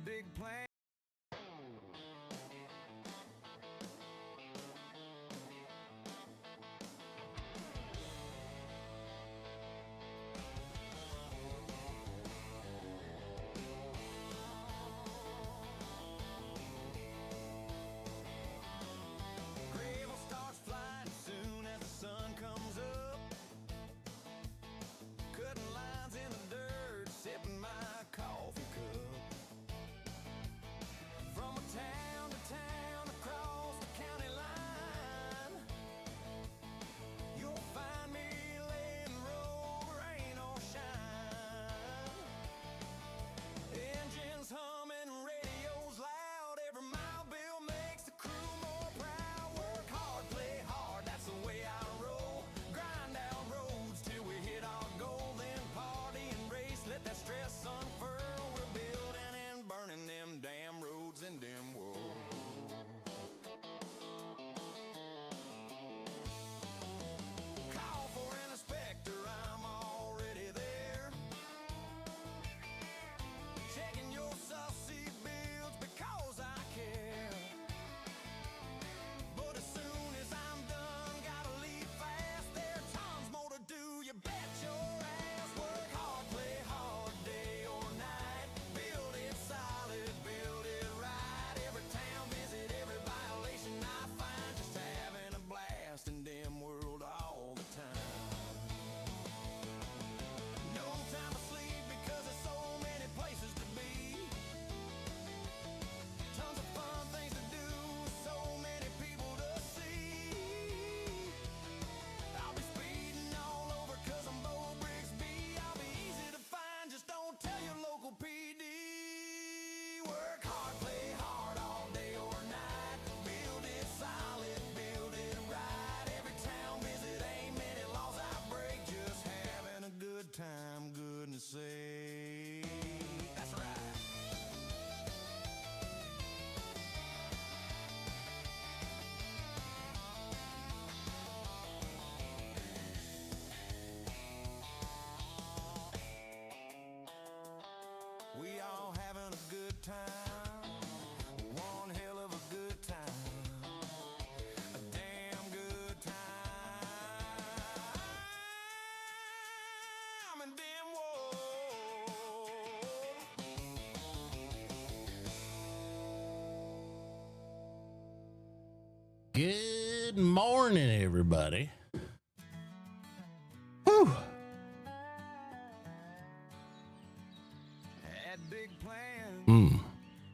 big plans. Gravel starts flying soon as the sun comes up. Cutting lines in the dirt, sipping my coffee cup. From town to town across the county line, you'll find me laying road, rain or shine. Engines humming, radios loud, every mile bill makes the crew more proud. Work hard, play hard, that's the way I roll. Grind down roads till we hit our goal, then party and race, let that stress unfurl. We're building and burning them damn roads in DimWorld. Call for an inspector, I'm already there. Checking your saucy builds because I care. But as soon as I'm done, gotta leave fast. There's tons more to do, you bet your ass. Work hard, play hard, day or night. Build it solid, build it right. Every town visit, every violation I find. Just having a blast in DimWorld all the time. No time to sleep because there's so many places to be. Tons of fun things to do, so many people to see. I'll be speeding all over cause I'm Bo Brixby. I'll be easy to find, just don't tell your local PD. Work hard, play hard all day or night. Build it solid, build it right. Every town visit, ain't many laws I break. Just having a good time, goodness sake. That's right. We all having a good time, one hell of a good time, a damn good time in DimWorld. Good morning, everybody. Whew. Had big plans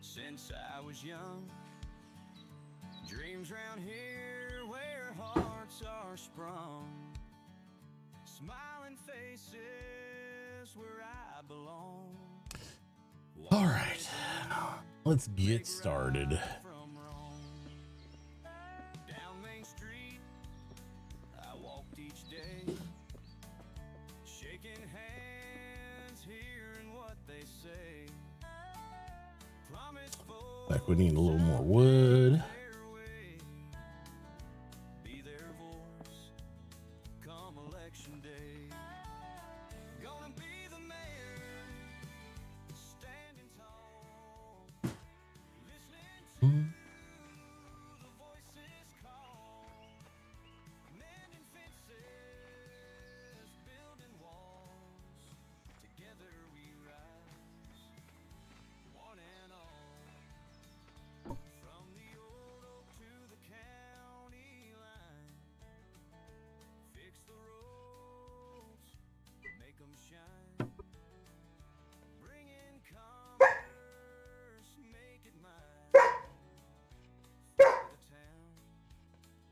since I was young. Dreams round here where hearts are sprung. Smiling faces where I belong. All right, let's get started. From Rome. Down Main Street, I walked each day, shaking hands, hearing what they say. Promise Like we need a little more wood. their way, be their voice come election day. Gonna be the mayor, standing tall, listening to the voices call, mending fences, building walls. Together we rise, one and all. From the old oak to the county line, fix the roads, make them shine. Bring in commerce, make it mine. For the town,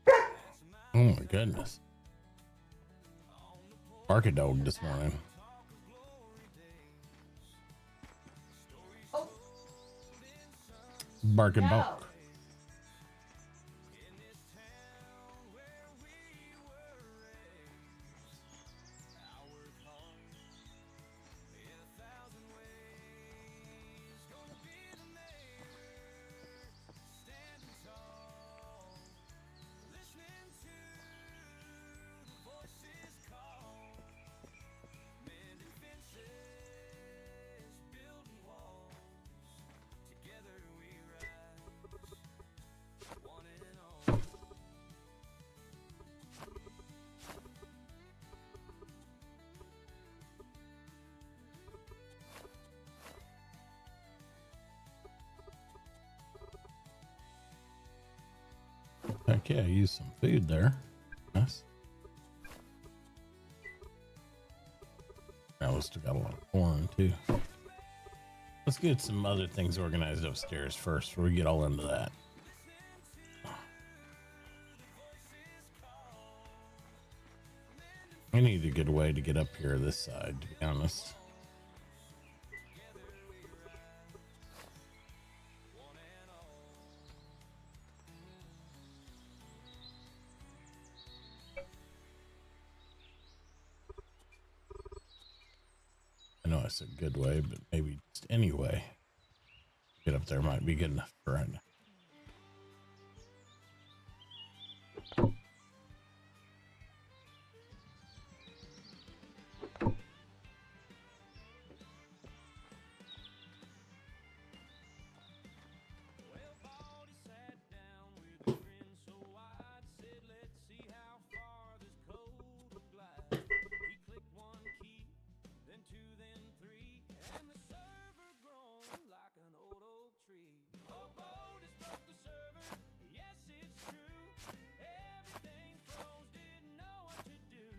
that's my Oh my goodness. on the pole. Bark a dog this morning. Talk of glory days, stories Oh, told in some Barking no. dog. in this town where we were raised. I work hard in 1,000 ways. Gonna be the mayor, standing tall, listening to the voices call, mending fences, building walls. Heck yeah, use some food there. Nice. Now we still got a lot of corn too. Let's get some other things organized upstairs first before we get all into that. I need a good way to get up here this side, to be honest. I know I said good way, but maybe just any way. Get up there might be good enough for right now. Well, Baldy sat down with a grin so wide, said, let's see how far this code will glide. He clicked one key, then two, then three, and the server groaned like an old oak tree. Oh, Baldy broke the server, yes, it's true. Everything froze, didn't know what to do.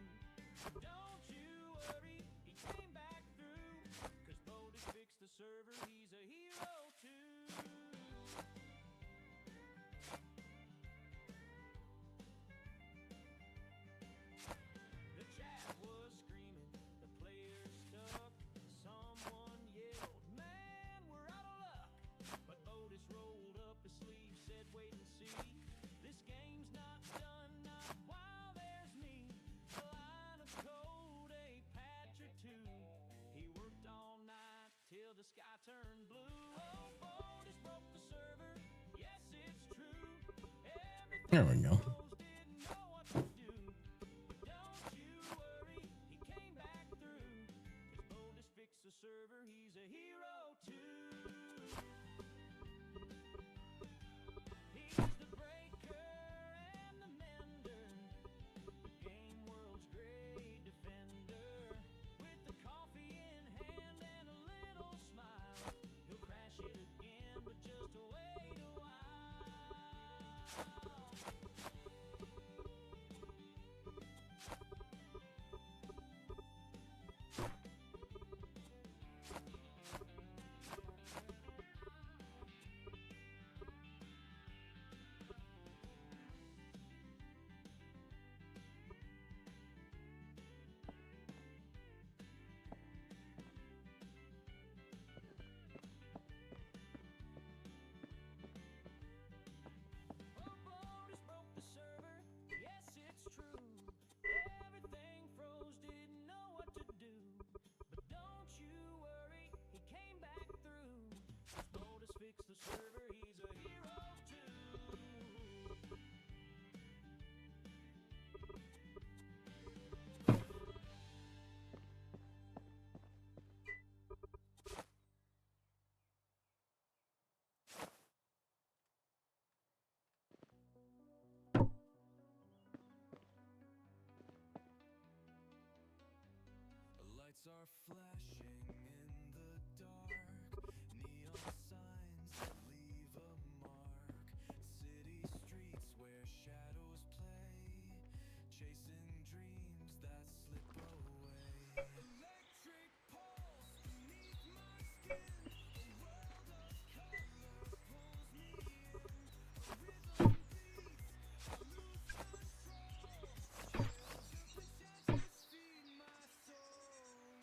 Don't you worry, he came back through, 'cause Baldy fixed the server, he's a hero too. The chat was screaming, the players stuck. Someone yelled, man, we're out of luck. But Otis rolled up his sleeve, said, wait and see. This game's not done, not while there's me. A line of code, a patch or two. He worked all night till the sky turned blue. Oh, Otis broke the server, yes, it's true. There we go. Didn't know what to do. Don't you worry, he came back through. 'Cause Otis fixed the server, he's a hero too. He's the breaker and the mender, the game world's great defender. With the coffee in hand and a little smile, he'll crash it again, but just wait a while. Otis broke the server, yes, it's true. Everything froze, didn't know what to do. But don't you worry, he came back through. 'Cause Otis fixed the server, he's a hero too. Lights are flashing in the dark, neon signs that leave a mark, city streets where shadows play, chasing dreams that slip away. Electric pulse beneath my skin, a world of color pulls me in, a rhythm beats, I lose control, chills of the chances feed my soul.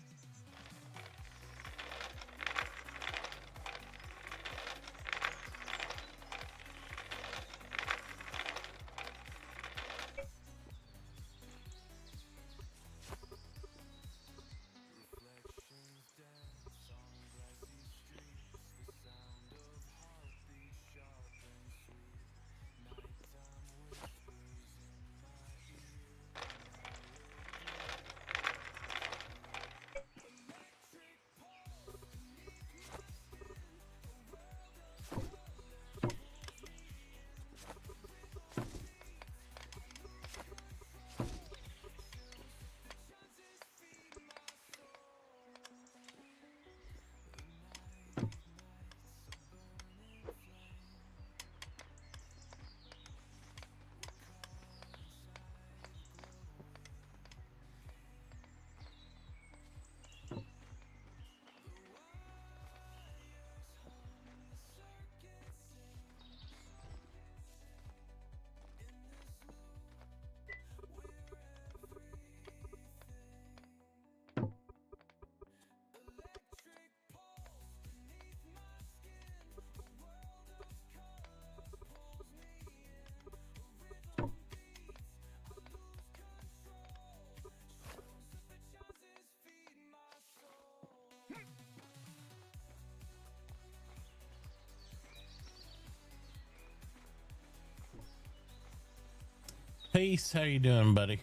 Peace. How you doing, buddy?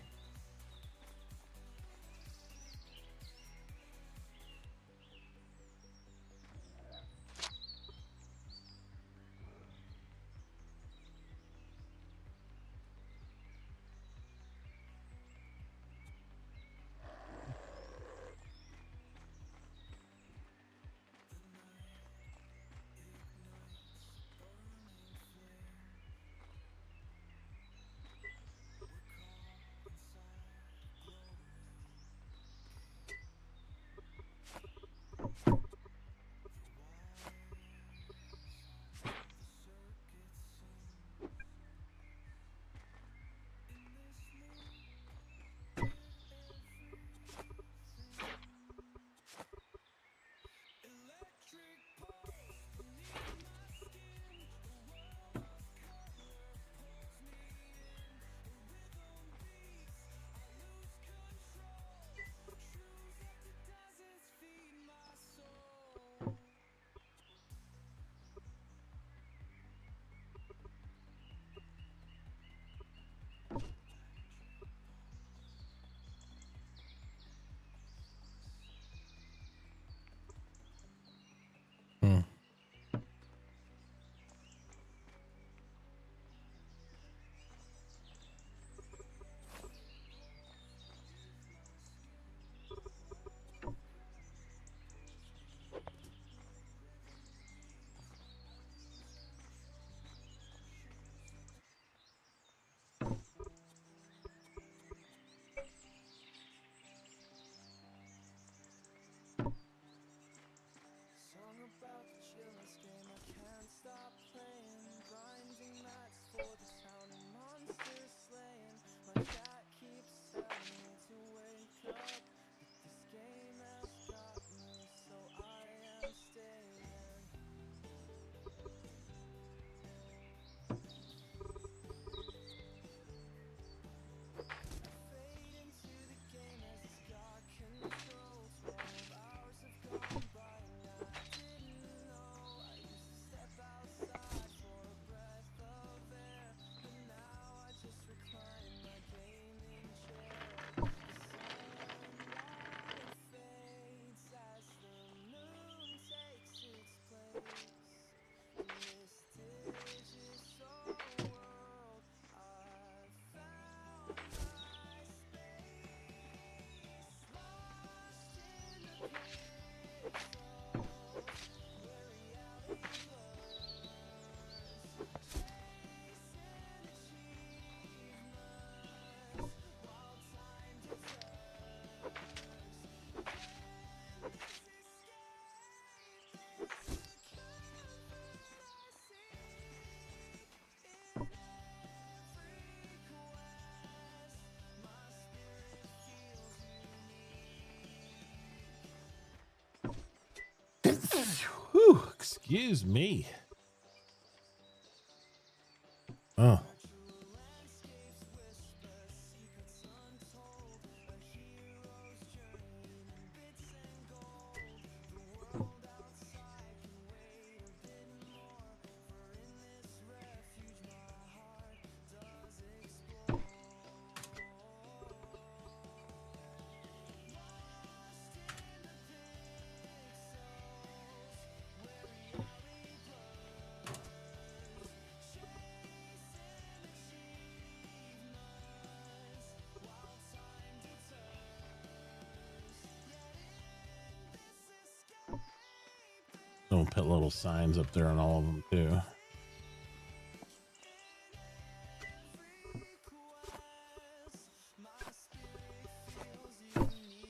Hmm. Song about the chillest game I can't stop playing. Grinding mats for the town and monster slaying. My cat keeps telling me to wake up, but this game has got me, so I am staying. Fade into the game as it's got control. 12 hours have gone by and I didn't know. I used to step outside for a breath of air, but now I just recline my gaming chair. The sunlight fades as the moon takes its place. In this digital world, I've found my space, lost in the pixels, where reality blurs, chasing achievements while time deters. Endless escape is the comfort I seek in every quest. My spirit feels unique. Whew, excuse me. Oh, Natural landscapes whisper secrets untold. A hero's journey in bits and gold. The world outside can wait a bit more, for in this refuge my heart does explore. Lost in the pixels, where reality blurs, chasing achievements while time deters. Yet in this escape don't put little signs up there on all of them too. every quest, my spirit feels unique.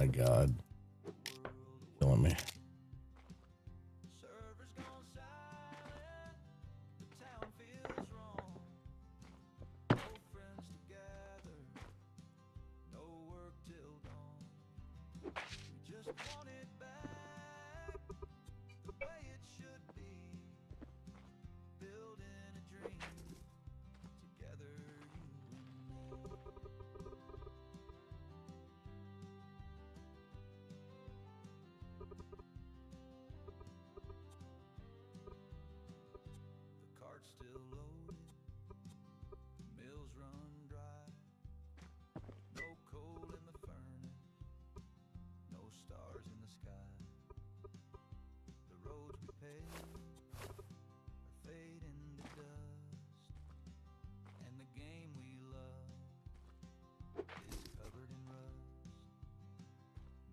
my God. Killing me. Servers gone silent, the town feels wrong. No friends together, no work till dawn. We just want it back, the way it should be. Building a dream, together you and me. The cart's still loaded, the mills run dry. No coal in the furnace, no stars in the sky. The roads we pave are fading to dust, and the game we love is covered in rust.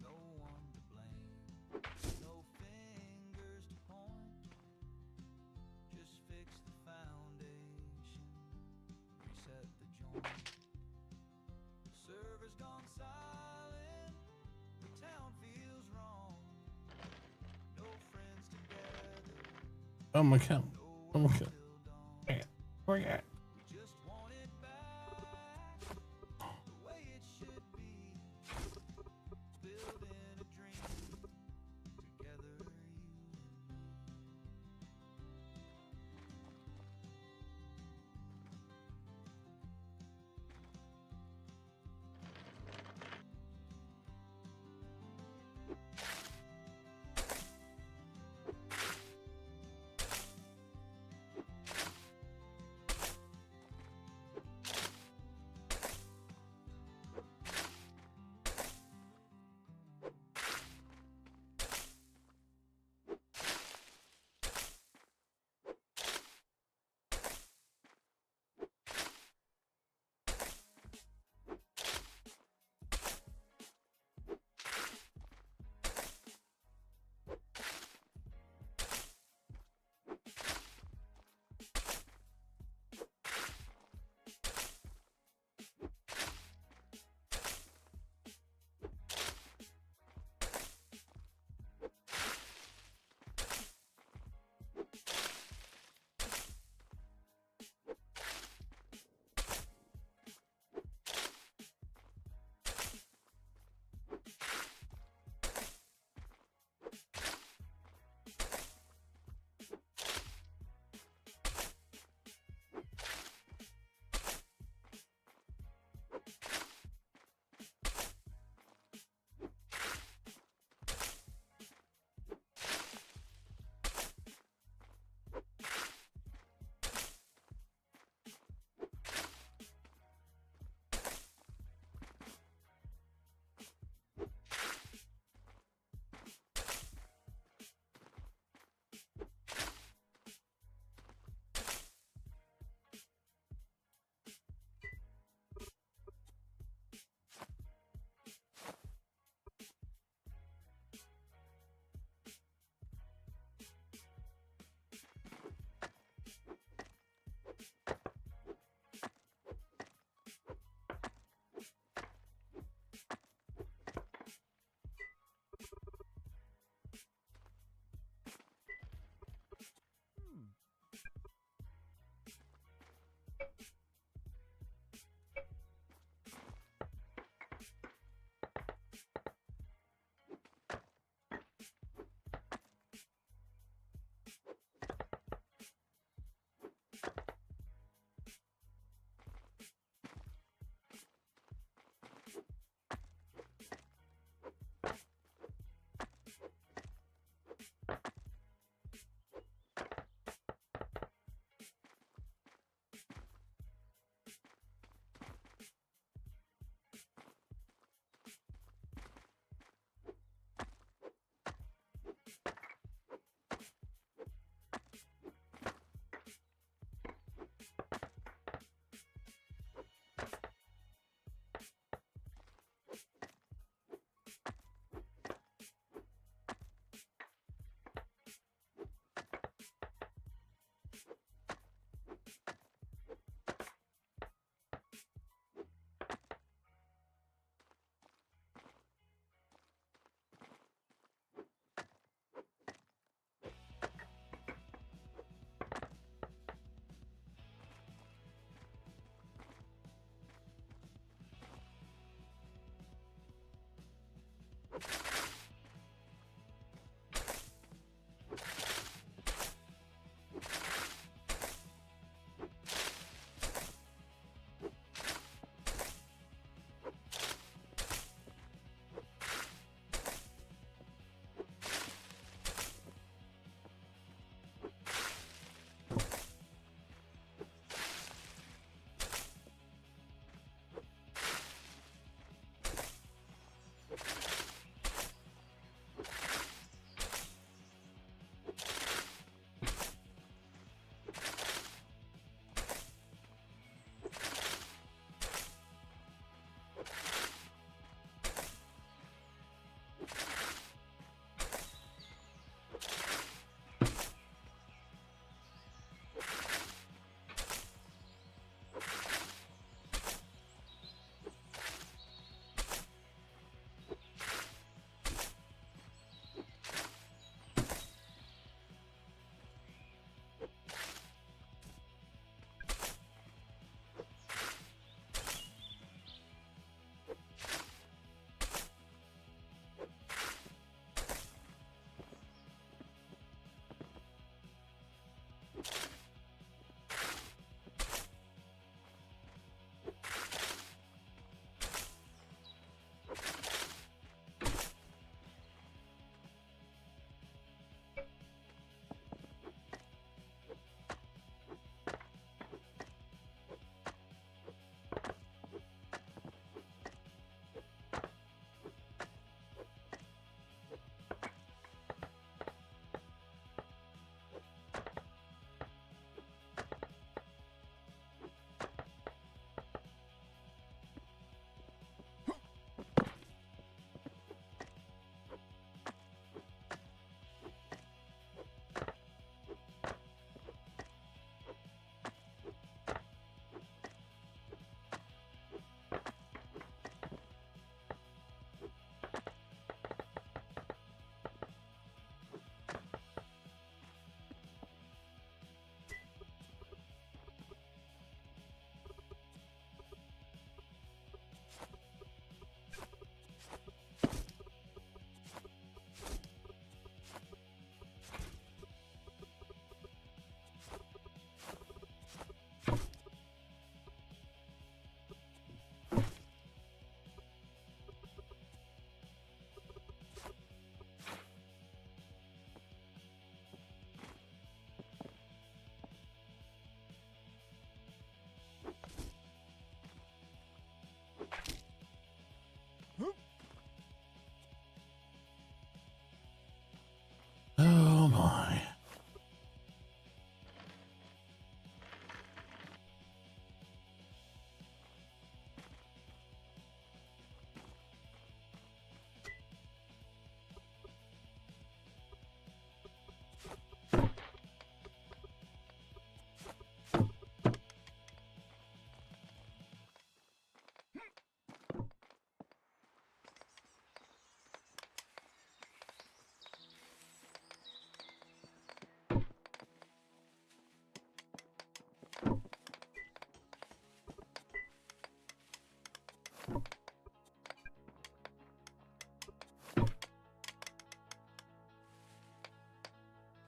No one to blame, no fingers to point. Just fix the foundation, reset the joint. Server's gone silent, the town feels wrong. No friends together, Oh my God. no Oh my work God. till dawn. Where you at? We just want it back, the way it should be. Building a dream, together you and me.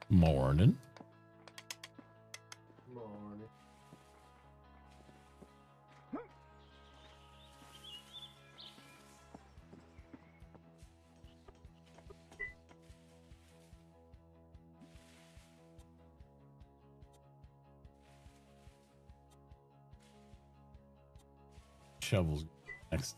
Morning. Morning. Shovels next.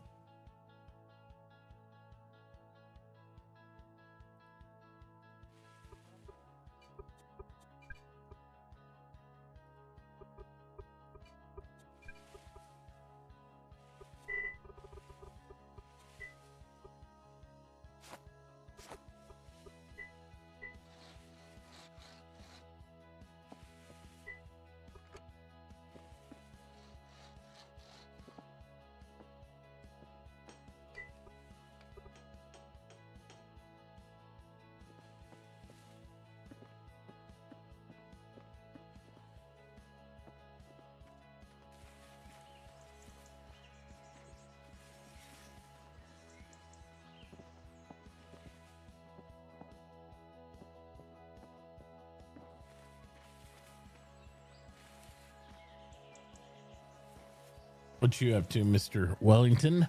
What you up to, Mr. Wellington?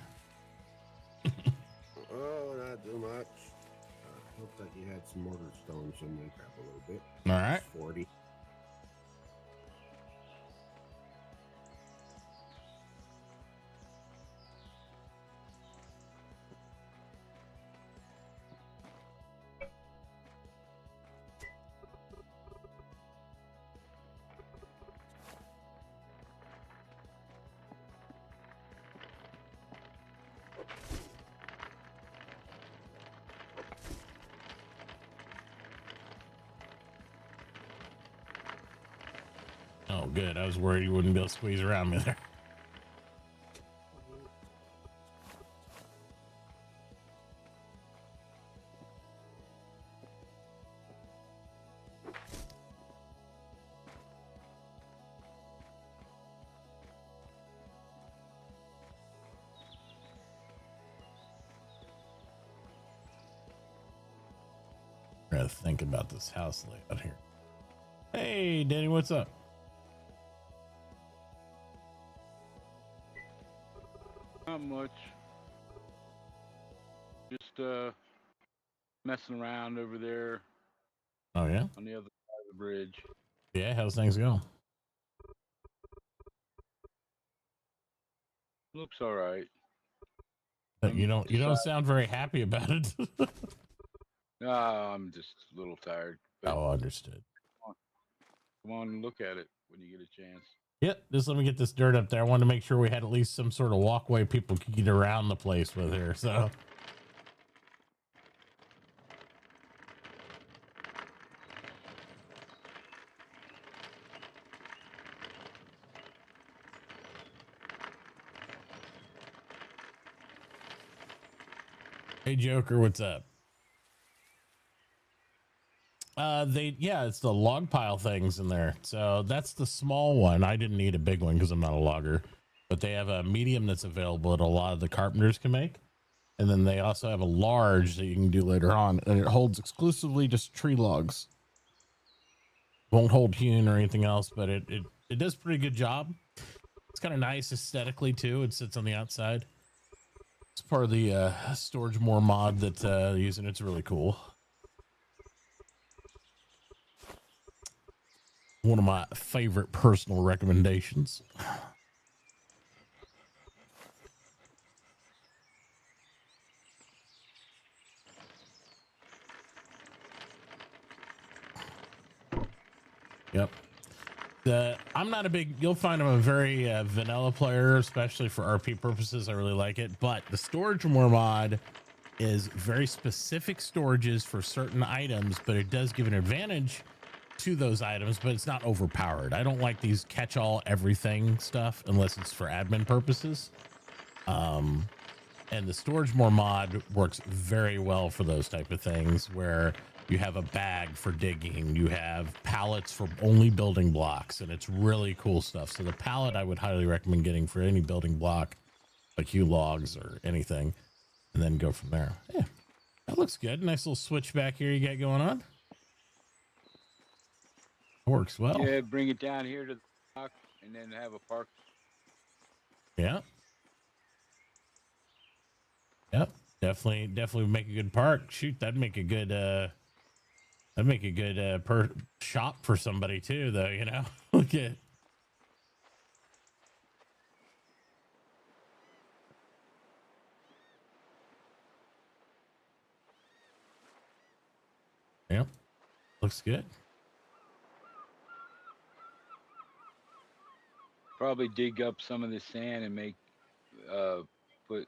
Oh, not too much. Looked like you had some mortar stones, so I'm gonna grab a little bit. All right. It's 40. Oh, good. I was worried you wouldn't be able to squeeze around me there. I gotta think about this house layout here. Hey, Danny, what's up? Not much. Just messing around over there Oh, yeah? on the other side of the bridge. Yeah, how's things going? Looks all right. You don't sound very happy about it. I'm just a little tired. But Oh, understood. come on and look at it when you get a chance. Yep, just let me get this dirt up there. I wanted to make sure we had at least some sort of walkway people could get around the place with here. So, hey, Joker, what's up? It's the log pile things in there. So that's the small one. I didn't need a big one because I'm not a logger, but they have a medium that's available that a lot of the carpenters can make. And then they also have a large that you can do later on, and it holds exclusively just tree logs. Won't hold hewn or anything else, but it does a pretty good job. It's kind of nice aesthetically too. It sits on the outside. It's part of the storage more mod that they're using. It's really cool. One of my favorite personal recommendations. Yep. I'm not a big, you'll find I'm a very vanilla player, especially for RP purposes. I really like it, but the storage more mod is very specific storages for certain items, but it does give an advantage to those items, but it's not overpowered. I don't like these catch-all everything stuff unless it's for admin purposes. And the storage more mod works very well for those type of things where you have a bag for digging, you have pallets for only building blocks, and it's really cool stuff. So the pallet I would highly recommend getting for any building block, like Hue logs or anything, and then go from there. Yeah, that looks good. Nice little switch back here you got going on. Works well. Yeah, bring it down here to the dock and then have a park. Yeah. Yep. Definitely make a good park. Shoot, that'd make a good per shop for somebody too, though, you know. Look at Yep. Looks good. Probably dig up some of the sand and make put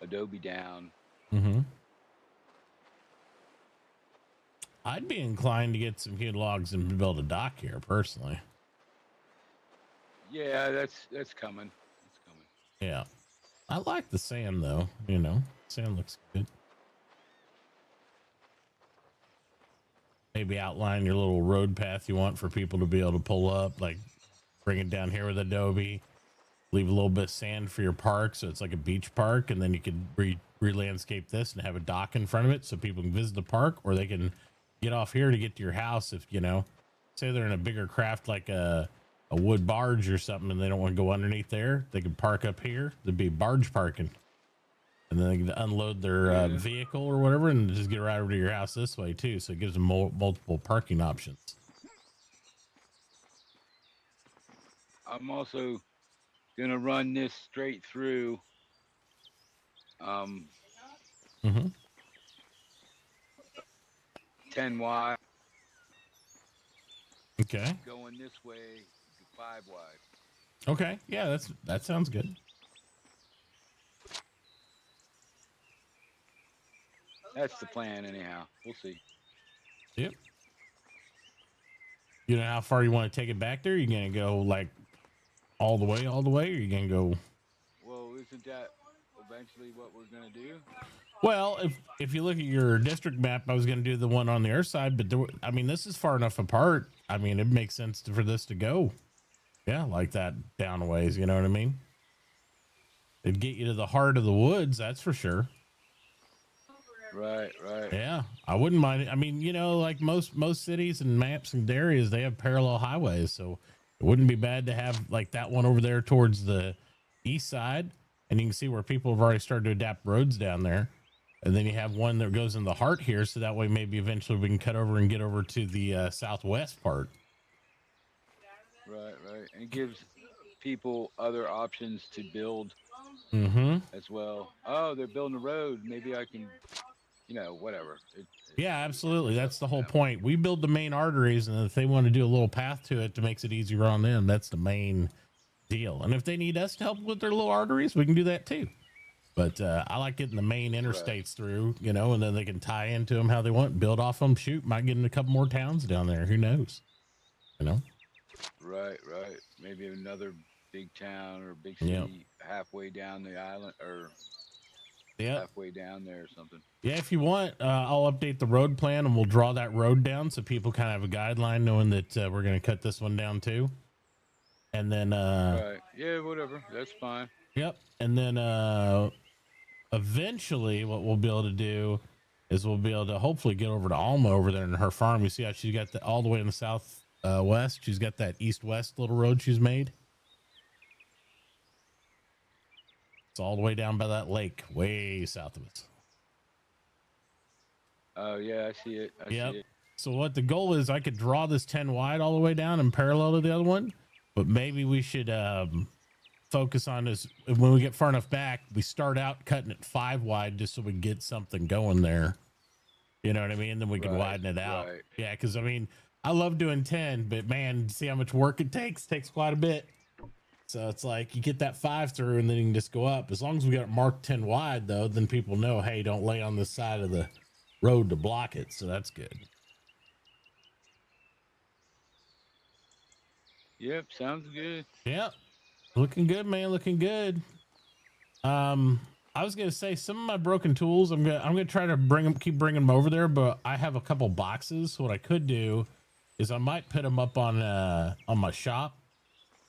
adobe down. Mm-hmm. I'd be inclined to get some good logs and build a dock here personally. Yeah, that's coming. It's coming. Yeah. I like the sand though, you know. Sand looks good. Maybe outline your little road path you want for people to be able to pull up, like bring it down here with adobe, leave a little bit of sand for your park so it's like a beach park, and then you could re-landscape this and have a dock in front of it so people can visit the park, or they can get off here to get to your house if, you know, say they're in a bigger craft like a wood barge or something and they don't want to go underneath there, they could park up here. There'd be barge parking. And then they can unload their vehicle or whatever and just get right over to your house this way too. So it gives them multiple parking options. I'm also gonna run this straight through. 10 wide. Okay. Going this way, 5 wide. Okay. Yeah, that sounds good. That's the plan, anyhow. We'll see. Yep. You know how far you want to take it back there? You're gonna go like all the way, or you're gonna go? Well, isn't that eventually what we're gonna do? Well, if you look at your district map, I was gonna do the one on the other side, but I mean, this is far enough apart. I mean, it makes sense for this to go, yeah, like that down a ways. You know what I mean? It'd get you to the heart of the woods, that's for sure. Right. Yeah, I wouldn't mind it. I mean, you know, like most cities and maps and areas, they have parallel highways, so it wouldn't be bad to have like that one over there towards the east side, and you can see where people have already started to adapt roads down there. And then you have one that goes in the heart here, so that way maybe eventually we can cut over and get over to the southwest part. Right. And it gives people other options to build as well. Oh, they're building a road. Maybe I can, you know, whatever. Yeah, absolutely. That's the whole point. We build the main arteries, and if they want to do a little path to it to makes it easier on them, that's the main deal. And if they need us to help with their little arteries, we can do that too. But I like getting the main interstates through, you know, and then they can tie into them how they want, build off them, shoot, might get in a couple more towns down there. Who knows? You know? Right. Maybe another big town or big city halfway down the island, or halfway down there or something. Yeah, if you want, I'll update the road plan and we'll draw that road down so people kind of have a guideline knowing that we're going to cut this one down too. And then, right. Yeah, whatever. That's fine. Yep. And then, eventually what we'll be able to do is we'll be able to hopefully get over to Alma over there in her farm. You see how she's got all the way in the south west. She's got that east-west little road she's made. It's all the way down by that lake, way south of us. Oh yeah, I see it. I see it. So what the goal is, I could draw this 10 wide all the way down and parallel to the other one, but maybe we should focus on this. When we get far enough back, we start out cutting it 5 wide just so we can get something going there. You know what I mean? Then we can widen it out. Right. Yeah, because I mean, I love doing 10, but man, see how much work it takes quite a bit. So it's like you get that 5 through and then you can just go up. As long as we got it marked 10 wide though, then people know, hey, don't lay on this side of the road to block it. So that's good. Yep, sounds good. Yep. Looking good, man. Looking good. I was gonna say some of my broken tools. I'm gonna try to keep bringing them over there, but I have a couple boxes. So what I could do is I might put them up on my shop.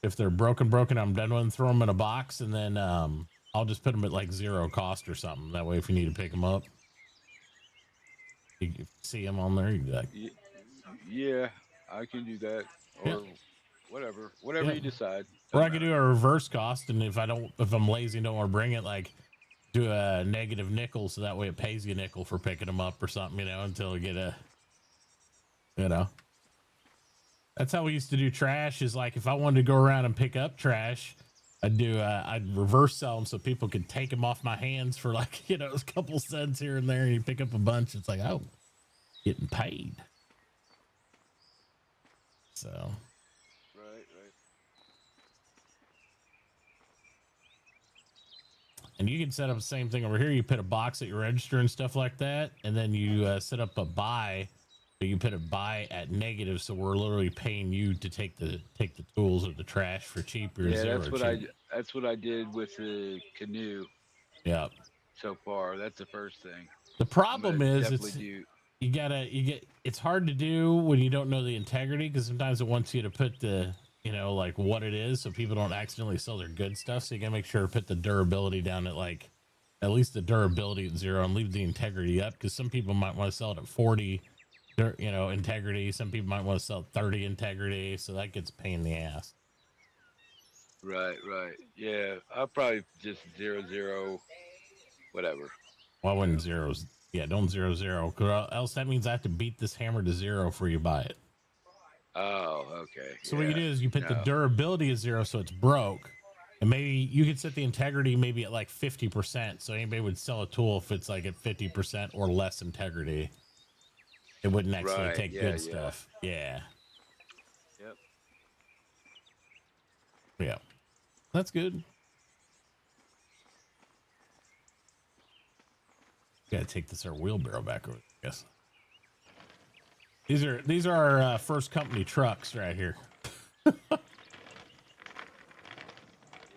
If they're broken, I'm done with them. Throw them in a box, and then I'll just put them at like 0 cost or something. That way, if you need to pick them up, you can see them on there. You can be like, Yeah, I can do that, Yeah. or whatever Yeah. you decide. Or Doesn't I could matter. do a reverse cost, and if I'm lazy and don't want to bring it, like do a negative nickel, so that way it pays you a nickel for picking them up or something, until we get a, you know. That's how we used to do trash. Is like if I wanted to go around and pick up trash, I'd reverse sell them so people could take them off my hands for like a couple cents here and there, and you pick up a bunch. It's like, oh, getting paid. So. Right. And you can set up the same thing over here. You put a box at your register and stuff like that, and then you set up a buy. But you put a buy at negative, so we're literally paying you to take the tools or the trash for cheap or Yeah, zero cheap. that's what I did with the canoe Yeah. so far. That's the first thing. The I'm gonna problem is definitely do. it's hard to do when you don't know the integrity, because sometimes it wants you to put the like what it is, so people don't accidentally sell their good stuff. So you gotta make sure to put the durability down at like at least the durability at 0 and leave the integrity up, because some people might want to sell it at 40 integrity. Some people might want to sell 30 integrity, so that gets a pain in the ass. Right. Yeah, I'll probably just 0, whatever. Well, I wouldn't zeros. Yeah, don't 0, 'cause else that means I have to beat this hammer to 0 before you buy it. Oh, okay. So yeah. what you do is you put the No. durability at 0, so it's broke, and maybe you could set the integrity maybe at like 50%. So anybody would sell a tool if it's like at 50% or less integrity. It wouldn't actually Right. take Yeah. good stuff. Yeah. Yep. Yeah. That's good. Gotta take this our wheelbarrow back over, I guess. These are our first company trucks right here.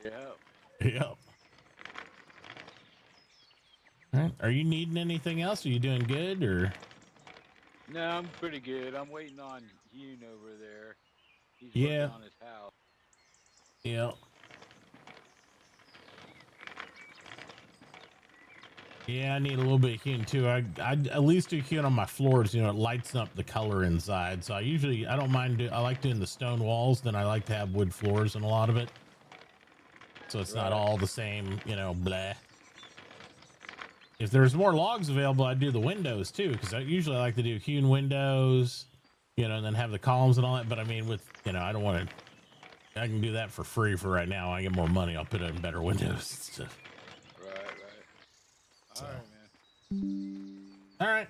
Yep. Yep. All right. Are you needing anything else? Are you doing good or? No, I'm pretty good. I'm waiting on Yoon over there. He's Yeah. working on his house. Yeah. Yeah, I need a little bit of heating too. I at least do heating on my floors. It lights up the color inside. So I don't mind. I like doing the stone walls. Then I like to have wood floors in a lot of it, so it's not all the same. Blah. If there's more logs available, I'd do the windows too, because I usually like to do hewn windows, and then have the columns and all that. But I mean, with I don't want to. I can do that for free for right now. I get more money, I'll put in better windows and stuff. Right. So. All right, man. All right.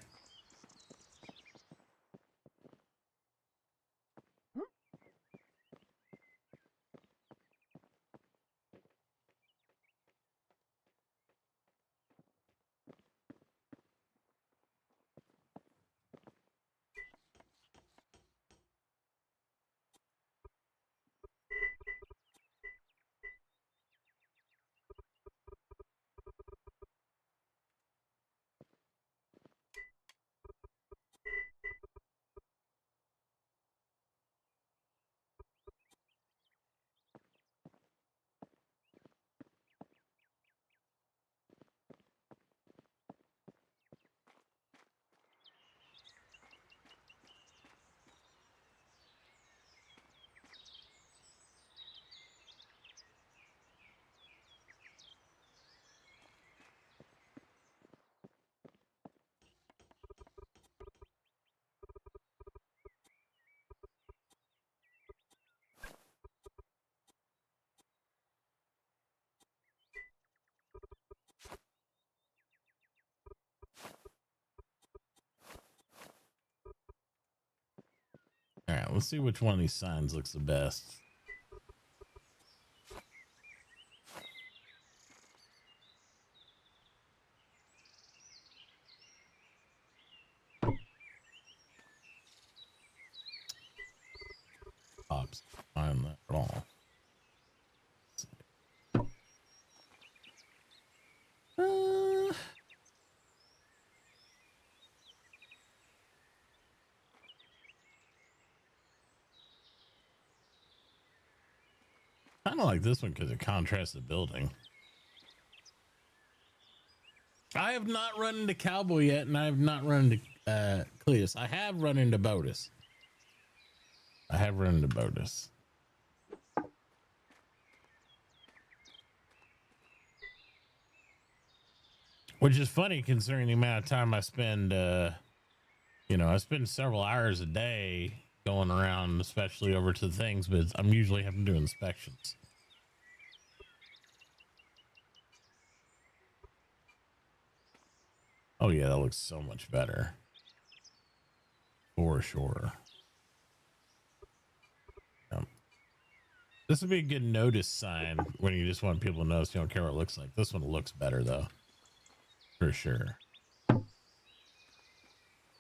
All right, let's see which one of these signs looks the best. Pops, find that at all. Kind of like this one because it contrasts the building. I have not run into Cowboy yet, and I have not run into Cleus. I have run into Botus. I have run into bonus. Which is funny considering the amount of time I spend, I spend several hours a day going around, especially over to things, but I'm usually having to do inspections. Oh yeah, that looks so much better. For sure. Yep. This would be a good notice sign when you just want people to notice you don't care what it looks like. This one looks better though. For sure.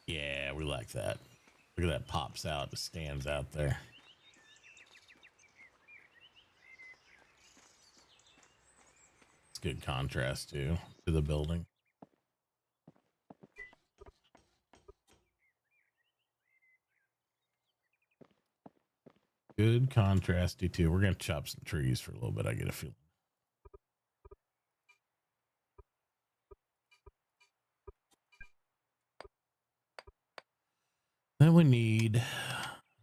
Yeah, we like that. Look at that, pops out, it stands out there. It's good contrast too to the building. Good contrasty too. We're gonna chop some trees for a little bit. I get a feeling. Then we need.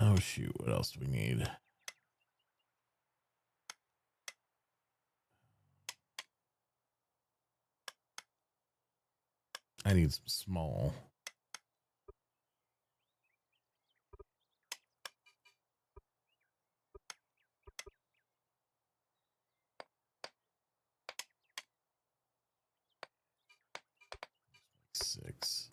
Oh shoot! What else do we need? I need some small. Like 6.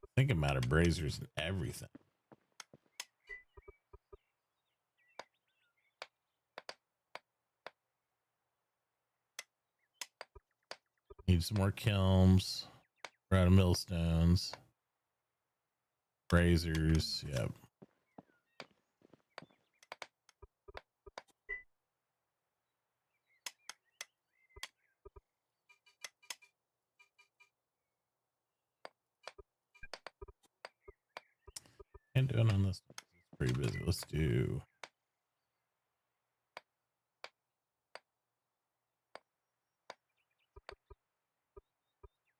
I think I'm out of braziers and everything. Need some more kilns. We're out of millstones. Braziers. Yep. Can't do it on this. It's pretty busy. Let's do.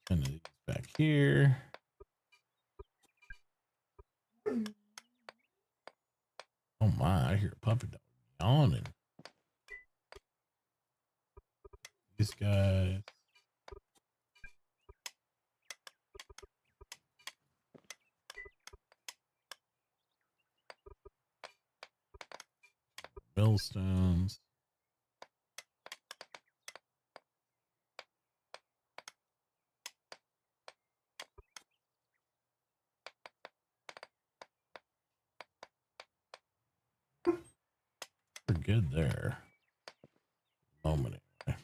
And these back here. Oh my! I hear a puppy dog yawning. These guys. Millstones. We're good there. Moment anyway.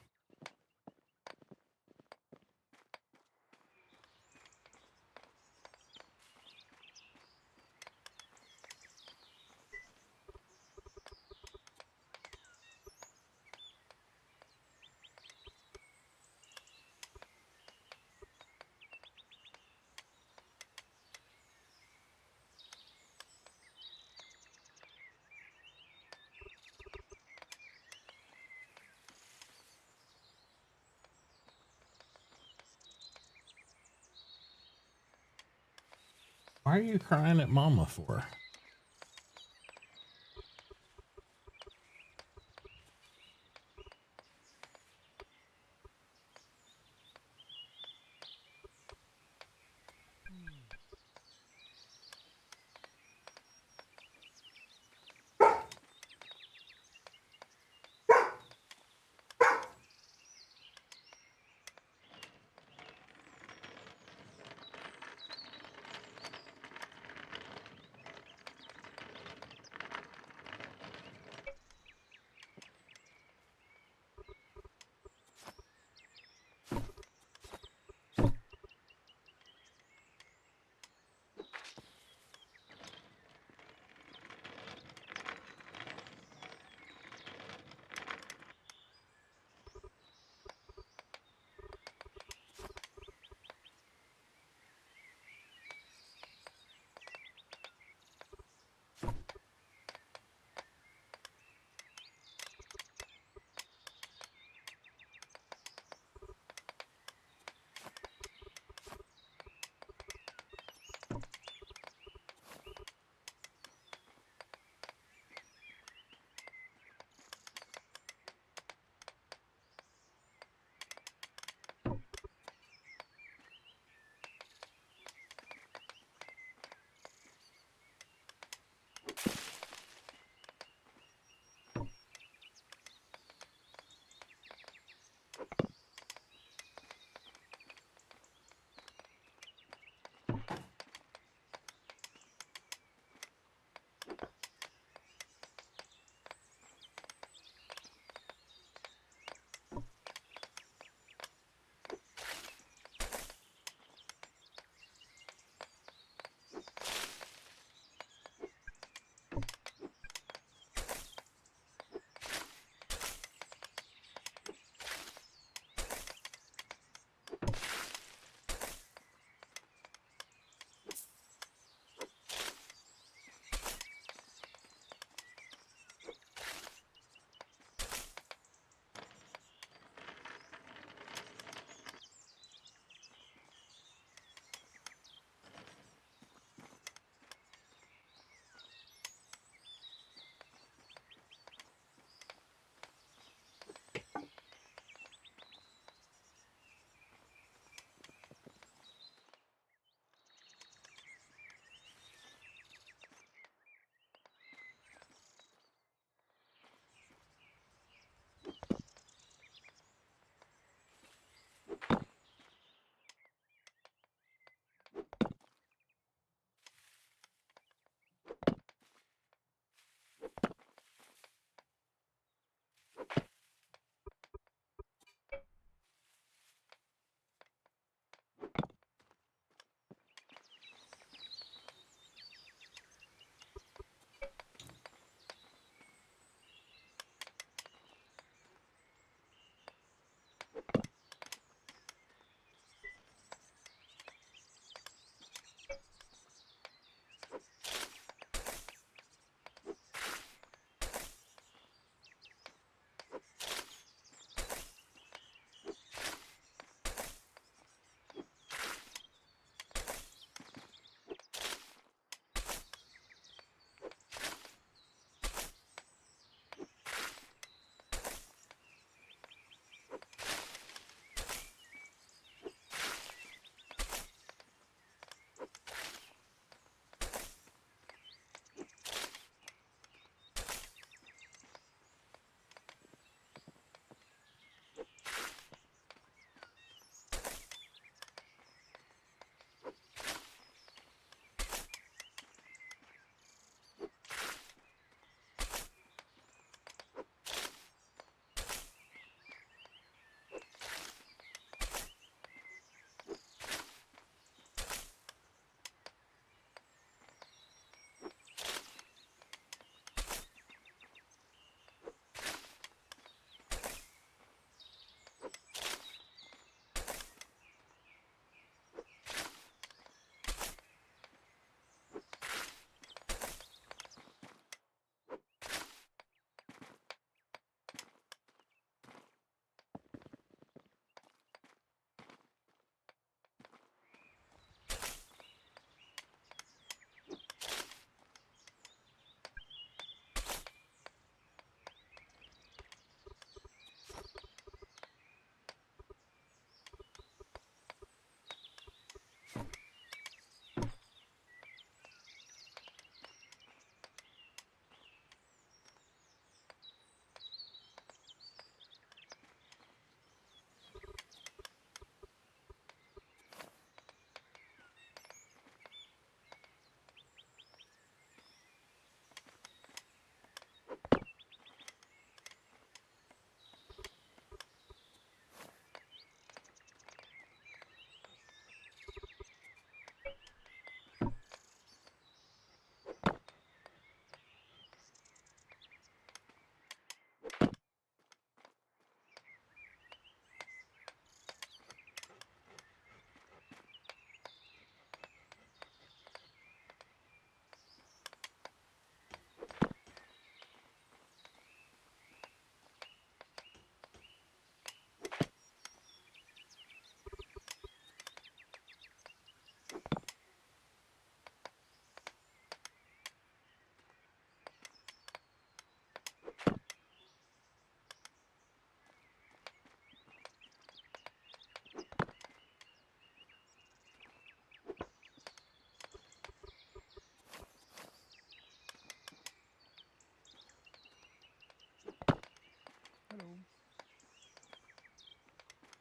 Why are you crying at mama for?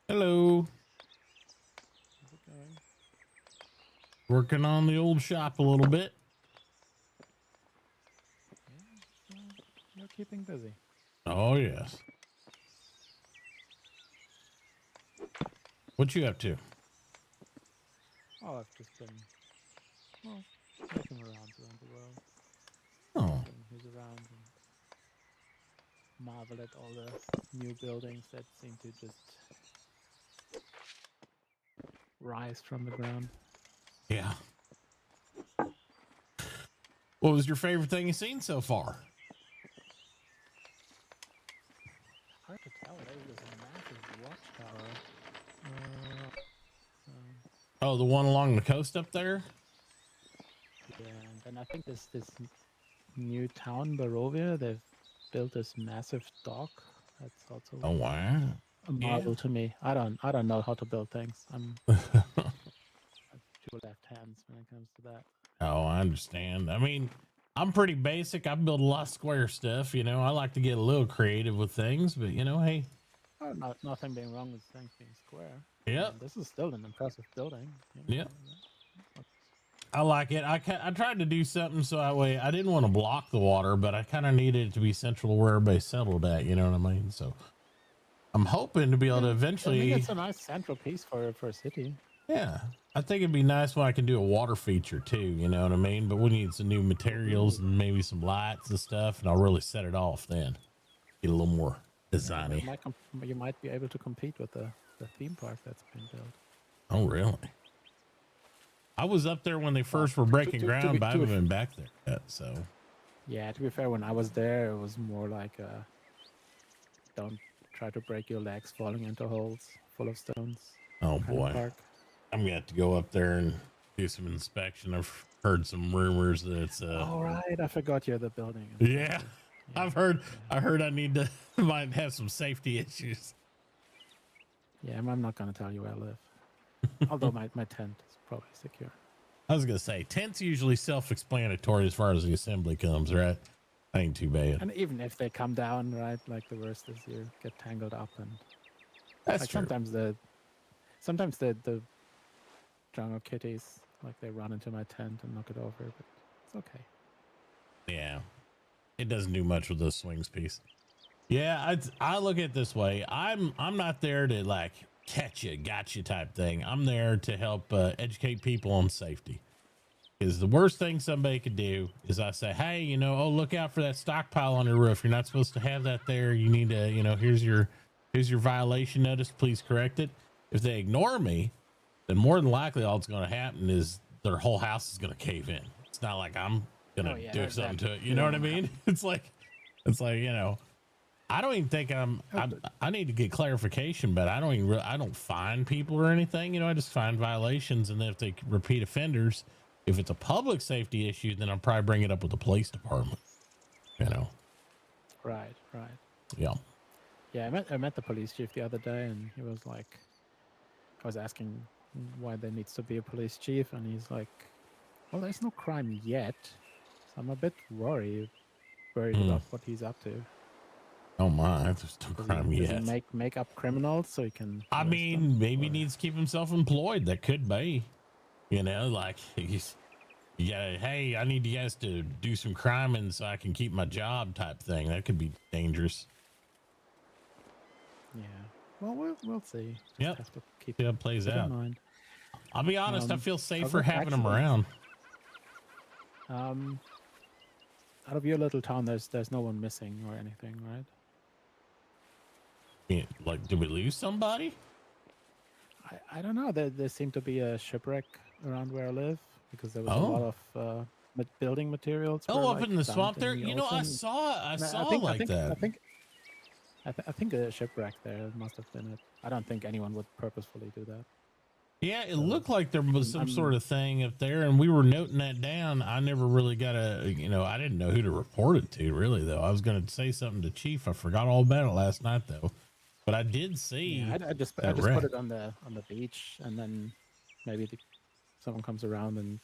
Hello. How's it going? Working on the old shop a little bit. Yeah, you're keeping busy. Oh, yes. What you up to? Oh, I've just been, well, making around the world, Oh, showing who's around, and marvel at all the new buildings that seem to just rise from the ground. yeah. What was your favorite thing you've seen so far? Hard to tell. There's a massive watchtower. Um, Oh, the one along the coast up there? yeah, and then I think this new town, Barovia, they've built this massive dock. That's also Oh, wow. a marvel to me. I don't know how to build things. I have two left hands when it comes to that. Oh, I understand. I mean, I'm pretty basic. I build a lot of square stuff. You know, I like to get a little creative with things, but you know, hey. Oh, nothing being wrong with things being square. Yep. This is still an impressive building. Yep. That's I like it. I tried to do something so that way I didn't want to block the water, but I kind of needed it to be central to where everybody settled at. You know what I mean? So I'm hoping to be able to eventually. I think it's a nice central piece for a city. Yeah, I think it'd be nice when I can do a water feature too. You know what I mean? But we need some new materials and maybe some lights and stuff, and I'll really set it off then. Get a little more designy. You might be able to compete with the theme park that's been built. Oh, really? I was up there when they first were breaking ground, but I haven't been back there yet. So, yeah, to be fair, when I was there, it was more like don't try to break your legs falling into holes full of stones. oh boy, I'm gonna have to go up there and do some inspection. I've heard some rumors that it's all right, I forgot you're the building. Yeah, I've heard. Yeah. I heard I need to might have some safety issues. Yeah, I'm not gonna tell you where I live. Although my tent is probably secure. I was gonna say tent's usually self-explanatory as far as the assembly comes, right? Ain't too bad. And even if they come down, right, like the worst is you get tangled up, and that's like true. sometimes the jungle kitties, like they run into my tent and knock it over, but it's okay. Yeah, it doesn't do much with those swings piece. Yeah, I look at it this way. I'm not there to like catch you, gotcha type thing. I'm there to help educate people on safety. Because the worst thing somebody could do is I say, hey, you know, oh, look out for that stockpile on your roof. You're not supposed to have that there. You need to, you know, here's your violation notice. Please correct it. If they ignore me, then more than likely all that's going to happen is their whole house is going to cave in. It's not like I'm going to do something to it. You know what I mean? It's like, you know, I don't even think I need to get clarification, but I don't fine people or anything. You know, I just find violations. And then if they repeat offenders, if it's a public safety issue, then I'll probably bring it up with the police department, you know? Right. Yeah. Yeah. I met the police chief the other day, and he was like, I was asking why there needs to be a police chief. And he's like, well, there's no crime yet. So I'm a bit worried about what he's up to. Oh my, there's no crime yet. Does he make up criminals so he can? I mean, maybe he needs to keep himself employed. That could be, you know, like hey, I need you guys to do some crime so I can keep my job type thing. That could be dangerous. Yeah. Well, we'll see. Yep. Have to keep See how it plays out. in mind. I'll be honest. I feel safer having them around. Out of your little town, there's no one missing or anything, right? Yeah, like, did we lose somebody? I don't know. There seemed to be a shipwreck around where I live because there was a lot of building materials. Up in the swamp there. You know, I saw that. I think a shipwreck there must have been it. I don't think anyone would purposefully do that. Yeah, it looked like there was some sort of thing up there, and we were noting that down. I never really got I didn't know who to report it to, really, though. I was going to say something to Chief. I forgot all about it last night, though. But I did see. Yeah, I just put it on the beach, and then maybe someone comes around and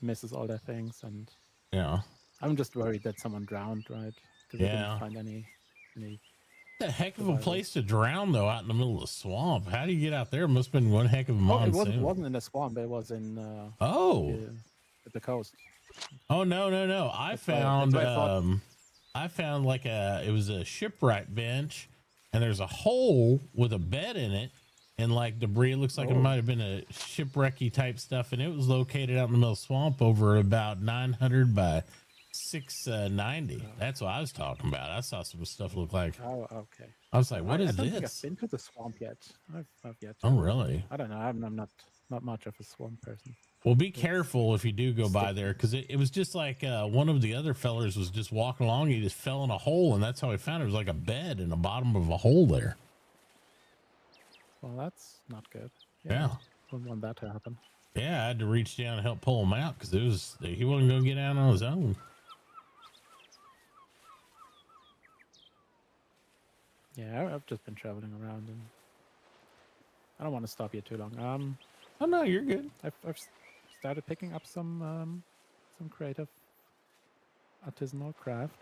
misses all their things, and yeah, I'm just worried that someone drowned, right? Because they didn't find any. a heck of a survivors. place to drown, though, out in the middle of the swamp. How do you get out there? Must have been one heck of a Oh, it monsoon. wasn't in the swamp. It was in Oh. at the coast. Oh, no. I That's why- found that's why I thought- I found like it was a shipwright bench, and there's a hole with a bed in it, and like debris. It looks like it Oh. might have been a shipwrecky type stuff, and it was located out in the middle of the swamp over about 900 by 690. That's what I was talking about. I saw some stuff look like. Oh, okay. I was like, what I is don't think I've this? been to the swamp yet. I've yet. Oh, really? I don't know. I'm not much of a swamp person. Well, be careful if you do go by there, because it was just like one of the other fellers was just walking along. He just fell in a hole, and that's how he found it. It was like a bed in the bottom of a hole there. Well, that's not good. Yeah. Wouldn't want that to happen. Yeah, I had to reach down and help pull him out because he wasn't going to get out on his own. Yeah, I've just been traveling around, and I don't want to stop you too long. Oh, no, you're good. I've started picking up some creative artisanal craft.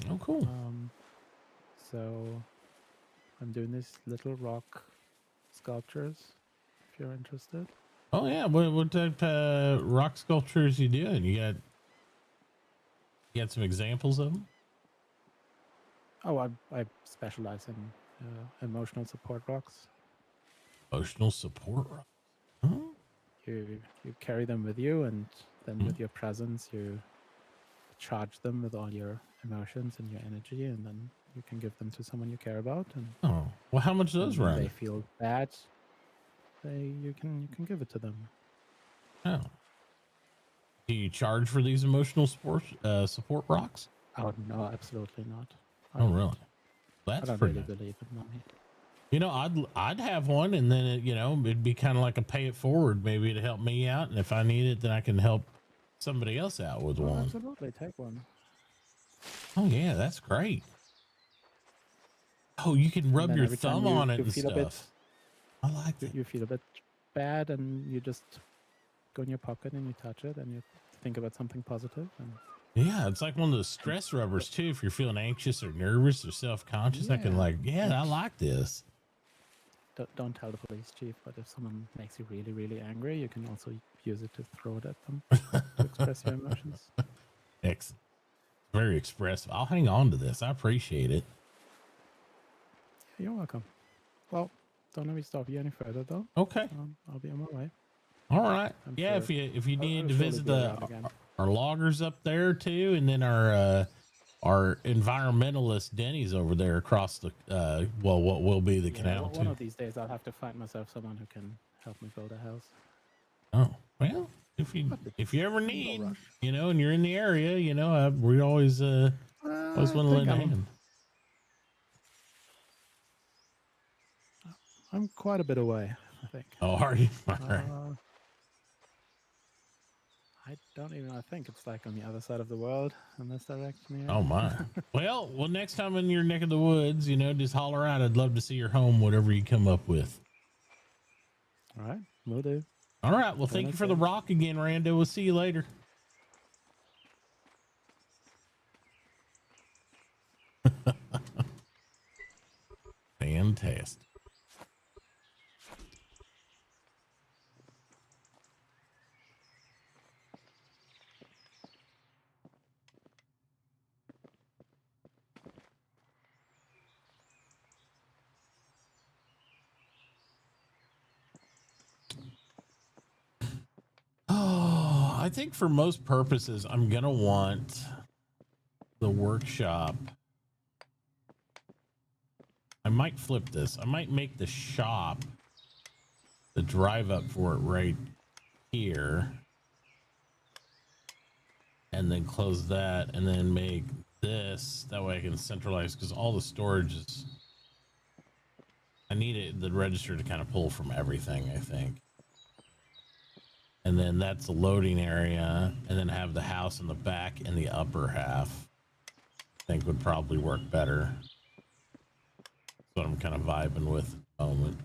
Oh, cool. So I'm doing these little rock sculptures. If you're interested. Oh, yeah. What type of rock sculptures you doing? You got some examples of them? Oh, I specialize in emotional support rocks. Emotional support rock. Huh? You carry them with you, and then with your presence, you charge them with all your emotions and your energy, and then you can give them to someone you care about. And Oh, well, how much do those when run? they feel bad, you can give it to them. Oh. Do you charge for these emotional support rocks? Oh no, absolutely not. Oh, really? I That's don't pretty really good. believe in money. You know, I'd have one, and then it'd be kind of like a pay it forward, maybe to help me out, and if I need it, then I can help somebody else out with Oh, one. absolutely, take one. Oh yeah, that's great. Oh, you can And rub then your every time thumb on it you and feel a bit- stuff. I like that. You feel a bit bad, and you just go in your pocket and you touch it, and you think about something positive. And Yeah, it's like one of those stress rubbers too. If you're feeling anxious or nervous or self-conscious, I can I like this. don't tell the police chief, but if someone makes you really, really angry, you can also use it to throw it at them to express your emotions. Excellent. Very expressive. I'll hang on to this. I appreciate it. You're welcome. Well, don't let me stop you any further, though. Okay. I'll be on my way. All right. I'm Yeah, sure if you I'll need to surely visit be around again. our loggers up there too, and then our environmentalist Denny's over there across the what will be the canal one too. of these days, I'll have to find myself someone who can help me build a house. Oh well, if you ever need, rush. and you're in the area, we always want to lend a hand. I'm quite a bit away, I think. Oh, are you? All right. I don't even. I think it's like on the other side of the world in this direction. Oh my. well, next time in your neck of the woods, just holler out. I'd love to see your home, whatever you come up with. All right, will do. All right. Well, thank you for the rock again, Rando. We'll see you later. Fantastic. Oh, I think for most purposes, I'm going to want the workshop. I might flip this. I might make the shop, the drive up for it right here. And then close that and then make this. That way I can centralize, because all the storage is, I need the register to kind of pull from everything, I think. And then that's the loading area, and then have the house in the back and the upper half. I think would probably work better. That's what I'm kind of vibing with at the moment.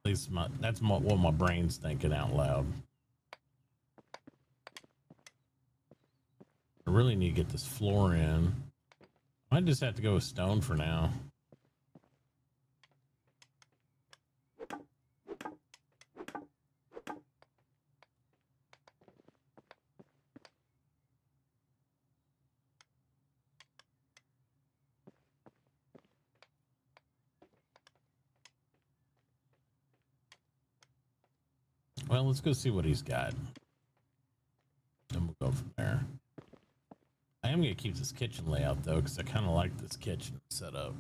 At least that's what my brain's thinking out loud. I really need to get this floor in. I just have to go with stone for now. Well, let's go see what he's got. Then we'll go from there. I am going to keep this kitchen layout though, because I kind of like this kitchen setup.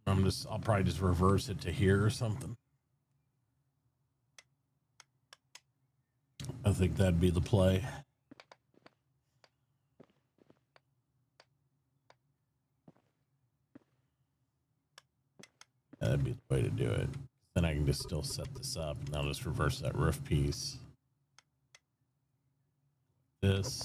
I'll probably just reverse it to here or something. I think that'd be the play. Yeah, that'd be the way to do it. Then I can just still set this up and I'll just reverse that roof piece. This.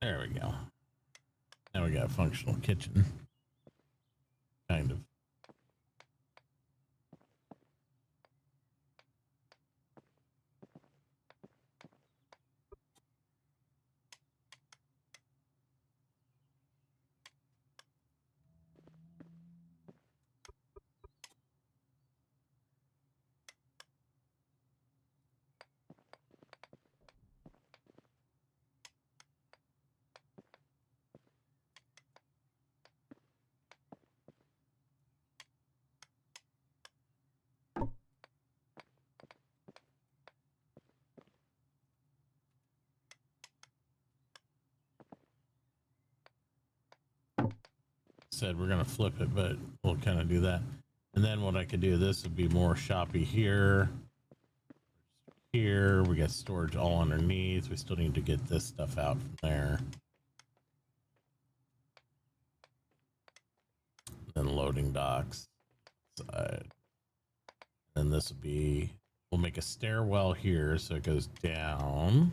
There we go. Now we got a functional kitchen. Kind of. Said we're gonna flip it, but we'll kind of do that. And then what I could do, this would be more shoppy here. Here we got storage all underneath. We still need to get this stuff out from there. Then loading docks side. And this will be, we'll make a stairwell here so it goes down.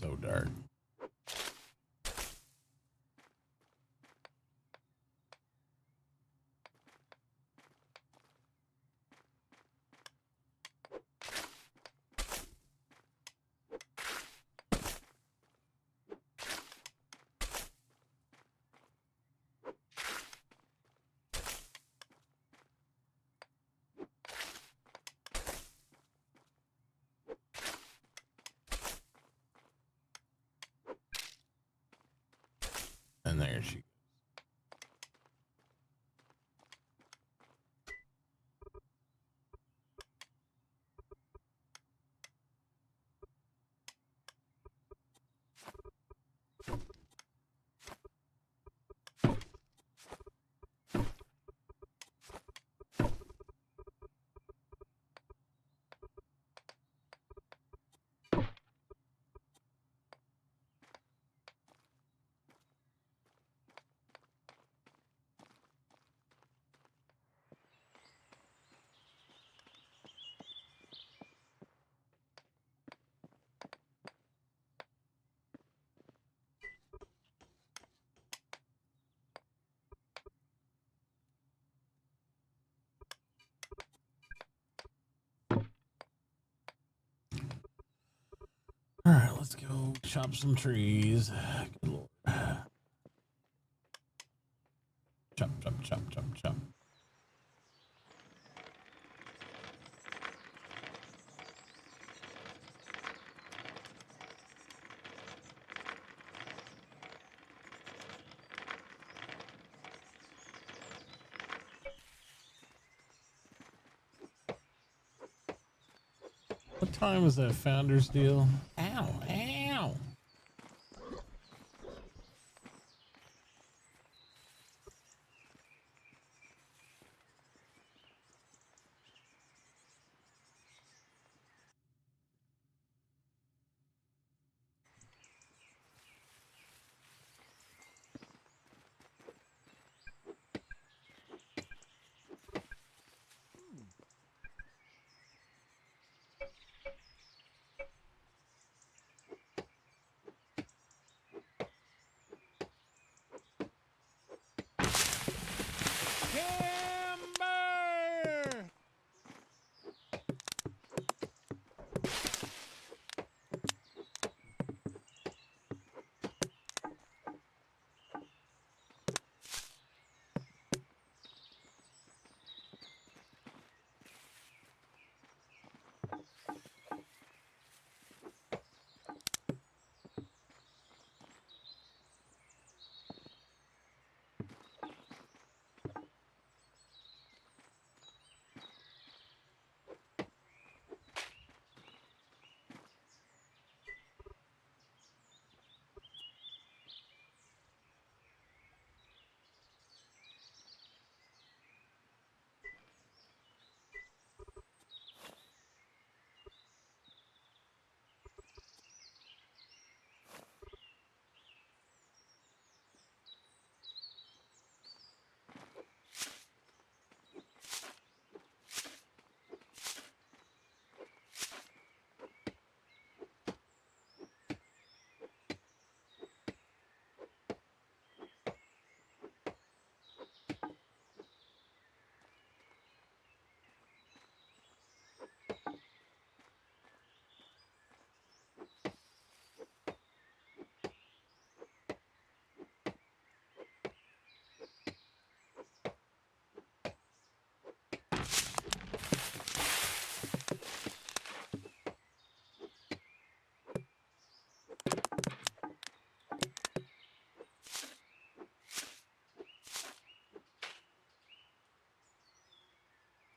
so dark. And there she goes. All right, let's go chop some trees. Good Lord. Chop, chop, chop, chop, chop. What time is that Founders deal? Ow, ow. Timber!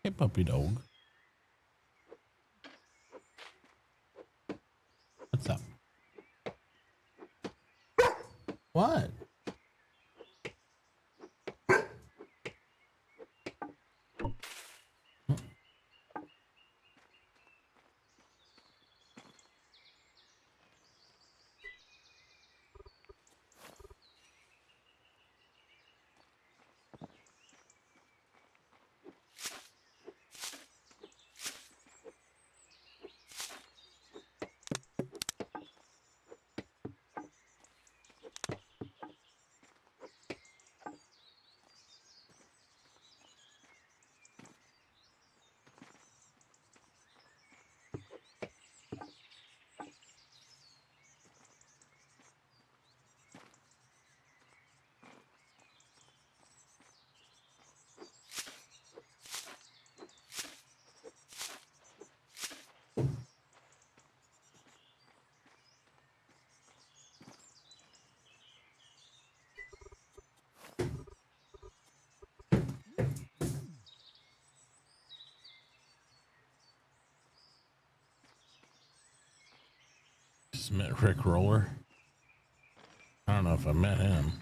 Hey, puppy dog. What's up? What? just met Rick Roller. I don't know if I met him.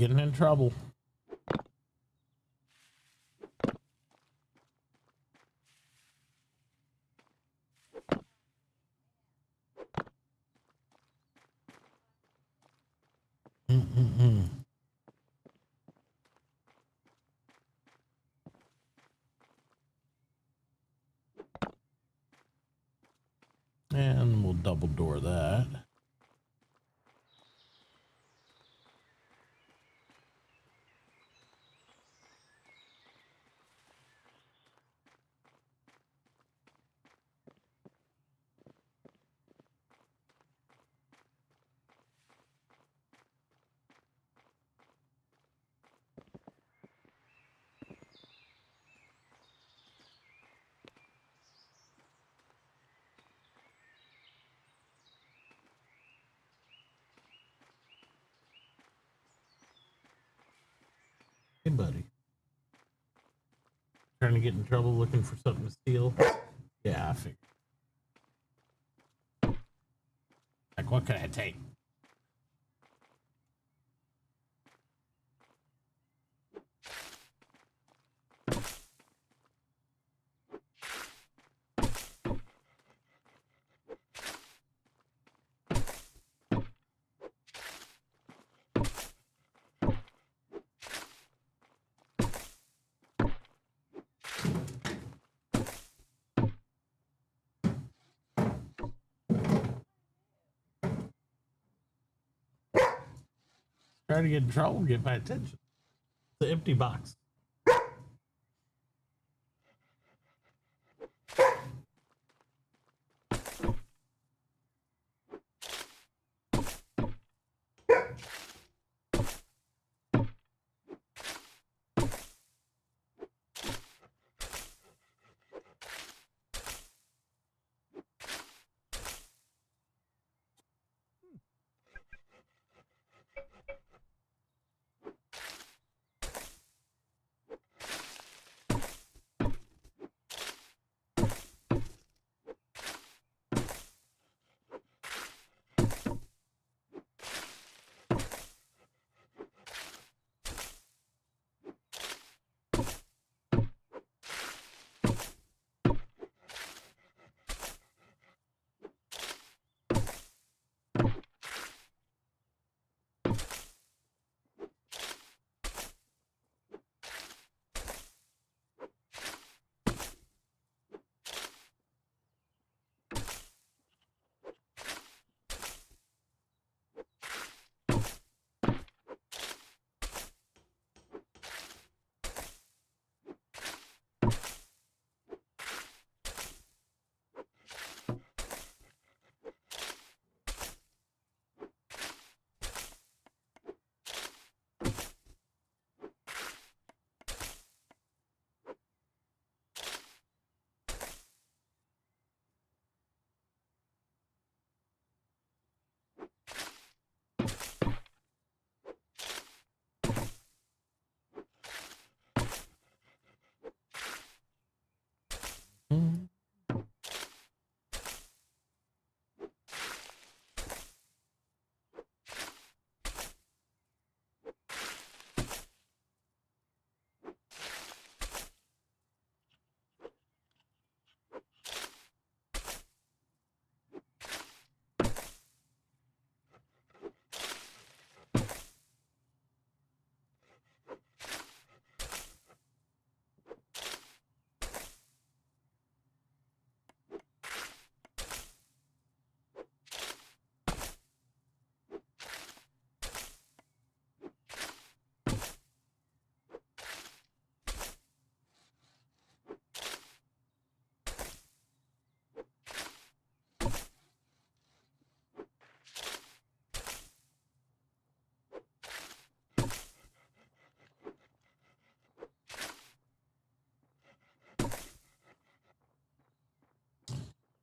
getting in trouble. Mm-mm-mm. And we'll double door that. Hey, buddy. Trying to get in trouble looking for something to steal? Yeah, I figured. Like, what can I take? Trying to get in trouble, get my attention. The empty box. Mm.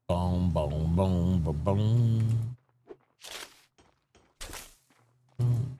Boom, boom, boom, boom, boom. Mm.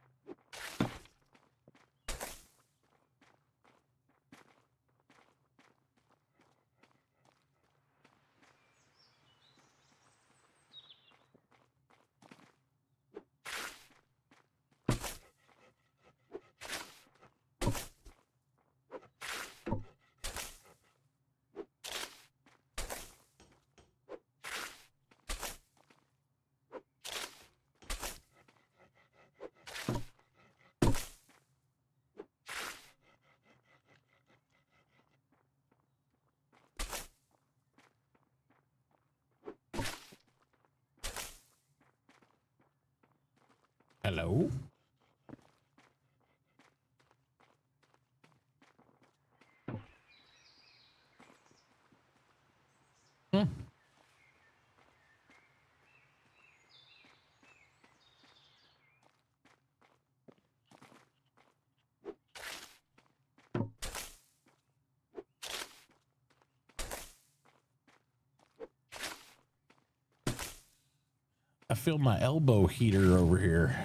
Hello. Hmm. I feel my elbow heater over here.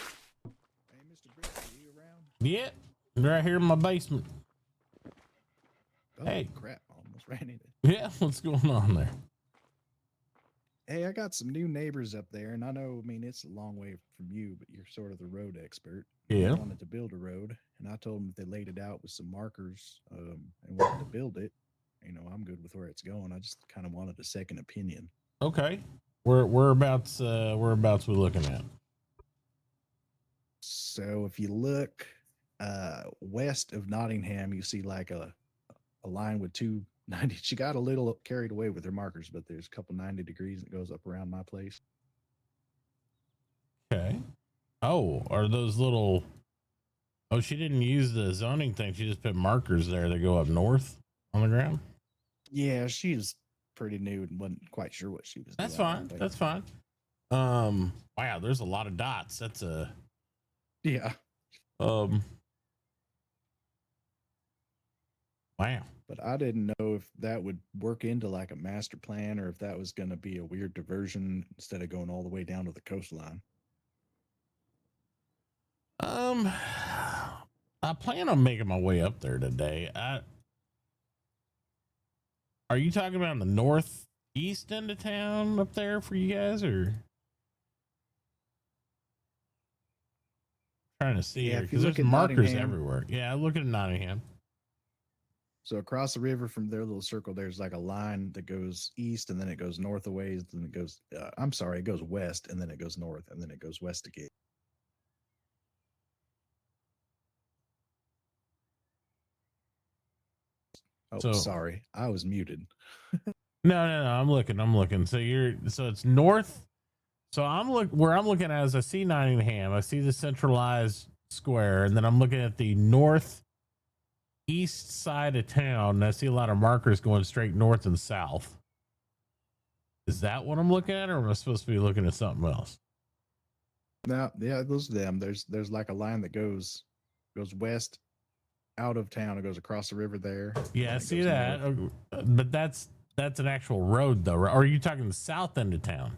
Hey, Mr. Briggs, are you around? Yeah, right here in my basement. Oh, Hey. crap. I almost ran into it. Yeah, what's going on there? Hey, I got some new neighbors up there, and I know, I mean, it's a long way from you, but you're sort of the road expert. Yeah. They wanted to build a road, and I told them if they laid it out with some markers and wanted to build it, you know, I'm good with where it's going. I just kind of wanted a second opinion. Okay. Whereabouts we looking at? So if you look west of Nottingham, you see like a line with two 90. She got a little carried away with her markers, but there's a couple 90 degrees that goes up around my place. Okay. Oh, are those little? Oh, she didn't use the zoning thing. She just put markers there that go up north on the ground. Yeah, she's pretty new and wasn't quite sure what she was That's doing. fine. That's fine. Wow, there's a lot of dots. That's a Yeah. Wow. But I didn't know if that would work into like a master plan or if that was going to be a weird diversion instead of going all the way down to the coastline. I plan on making my way up there today. Are you talking about the northeast end of town up there for you guys, or trying to see Yeah, here if you because look there's at markers Nottingham- everywhere. Yeah, look at Nottingham. So across the river from their little circle, there's like a line that goes east and then it goes north a ways. Then it goes, I'm sorry, it goes west and then it goes north and then it goes west again. Oh, So- sorry. I was muted. No. I'm looking. So it's north. So where I'm looking at is I see Nottingham. I see the centralized square, and then I'm looking at the northeast side of town. And I see a lot of markers going straight north and south. Is that what I'm looking at, or am I supposed to be looking at something else? No, yeah, those are them. There's like a line that goes west out of town. It goes across the river there. Yeah, and I it see goes that. north. But that's an actual road, though. Right? Or are you talking the south end of town?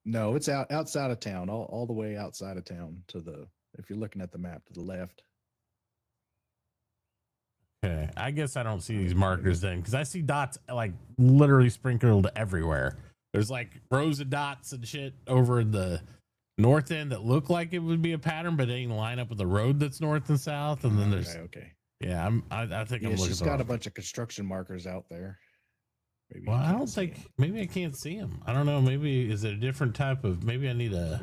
No, it's outside of town, all the way outside of town to the, if you're looking at the map, to the left. Okay, I guess I don't see these markers then, because I see dots like literally sprinkled everywhere. There's like rows of dots and shit over the north end that look like it would be a pattern, but they didn't line up with the road that's north and south. And then there's Okay. yeah, I think Yeah, I'm looking. she's got a bunch of construction markers out there. Maybe you Well, I can't don't see think 'em. maybe I can't see them. I don't know. Maybe is it a different type of? Maybe I need to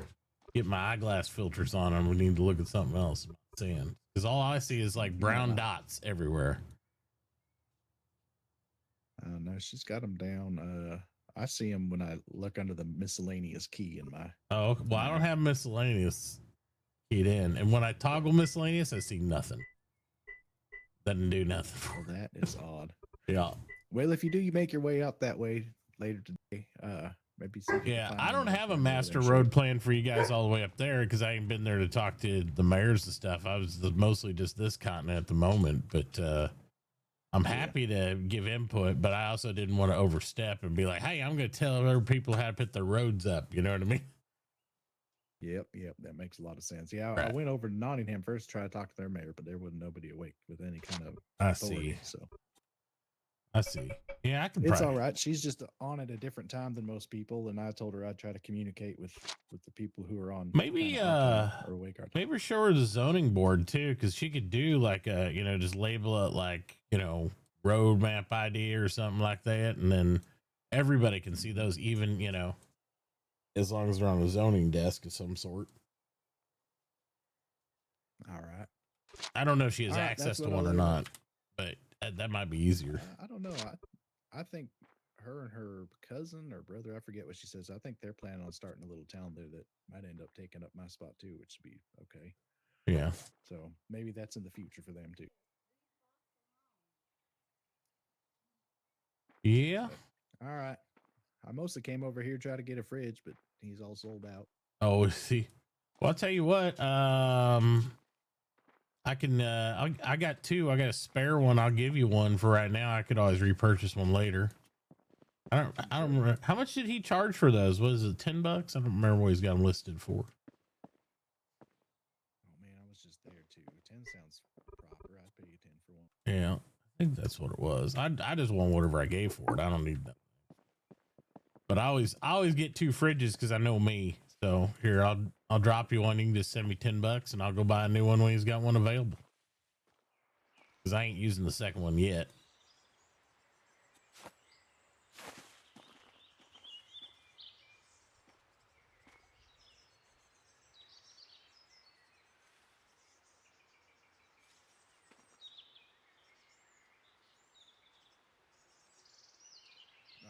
get my eyeglass filters on, and we need to look at something else. I'm not seeing because all I see is like brown dots everywhere. No, she's got them down. I see them when I look under the miscellaneous key in my. Oh, okay. Well, I don't have miscellaneous keyed in, and when I toggle miscellaneous, I see nothing. Doesn't do nothing. Well, that is odd. Yeah. Well, if you do, you make your way out that way later today. Maybe see if you can Yeah, find I don't one have a over master there, road plan for you guys all the way up there because I ain't been there to talk to the mayors and stuff. I was mostly just this continent at the moment, but I'm happy to give input, but I also didn't want to overstep and be like, hey, I'm going to tell other people how to put their roads up. You know what I mean? Yep, that makes a lot of sense. Yeah, I Right. went over to Nottingham first to try to talk to their mayor, but there wasn't nobody awake with any kind of I authority. see. So I see. Yeah, I can it's probably. all right. She's just on at a different time than most people, and I told her I'd try to communicate with the people who are on Maybe, kinda our time, or awake our time. maybe show her the zoning board too, because she could do like a, just label it like, road map ID or something like that. And then everybody can see those, even, as long as they're on a zoning desk of some sort. All right. I don't know if she has All right, access that's to what I'll one or do. not, but that might be easier. I don't know. I think her and her cousin or brother, I forget what she says. I think they're planning on starting a little town there that might end up taking up my spot too, which would be okay. Yeah. So maybe that's in the future for them too. Yeah. All right. I mostly came over here to try to get a fridge, but he's all sold out. Oh, see. Well, I'll tell you what. I can. I got two. I got a spare one. I'll give you one for right now. I could always repurchase one later. I don't remember. How much did he charge for those? Was it $10? I don't remember what he's got them listed for. Oh man, I was just there too. 10 sounds proper. I'd pay you 10 for one. Yeah, I think that's what it was. I just want whatever I gave for it. I don't need that. But I always get two fridges because I know me. So here, I'll drop you one. You can just send me $10 and I'll go buy a new one when he's got one available. Because I ain't using the second one yet.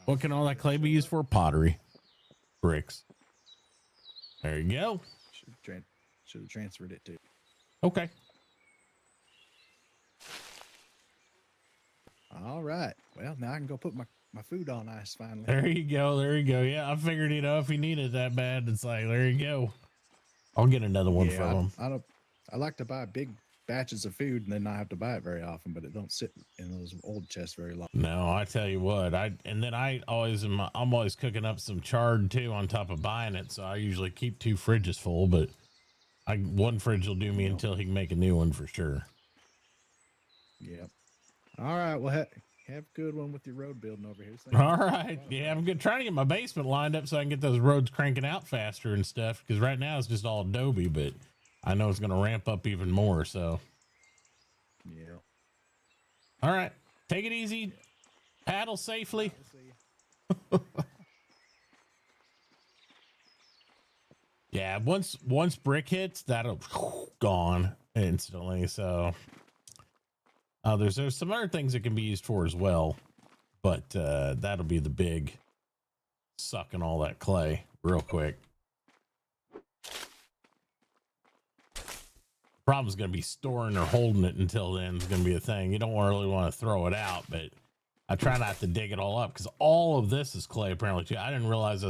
What can all that clay be used for? Pottery. Bricks. There you go. Should have transferred it to. Okay. All right. Well, now I can go put my food on ice finally. There you go. There you go. Yeah, I figured, if he needed that bad, it's like, there you go. I'll get another one from him. I like to buy big batches of food and then not have to buy it very often, but it don't sit in those old chests very long. No, I tell you what, I'm always cooking up some chard too on top of buying it. So I usually keep two fridges full, but one fridge will do me until he can make a new one for sure. Yep. All right. Well, have a good one with your road building over here. All right. Yeah, I'm good. Trying to get my basement lined up so I can get those roads cranking out faster and stuff. Because right now it's just all adobe, but I know it's going to ramp up even more. So, yeah. All right. Take it easy. Paddle safely. Yeah. Once brick hits, that'll gone instantly. So, there's some other things it can be used for as well, but that'll be the big sucking all that clay real quick. Problem is going to be storing or holding it until then is going to be a thing. You don't really want to throw it out, but I try not to dig it all up because all of this is clay apparently too. I didn't realize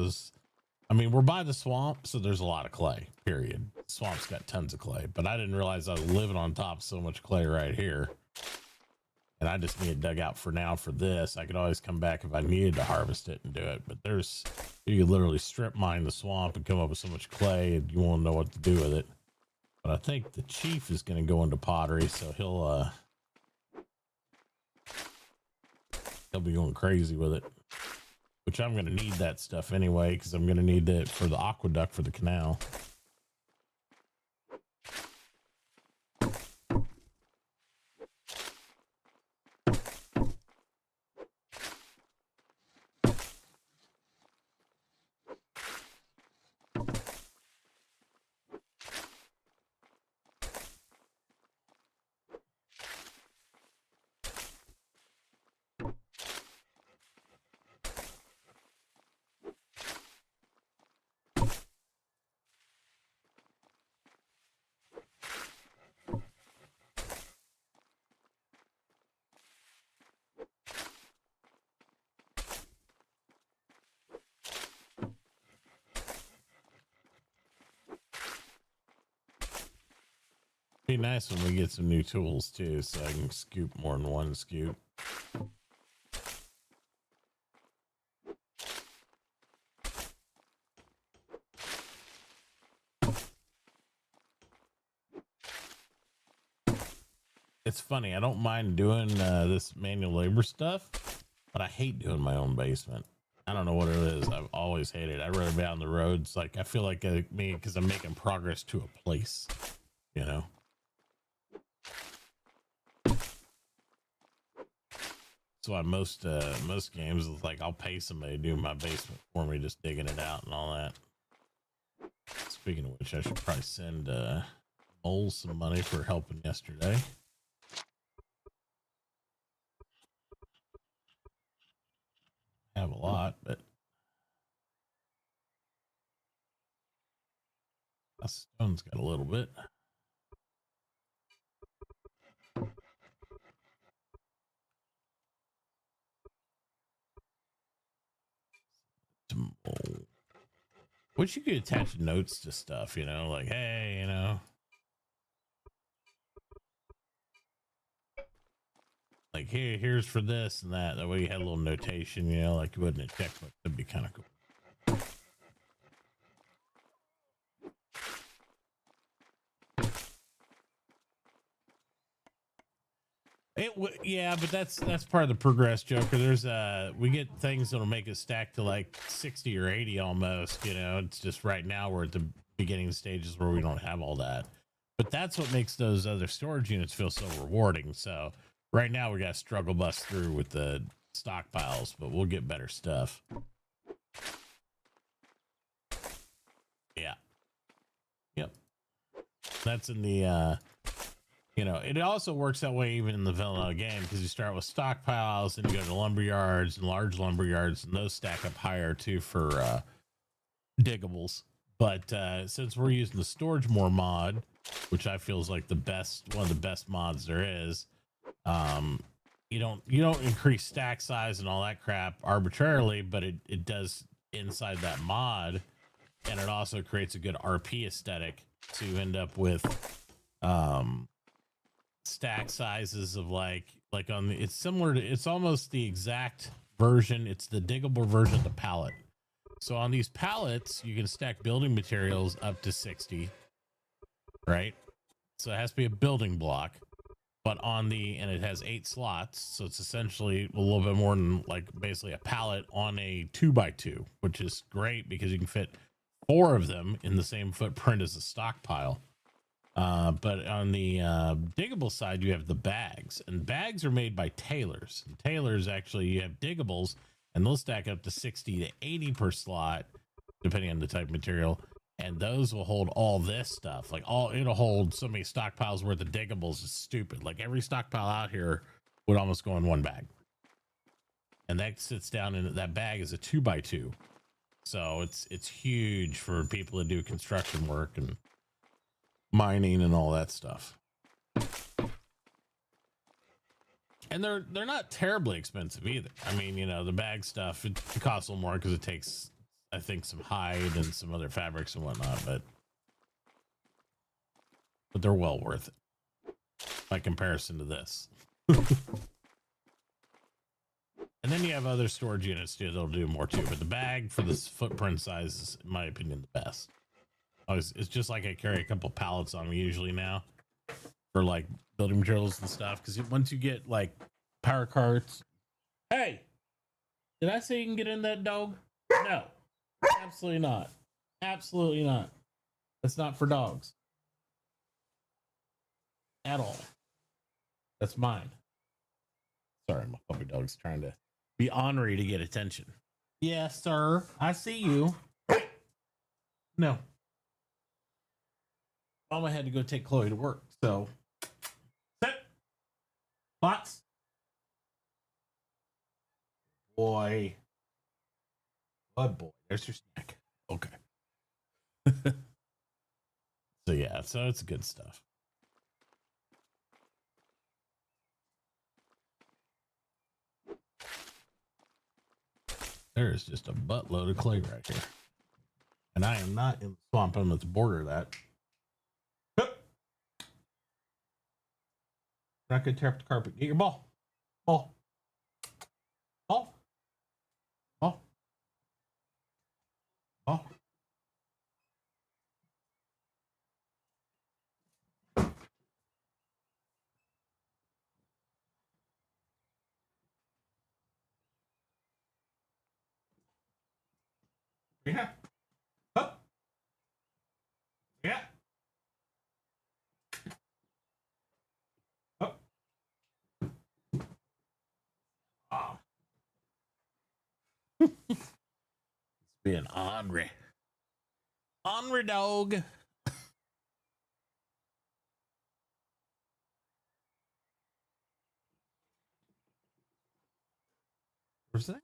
we're by the swamp, so there's a lot of clay, period. The swamp's got tons of clay, but I didn't realize I was living on top of so much clay right here. And I just need it dug out for now for this. I could always come back if I needed to harvest it and do it. But you could literally strip mine the swamp and come up with so much clay and you won't know what to do with it. But I think the chief is going to go into pottery, so he'll be going crazy with it. Which I'm going to need that stuff anyway, because I'm going to need it for the aqueduct for the canal. Be nice when we get some new tools too, so I can scoop more than one scoop. It's funny. I don't mind doing this manual labor stuff, but I hate doing my own basement. I don't know what it is. I've always hated it. I'd rather be on the roads. Like I feel like me because I'm making progress to a place, you know. So on most games, it's like I'll pay somebody to do my basement for me, just digging it out and all that. Speaking of which, I should probably send Mole some money for helping yesterday. I have a lot, but Stone's got a little bit. Which you could attach notes to stuff, you know, like, hey, you know, like here's for this and that. That way you had a little notation, you know, like you wouldn't have checkbook. That'd be kind of cool. Yeah, but that's part of the progress, Joker. There's we get things that'll make us stack to like 60 or 80 almost, you know. It's just right now we're at the beginning stages where we don't have all that. But that's what makes those other storage units feel so rewarding. So right now we got to struggle bust through with the stockpiles, but we'll get better stuff. Yeah. Yep. That's in the you know, it also works that way even in the vanilla game because you start with stockpiles and you go to lumber yards and large lumber yards, and those stack up higher too for diggables. But since we're using the storage more mod, which I feel is like one of the best mods there is, you don't increase stack size and all that crap arbitrarily, but it does inside that mod, and it also creates a good RP aesthetic to end up with stack sizes of like on the, it's almost the exact version. It's the diggable version of the pallet. So on these pallets, you can stack building materials up to 60, right? So it has to be a building block, but and it has 8 slots. So it's essentially a little bit more than like basically a pallet on a 2x2, which is great because you can fit 4 of them in the same footprint as a stockpile. But on the diggable side, you have the bags, and bags are made by tailors. And tailors actually, you have diggables, and they'll stack up to 60 to 80 per slot, depending on the type of material. And those will hold all this stuff. Like it'll hold so many stockpiles worth of diggables. Is stupid. Like every stockpile out here would almost go in one bag, and that sits down in that bag is a 2x2. So it's huge for people to do construction work and mining and all that stuff. And they're not terribly expensive either. I mean, you know, the bag stuff, it costs a little more because it takes, I think, some hide and some other fabrics and whatnot, but they're well worth it by comparison to this. And then you have other storage units too that'll do more too, but the bag for this footprint size is, in my opinion, the best. It's just like I carry a couple pallets on me usually now for like building materials and stuff. Because once you get like power carts, hey, did I say you can get in that, dog? No, absolutely not. Absolutely not. That's not for dogs at all. That's mine. Sorry, my puppy dog's trying to be ornery to get attention. Yes, sir. I see you. No. Mama had to go take Chloe to work, so sit. Lots. Boy. Good boy. There's your snack. Okay. So yeah, so it's good stuff. There is just a buttload of clay right here. And I am not in the swamp on the border of that. Not gonna tear up the carpet. Get your ball. Ball. Ball. Ball. Ball. Yeah. Up. Yeah. Up. Ah. Being ornery. Ornery dog. Where's that?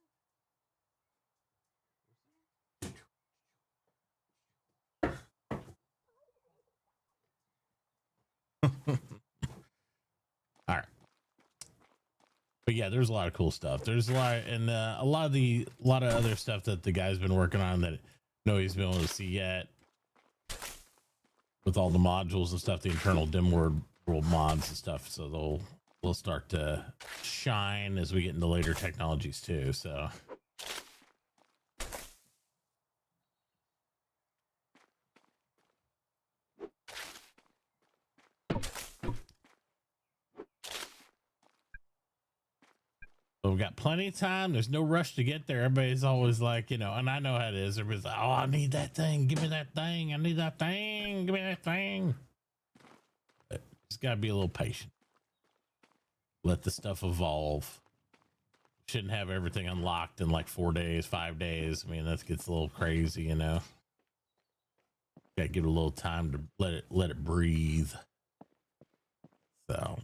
All right. But yeah, there's a lot of cool stuff. There's a lot, and a lot of other stuff that the guy's been working on that nobody's been able to see yet. With all the modules and stuff, the internal DimWorld mods and stuff, so they'll start to shine as we get into later technologies too. So. So we've got plenty of time. There's no rush to get there. Everybody's always like, and I know how it is. Everybody's like, oh, I need that thing. Give me that thing. I need that thing. Give me that thing. But just got to be a little patient. Let the stuff evolve. Shouldn't have everything unlocked in like 4 days, 5 days. I mean, that gets a little crazy, Got to give it a little time to let it breathe. So.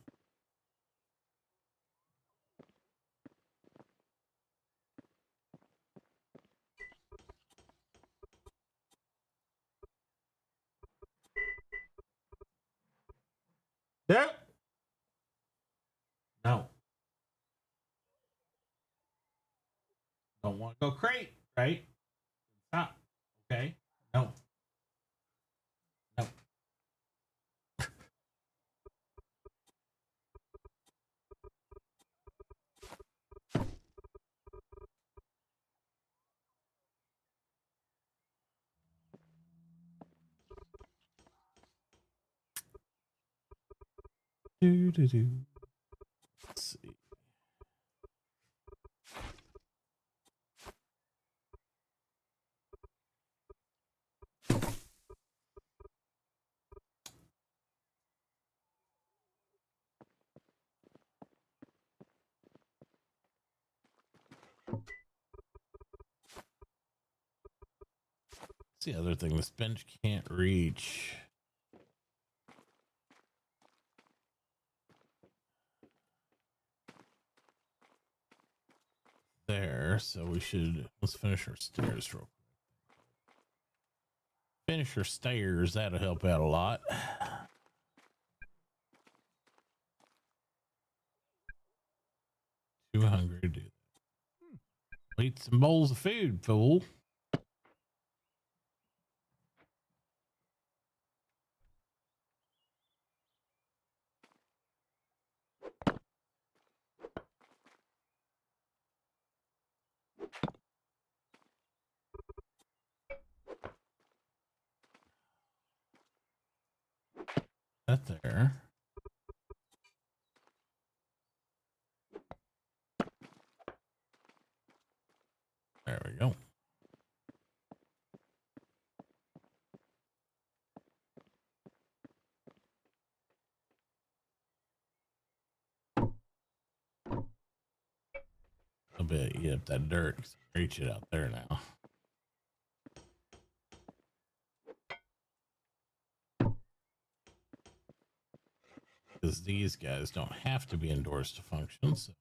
Yep. No. Don't want to go crate, right? Stop. Okay. No. No. Do. Let's see. What's the other thing this bench can't reach? There, so let's finish our stairs real quick. Finish our stairs, that'll help out a lot. 200 to do that. Eat some bowls of food, fool. That there. There we go. A bit eat up that dirt. Reach it out there now. Because these guys don't have to be endorsed to function, so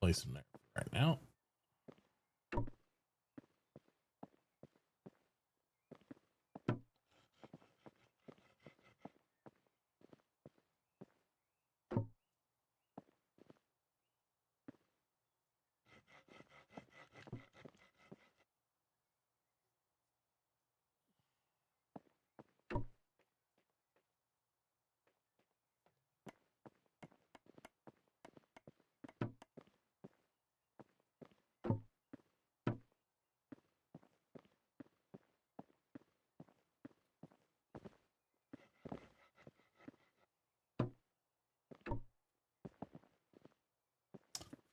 place them there right now.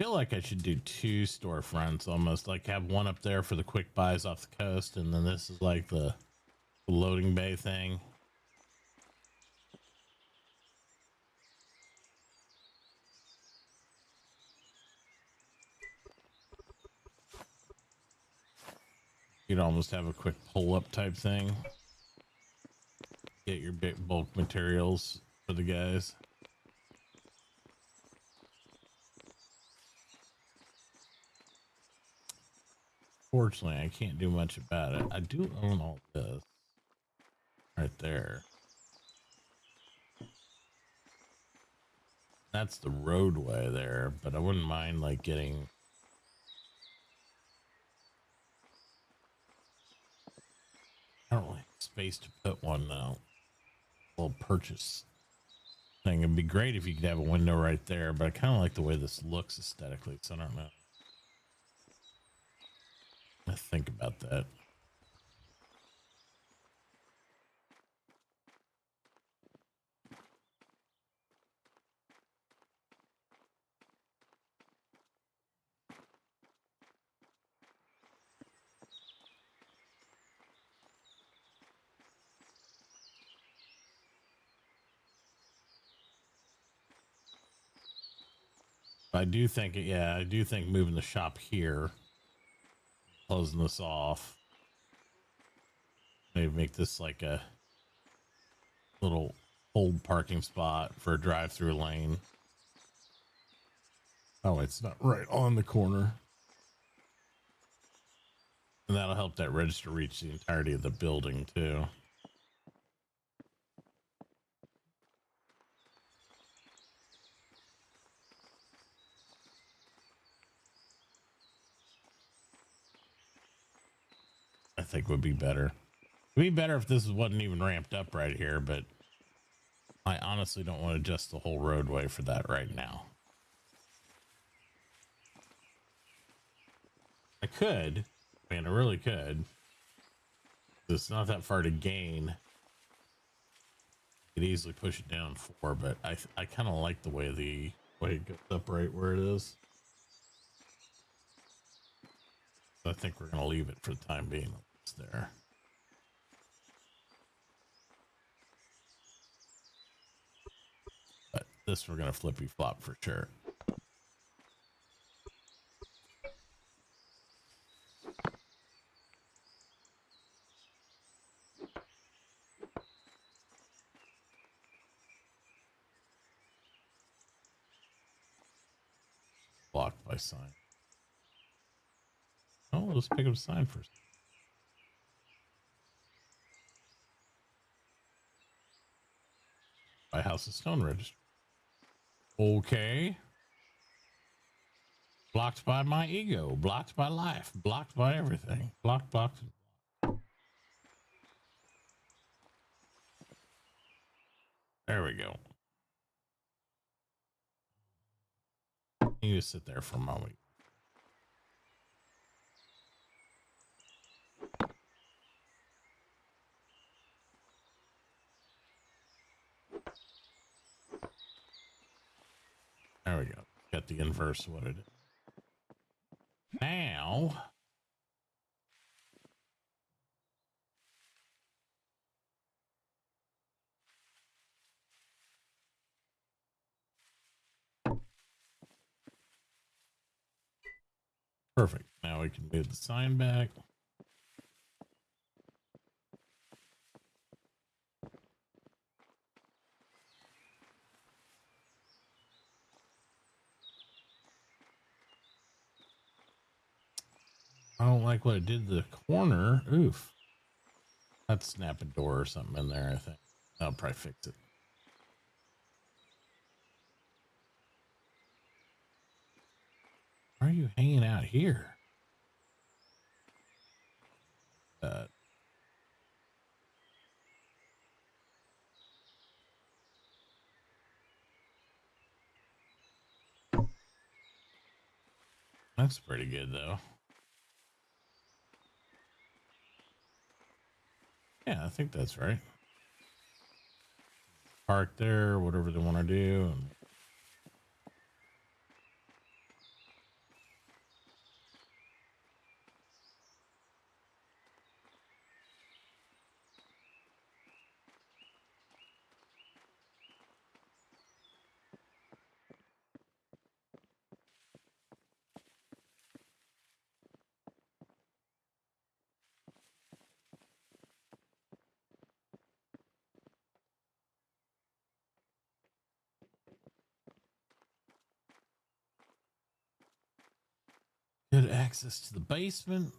feel like I should do 2 storefronts almost, like have one up there for the quick buys off the coast, and then this is like the loading bay thing. You'd almost have a quick pull up type thing. Get your big bulk materials for the guys. Fortunately, I can't do much about it. I do own all this right there. That's the roadway there, but I wouldn't mind like getting I don't like space to put one though. Little purchase thing. It'd be great if you could have a window right there, but I kind of like the way this looks aesthetically, so I don't know. I think about that. I do think, yeah, I do think moving the shop here, closing this off, maybe make this like a little old parking spot for a drive-through lane. Oh, it's not right on the corner. And that'll help that register reach the entirety of the building too. I think would be better. It'd be better if this wasn't even ramped up right here, but I honestly don't want to adjust the whole roadway for that right now. I could, I mean, I really could. It's not that far to gain. You could easily push it down 4, but I kind of like the way it goes up right where it is. So I think we're going to leave it for the time being. It's there. But this we're going to flippy flop for sure. Blocked by sign. Oh, let's pick up a sign first. By House of Stone Register. Okay. Blocked by my ego. Blocked by life. Blocked by everything. Blocked, blocked. There we go. You just sit there for a moment. There we go. Got the inverse of what it is. Now, perfect. Now we can move the sign back. I don't like what it did to the corner. Oof. That's snap a door or something in there, I think. I'll probably fix it. Why are you hanging out here? That's pretty good, though. Yeah, I think that's right. Park there, whatever they want to do. access to the basement.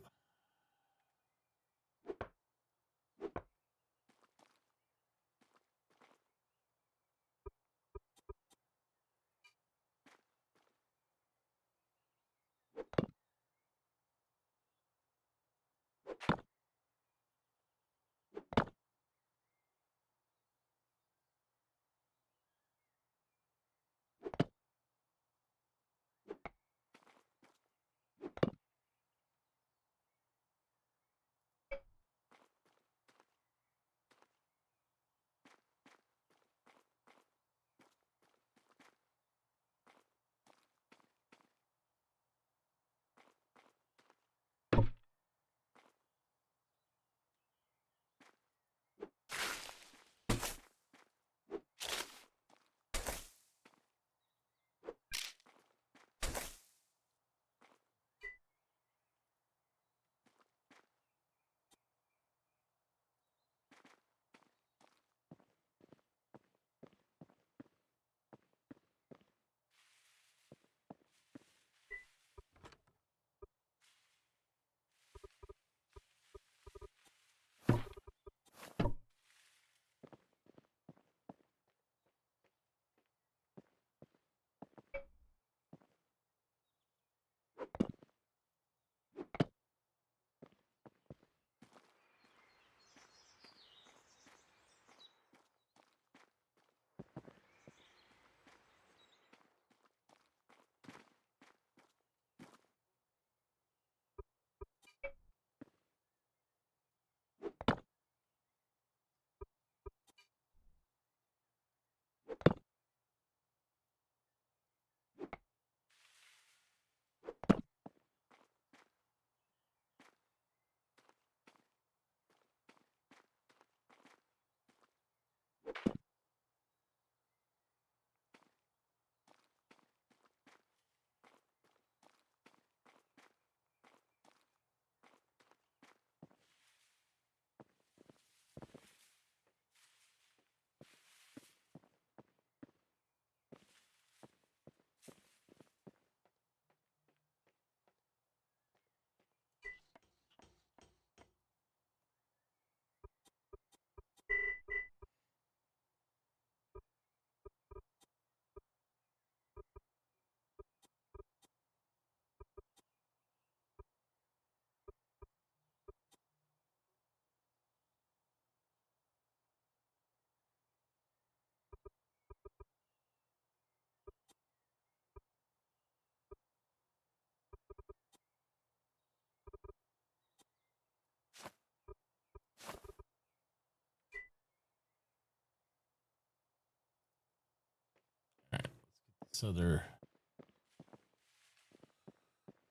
So they're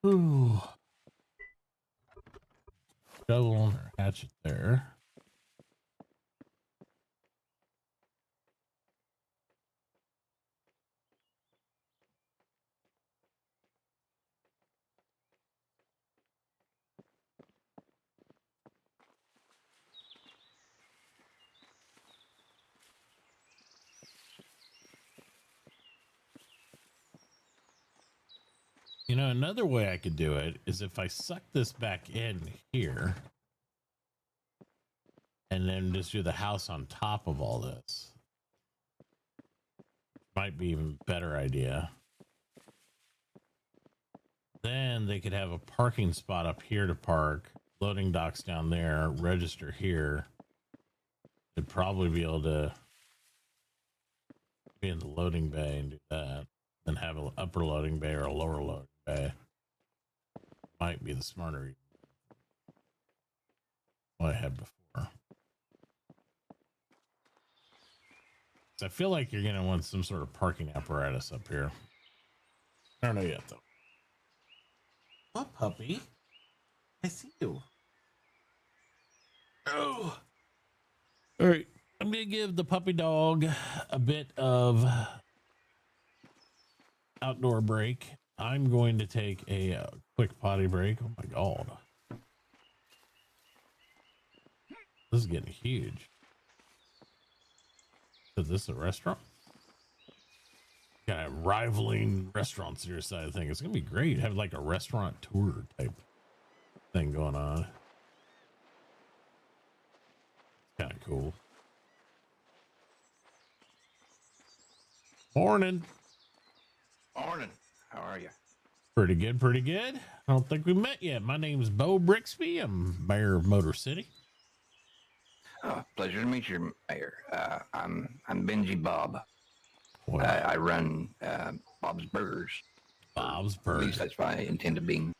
ooh, shovel or hatchet there. You know, another way I could do it is if I suck this back in here and then just do the house on top of all this. Might be even better idea. Then they could have a parking spot up here to park, loading docks down there, register here. They'd probably be able to be in the loading bay and do that. Then have an upper loading bay or a lower loading bay. Might be the smarter what I had before. So I feel like you're gonna want some sort of parking apparatus up here. I don't know yet though. What, puppy? I see you. Oh. All right. I'm gonna give the puppy dog a bit of outdoor break. I'm going to take a quick potty break. Oh my god. This is getting huge. Is this a restaurant? Got a rivaling restaurants here side of thing. It's gonna be great. Have like a restaurant tour type thing going on. Kind of cool. Morning. Morning. How are you? Pretty good, pretty good. I don't think we met yet. My name is Bo Brixby. I'm mayor of Motor City. Oh, pleasure to meet you, Mayor. I'm Benji Bob. Well, I run Bob's Burgers. Bob's At least Burgers. that's what I intend to be.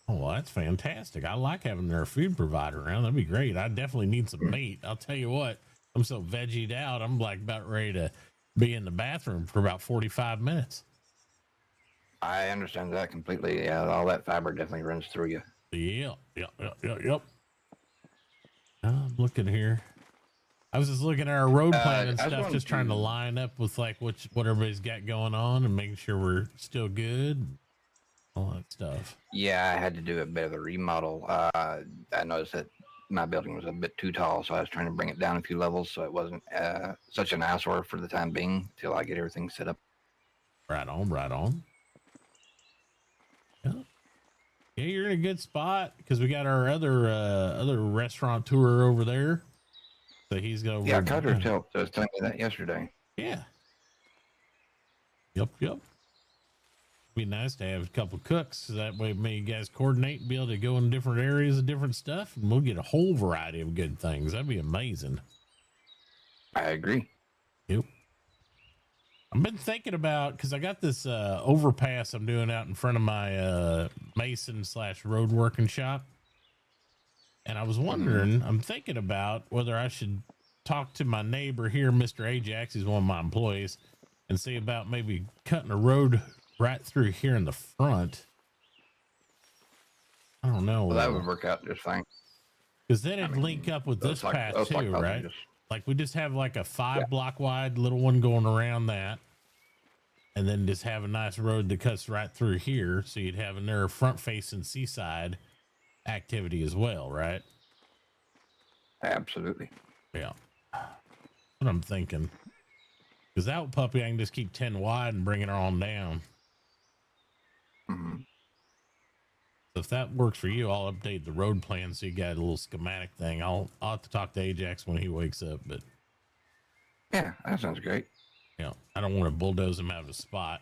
Oh, well, that's fantastic. I like having their food provider around. That'd be great. I definitely need some meat. I'll tell you what, I'm so veggie'd out. I'm like about ready to be in the bathroom for about 45 minutes. I understand that completely. Yeah, all that fiber definitely runs through you. Yep. I'm looking here. I was just looking at our road plan and I stuff, want just trying to to- line up with like what everybody's got going on and making sure we're still good. All that stuff. Yeah, I had to do a bit of a remodel. I noticed that my building was a bit too tall, so I was trying to bring it down a few levels so it wasn't such an eyesore for the time being till I get everything set up. Right on. Yeah, you're in a good spot because we got our other restaurant tour over there. So he's going. Yeah, Carter was telling me that yesterday. Yeah. Yep. Be nice to have a couple cooks. So that way, maybe you guys coordinate and be able to go in different areas of different stuff, and we'll get a whole variety of good things. That'd be amazing. I agree. Yep. I've been thinking about because I got this overpass I'm doing out in front of my mason / road working shop, and I was wondering. I'm thinking about whether I should talk to my neighbor here, Mr. Ajax. He's one of my employees, and see about maybe cutting a road right through here in the front. I don't know. Well, that would work out just fine. Because then it'd link up with this path too, right? Like we just have like a 5-block wide little one going around that, and then just have a nice road that cuts right through here. So you'd have another front facing seaside activity as well, right? Absolutely. Yeah. That's what I'm thinking. Because that puppy, I can just keep 10 wide and bring it on down. Mhm. So if that works for you, I'll update the road plan so you got a little schematic thing. I'll have to talk to Ajax when he wakes up, but Yeah, that sounds great. you know, I don't want to bulldoze him out of a spot.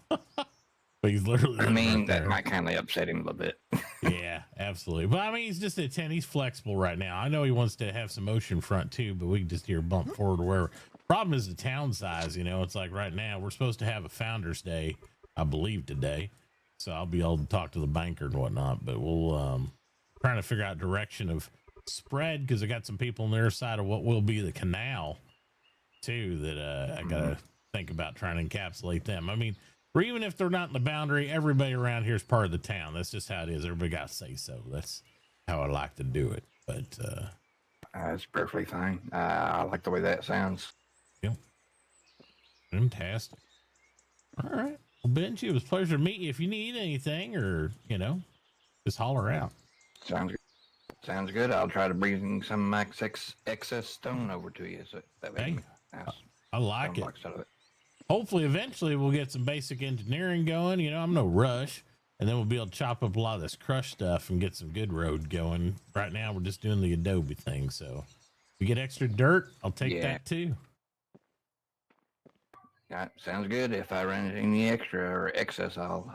But he's literally I mean, right that there. might kind of upset him a little bit. Yeah, absolutely. But I mean, he's just at 10. He's flexible right now. I know he wants to have some ocean front too, but we can just here bump forward or wherever. Problem is the town size, you know, it's like right now we're supposed to have a Founders Day, I believe today. So I'll be able to talk to the banker and whatnot, but we'll trying to figure out direction of spread because I got some people on their side of what will be the canal too that I gotta think about trying to encapsulate them. I mean, or even if they're not in the boundary, everybody around here is part of the town. That's just how it is. Everybody got to say so. That's how I like to do it. But That's perfectly fine. I like the way that sounds. yeah, fantastic. All right. Well, Benji, it was a pleasure to meet you. If you need anything or, you know, just holler out. Sounds good. Sounds good. I'll try to bring some excess stone over to you. So that way Hey, you can have I like stone it. blocks out of it. Hopefully, eventually, we'll get some basic engineering going. You know, I'm no rush. And then we'll be able to chop up a lot of this crushed stuff and get some good road going. Right now, we're just doing the Adobe thing. So if we get extra dirt, I'll take Yeah. that too. Yeah, sounds good. If I run into any extra or excess, I'll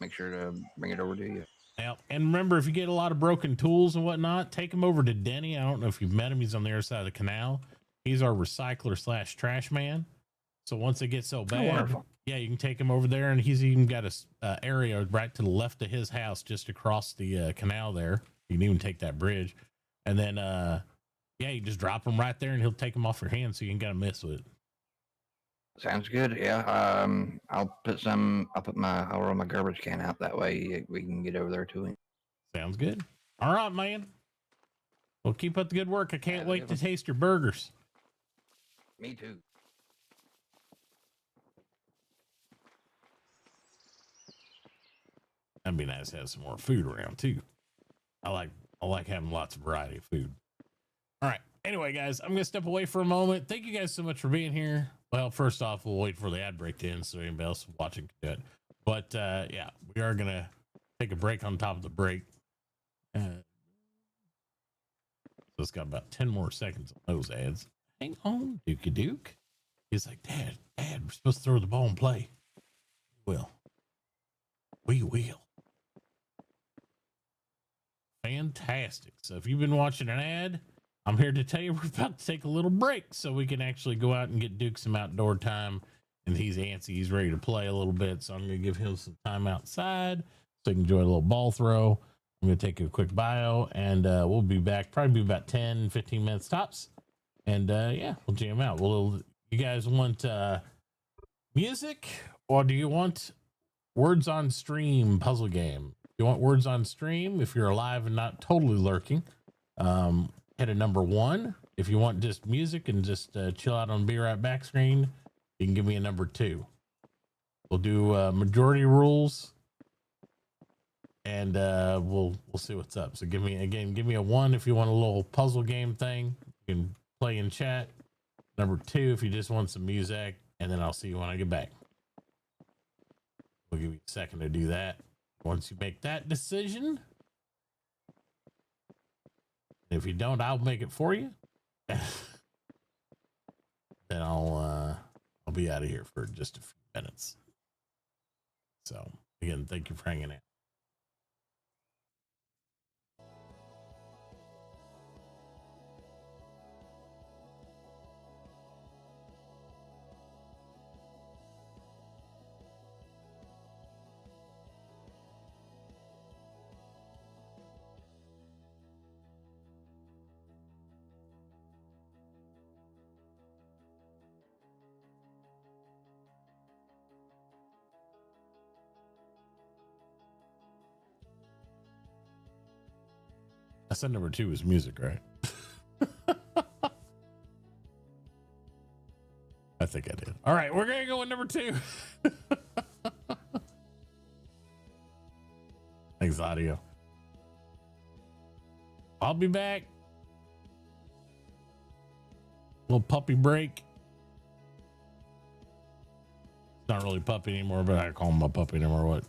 make sure to bring it over to you. Yeah, and remember, if you get a lot of broken tools and whatnot, take them over to Denny. I don't know if you've met him. He's on the other side of the canal. He's our recycler / trash man. So once it gets so bad, wonderful. yeah, you can take him over there, and he's even got a area right to the left of his house, just across the canal there. You can even take that bridge, and then yeah, you just drop him right there, and he'll take them off your hands, so you ain't got to mess with it. Sounds good. Yeah. I'll roll my garbage can out. That way we can get over there to him. Sounds good. All right, man. Well, keep up the good work. I can't Have a wait good to one. taste your burgers. Me too. That'd be nice to have some more food around too. I like having lots of variety of food. All right. Anyway, guys, I'm going to step away for a moment. Thank you guys so much for being here. Well, first off, we'll wait for the ad break to end so anybody else watching can do it. But yeah, we are going to take a break on top of the break. So it's got about 10 more seconds on those ads. Hang on, Dookie Duke. He's like, Dad, we're supposed to throw the ball and play. We will. Fantastic. So if you've been watching an ad, I'm here to tell you we're about to take a little break so we can actually go out and get Duke some outdoor time. And he's antsy. He's ready to play a little bit. So I'm going to give him some time outside so he can enjoy a little ball throw. I'm going to take a quick bio and we'll be back probably about 10, 15 minutes tops. And yeah, we'll jam out. You guys want music or do you want words on stream puzzle game? You want words on stream? If you're alive and not totally lurking, hit a number 1. If you want just music and just chill out on Be Right Back screen, you can give me a number 2. We'll do majority rules, and we'll see what's up. So give me a 1 if you want a little puzzle game thing. You can play in chat. Number 2 if you just want some music, and then I'll see you when I get back. We'll give you a second to do that. Once you make that decision, if you don't, I'll make it for you. Then I'll be out of here for just a few minutes. So again, thank you for hanging out. I said number 2 is music, right? I think I did. All right, we're going to go with number 2. Thanks, audio. I'll be back. Little puppy break. It's not really puppy anymore, but I call him my puppy no matter what.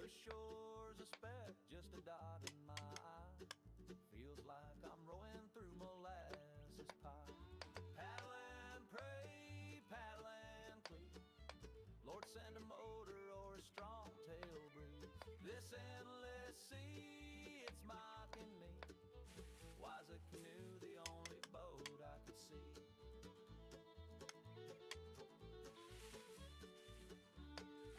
The shore's a speck, just a dot in my eye. Feels like I'm rowing through molasses pie. Paddle and pray, paddle and plead. Lord, send a motor or a strong tail breeze. This endless sea, it's mocking me. Why's a canoe the only boat I could see?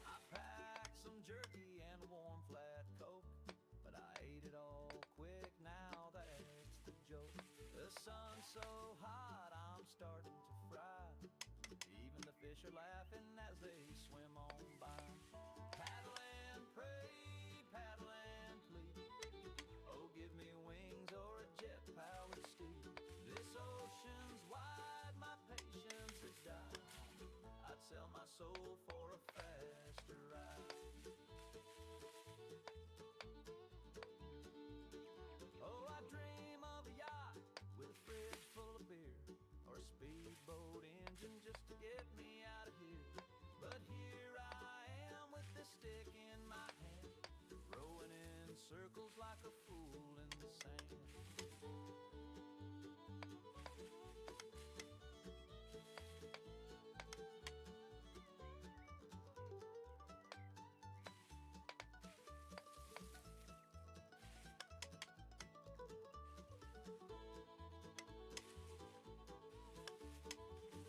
I packed some jerky and a warm flat Coke, but I ate it all quick, now that's the joke. The sun's so hot, I'm starting to fry. Even the fish are laughing as they swim on by. Paddle and pray, paddle and plead. Oh, give me wings or a jet-powered steed. This ocean's wide, my patience has died. I'd sell my soul for a faster ride. Oh, I dream of a yacht with a fridge full of beer, or a speedboat engine just to get me out of here. But here I am with this stick in my hand, rowing in circles like a fool in the sand.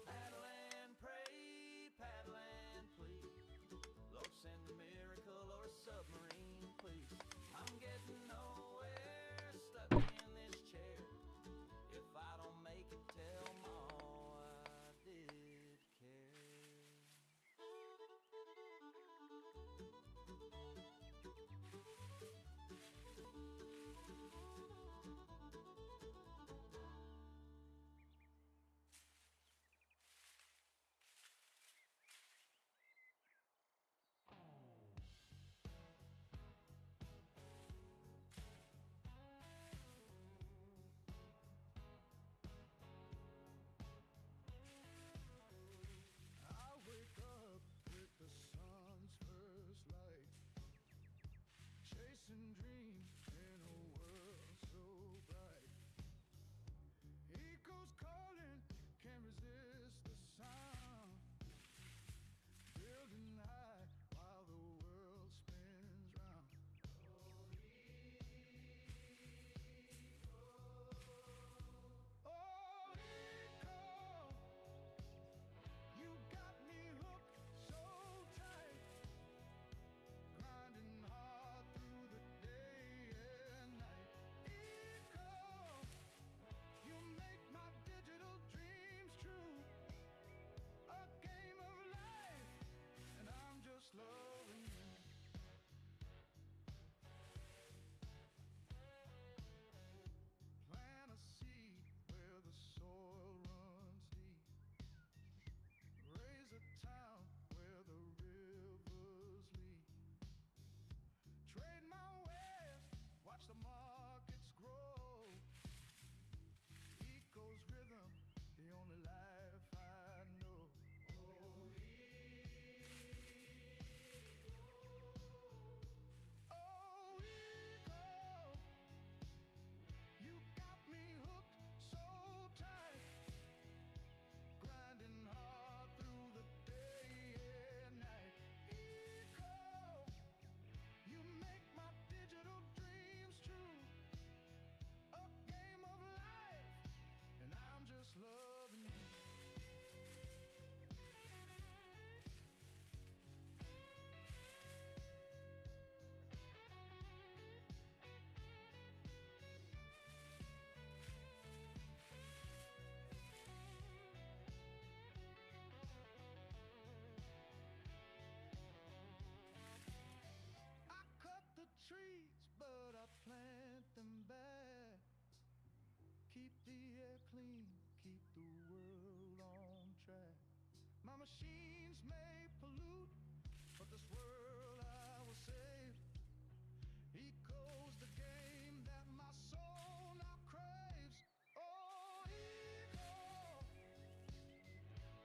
Paddle and pray, paddle and plead. Lord, send a miracle or a submarine, please. I'm getting nowhere, stuck in this chair. If I don't make it, tell Ma I did care. I wake up with the sun's first light, chasing dreams in a world so bright. Echoes calling, can't resist the sound, building high while the world spins round. Oh, echo, you got me hooked so tight, grinding hard through the day and night. Echo, you make my digital dreams true, a game of life, and I'm just loving you. Plant a seed where the soil runs deep, raise a town where the rivers lead. Trade my wares, watch the markets grow. Eco's rhythm, the only life I know. Oh, oh, Eco, you got me hooked so tight, grinding hard through the day and night. Eco, you make my digital dreams true, a game of life, and I'm just loving you. I cut the trees, but I plant them back. Keep the air clean, keep the world on track. My machines may pollute, but this world I will save. Eco's the game that my soul now craves. Oh, Eco,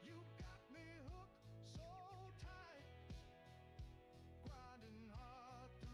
you got me hooked so tight, grinding hard through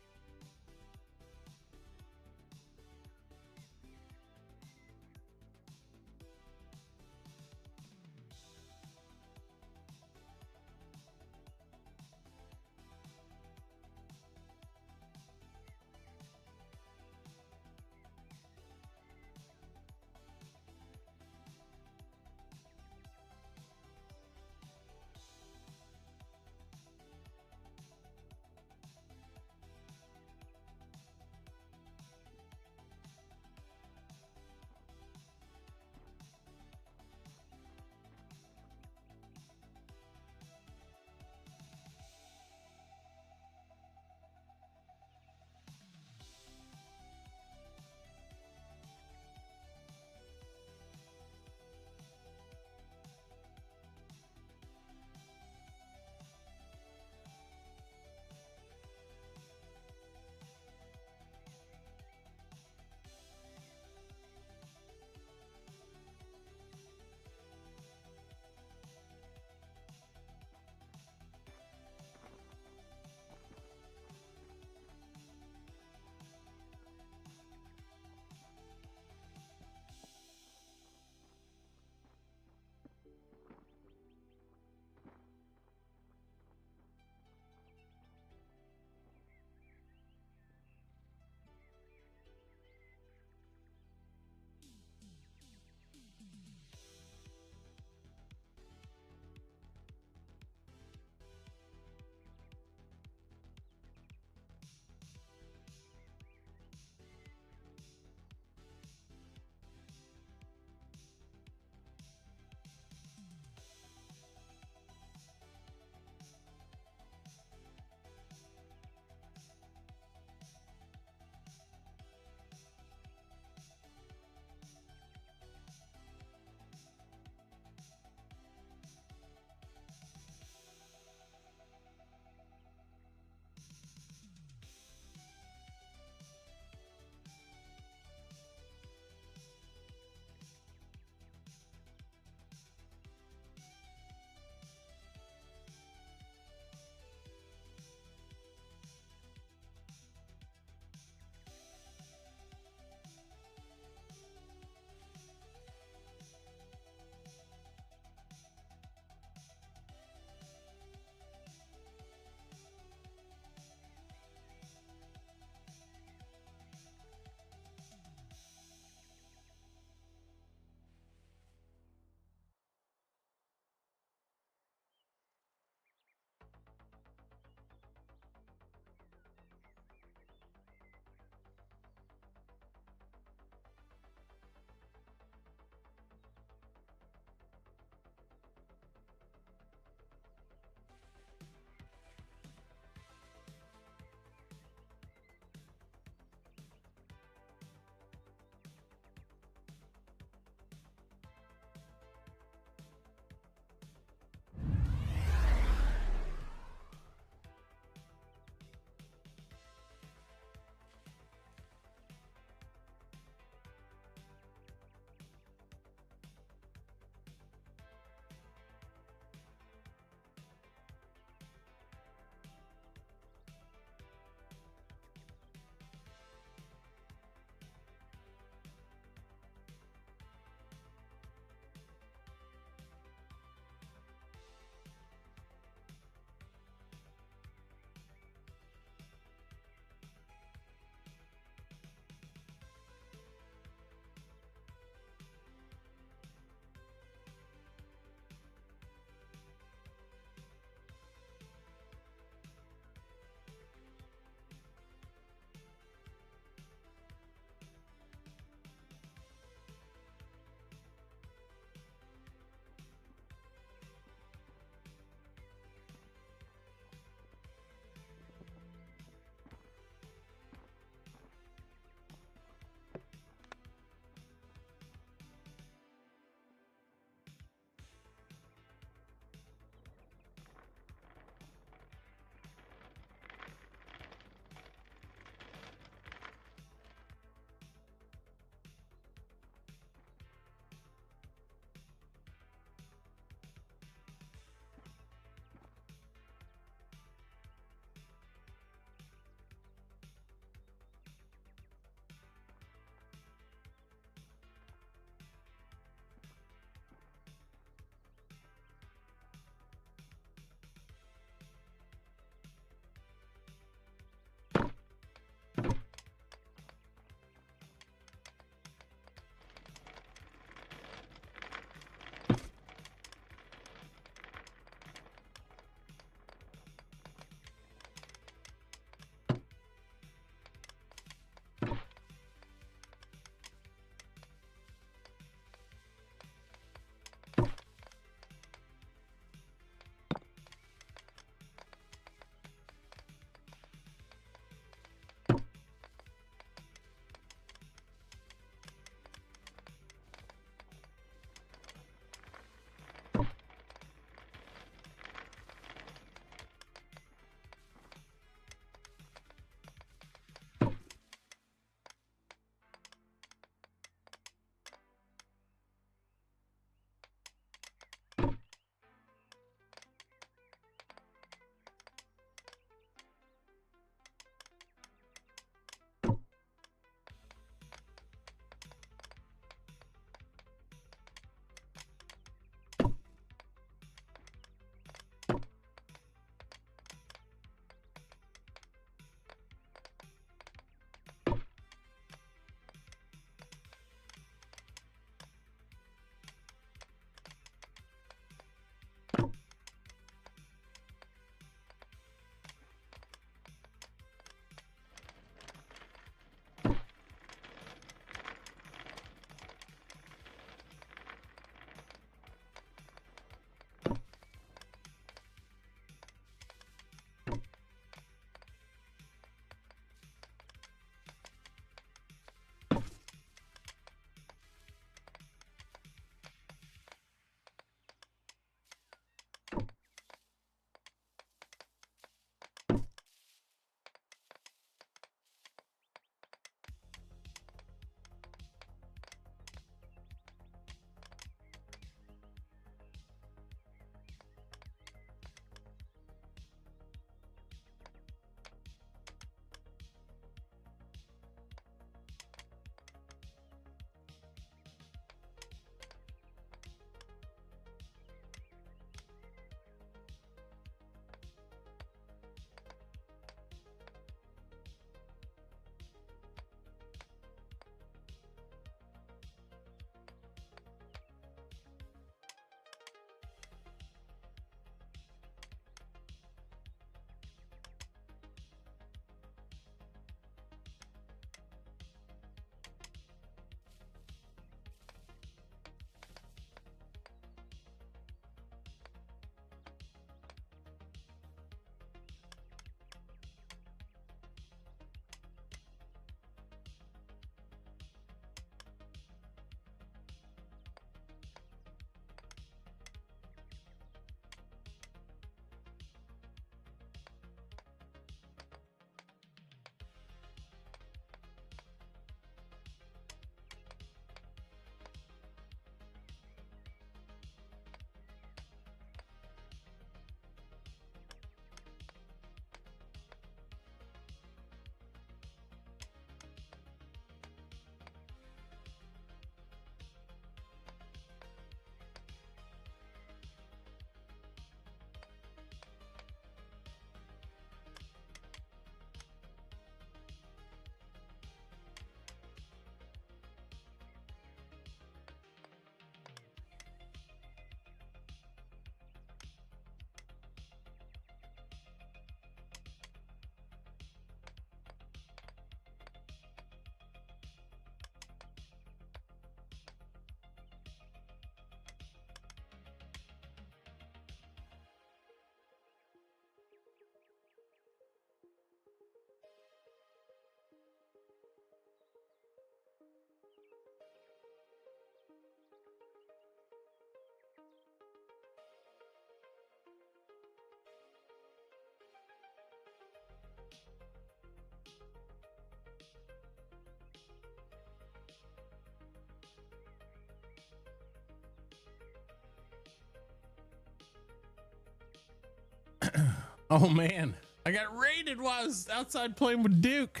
Oh man, I got raided while I was outside playing with Duke.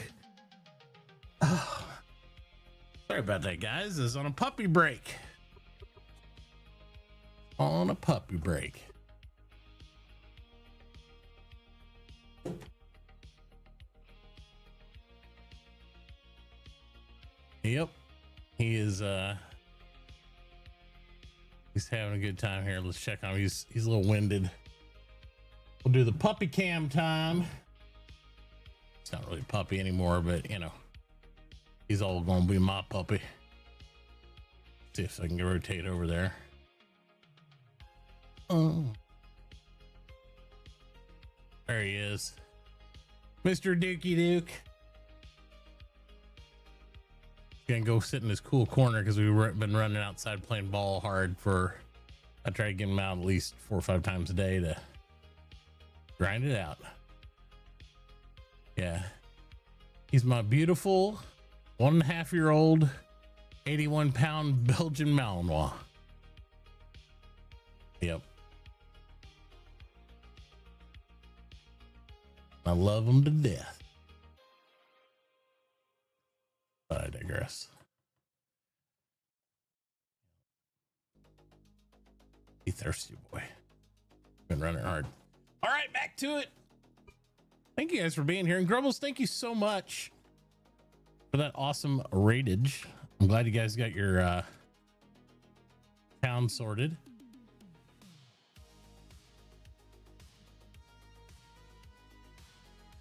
Oh, sorry about that, guys. I was on a puppy break. On a puppy break. Yep. He is he's having a good time here. Let's check on him. He's a little winded. We'll do the puppy cam time. It's not really a puppy anymore, but you know, he's all gonna be my puppy. See if I can rotate over there. Oh, there he is, Mr. Dookie Duke. Gonna go sit in this cool corner because we've been running outside playing ball hard for. I try to get him out at least 4 or 5 times a day to grind it out. Yeah, he's my beautiful 1.5-year-old 81-pound Belgian Malinois. Yep. I love him to death. But I digress. Be thirsty, boy. Been running hard. All right, back to it. Thank you guys for being here. And Grumbles, thank you so much for that awesome raidage. I'm glad you guys got your town sorted.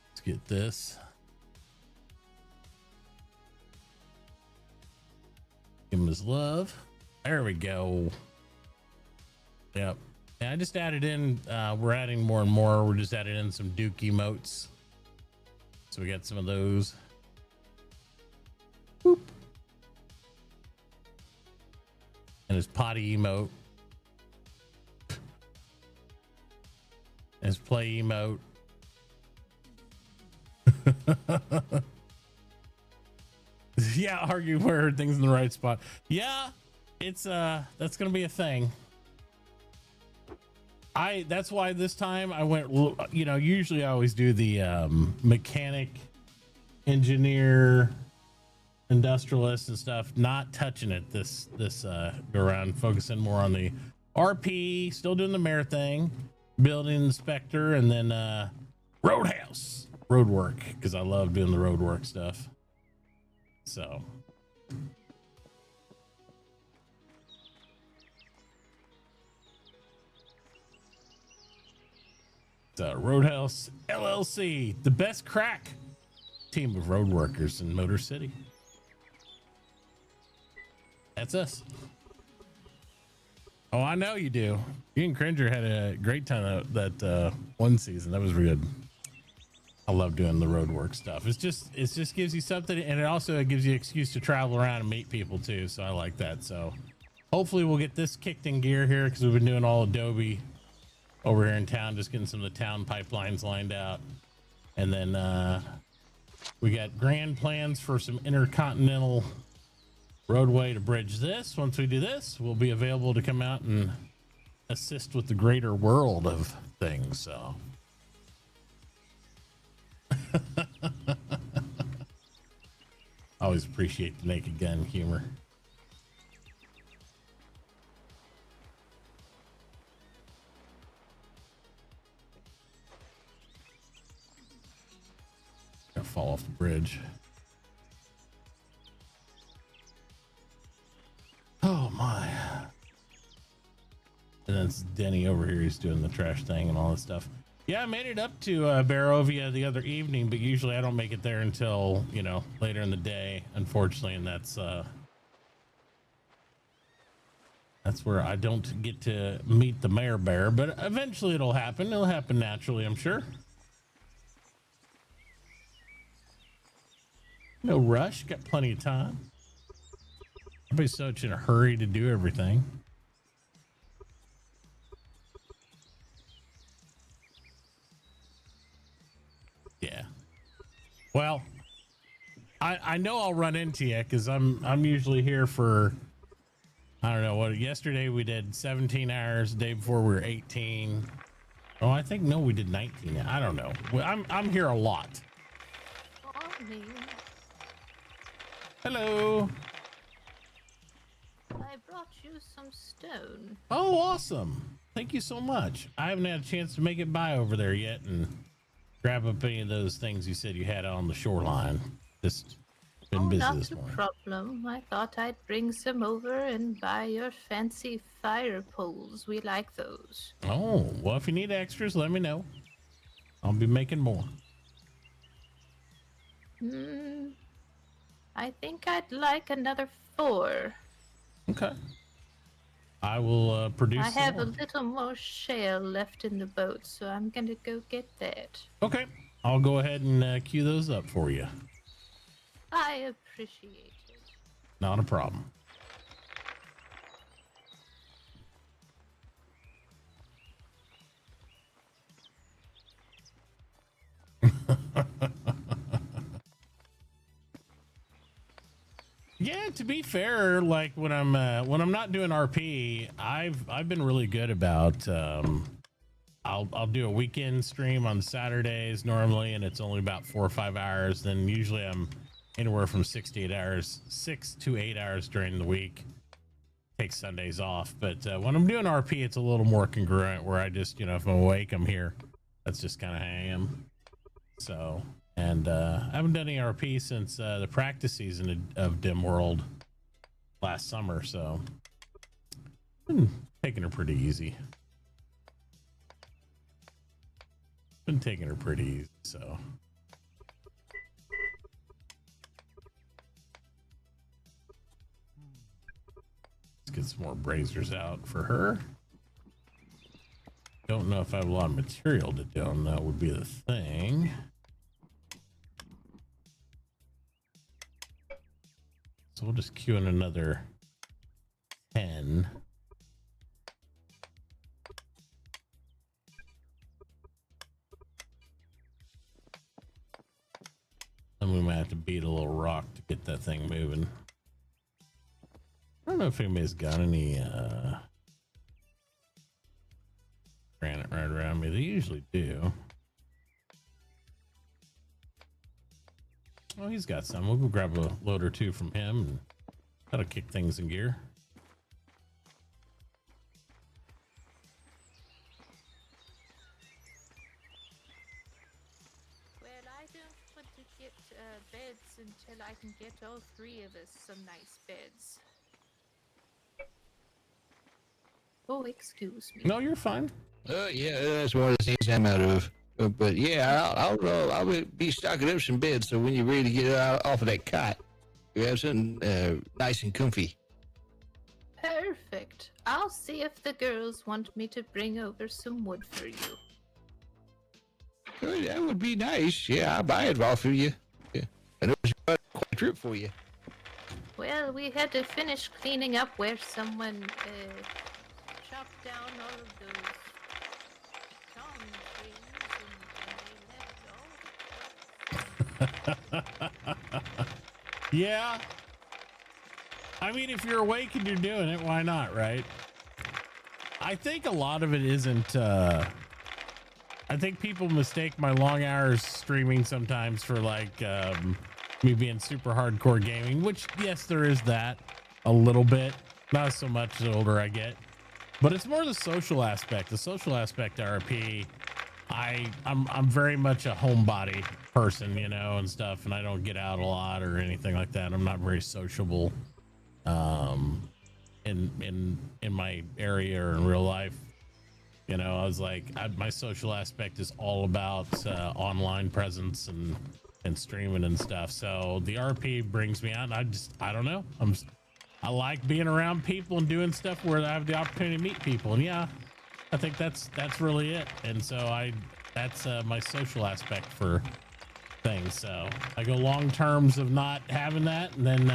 Let's get this. Give him his love. There we go. Yep. Yeah, I just added in, we're adding more and more. We're just adding in some Duke emotes. So we got some of those. Boop. And his potty emote. His play emote. Yeah, argue where things in the right spot. Yeah, it's that's gonna be a thing. That's why this time I went, you know, usually I always do the mechanic, engineer, industrialist and stuff, not touching it this go around, focusing more on the RP, still doing the mayor thing, building inspector, and then roadhouse, road work, because I love doing the road work stuff. So Roadhouse LLC, the best crack team of road workers in Motor City. That's us. Oh, I know you do. You and Cringer had a great time of that one season. That was good. I love doing the road work stuff. It just gives you something, and it also gives you an excuse to travel around and meet people too. So I like that. So hopefully we'll get this kicked in gear here, because we've been doing all Adobe over here in town, just getting some of the town pipelines lined out. And then we got grand plans for some intercontinental roadway to bridge this. Once we do this, we'll be available to come out and assist with the greater world of things. So always appreciate the Naked Gun humor. Gonna fall off the bridge. Oh my. And then it's Denny over here. He's doing the trash thing and all this stuff. Yeah, I made it up to Barovia the other evening, but usually I don't make it there until, you know, later in the day, unfortunately. And that's where I don't get to meet the mayor bear, but eventually it'll happen. It'll happen naturally, I'm sure. No rush, got plenty of time. Everybody's such in a hurry to do everything. Yeah. Well, I know I'll run into you, because I'm usually here for, I don't know what. Yesterday we did 17 hours. The day before we were 18. Oh, I think no, we did 19. I don't know. Well, I'm here a lot. Morning. Hello. I brought you some stone. Oh, awesome. Thank you so much. I haven't had a chance to make it by over there yet and grab up any of those things you said you had on the shoreline. Just been busy Not this a morning. problem. I thought I'd bring some over and buy your fancy fire poles. We like those. Oh, well, if you need extras, let me know. I'll be making more. I think I'd like another 4. Okay. I will produce I some have more. a little more shale left in the boat, so I'm gonna go get that. Okay. I'll go ahead and queue those up for you. I appreciate it. Not a problem. Yeah, to be fair, like when I'm not doing RP, I've been really good about I'll do a weekend stream on Saturdays normally, and it's only about 4 or 5 hours. Then usually I'm anywhere from 6 to 8 hours, 6 to 8 hours during the week. Take Sundays off, but when I'm doing RP, it's a little more congruent where I just, if I'm awake, I'm here. That's just kind of how I am. So, and I haven't done any RP since the practice season of DimWorld last summer, so been taking her pretty easy. Been taking her pretty easy, so. Let's get some more brazers out for her. Don't know if I have a lot of material to do, and that would be the thing. So we'll just queue in another 10. And we might have to beat a little rock to get that thing moving. I don't know if anybody's got any granite right around me. They usually do. Oh, he's got some. We'll go grab a load or two from him, and that'll kick things in gear. Well, I don't want to get beds until I can get all 3 of us some nice beds. Oh, excuse me. No, you're fine. Yeah, that's one of the things I'm out of. But yeah, I'll be stocking up some beds so when you're ready to get out off of that cot, you have something nice and comfy. Perfect. I'll see if the girls want me to bring over some wood for you. Oh, that would be nice. Yeah, I'll buy it off of you. Yeah, I know it's quite a trip for you. Well, we had to finish cleaning up where someone chopped down all of those palm trees and they left all Yeah. I mean, if you're awake and you're doing it, why not, right? I think a lot of it isn't. I think people mistake my long hours streaming sometimes for like me being super hardcore gaming, which, yes, there is that a little bit. Not so much the older I get, but it's more the social aspect. The social aspect of RP. I'm very much a homebody person, and stuff, and I don't get out a lot or anything like that. I'm not very sociable in my area or in real life. I was like, my social aspect is all about online presence and streaming and stuff. So the RP brings me out, and I don't know. I like being around people and doing stuff where I have the opportunity to meet people. And yeah, I think that's really it. And so that's my social aspect for things. So I go long terms of not having that, and then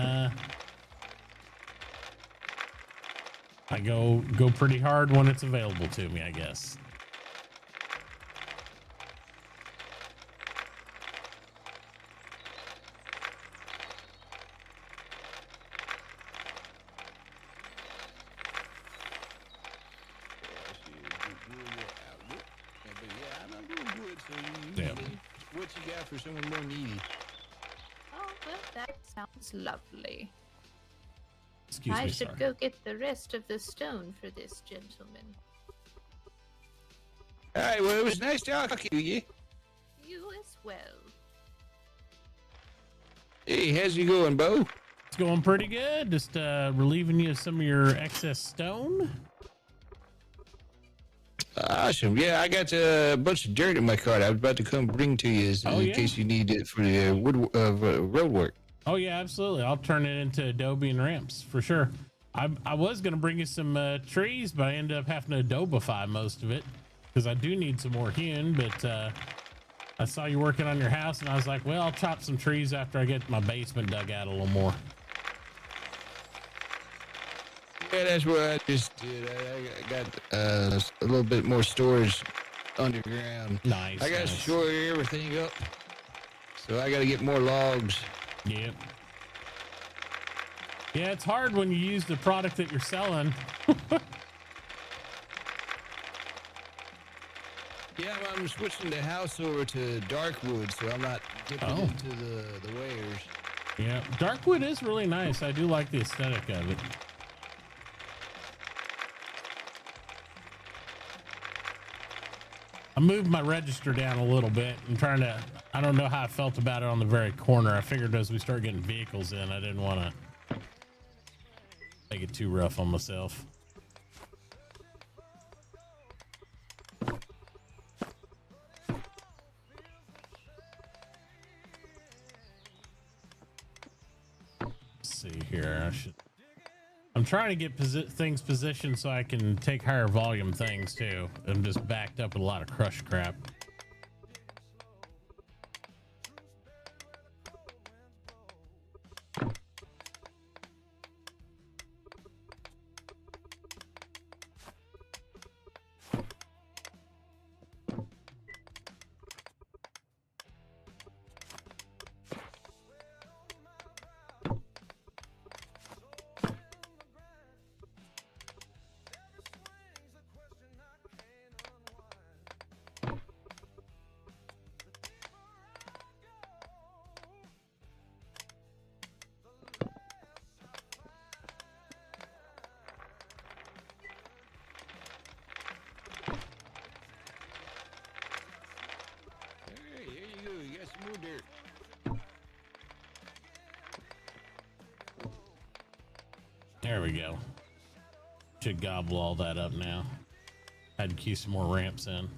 I go pretty hard when it's available to me, I guess. out for someone more needy. Oh, well, that sounds lovely. Excuse I me, should sorry. go get the rest of the stone for this gentleman. All right, well, it was nice talking to you. You as well. Hey, how's it going, Bo? It's going pretty good. Just relieving you of some of your excess stone. Awesome. Yeah, I got a bunch of dirt in my cart. I was about to come bring to you in case you need it for the road work. Oh yeah, absolutely. I'll turn it into adobe and ramps for sure. I was gonna bring you some trees, but I ended up having to adobify most of it because I do need some more hewn. But I saw you working on your house, and I was like, well, I'll chop some trees after I get my basement dug out a little more. Yeah, that's what I just did. I got a little bit more storage underground. Nice. I got to nice. shore everything up, so I got to get more logs. Yep. Yeah, it's hard when you use the product that you're selling. Yeah, I'm switching the house over to dark wood, so I'm not dipping into the wares. Yeah, darkwood is really nice. I do like the aesthetic of it. I moved my register down a little bit and trying to, I don't know how I felt about it on the very corner. I figured as we start getting vehicles in, I didn't want to make it too rough on myself. Let's see here. I'm trying to get things positioned so I can take higher volume things too. I'm just backed up with a lot of crushed crap. Hey, here you go. You got some more dirt. There we go. Should gobble all that up now. Had to queue some more ramps in.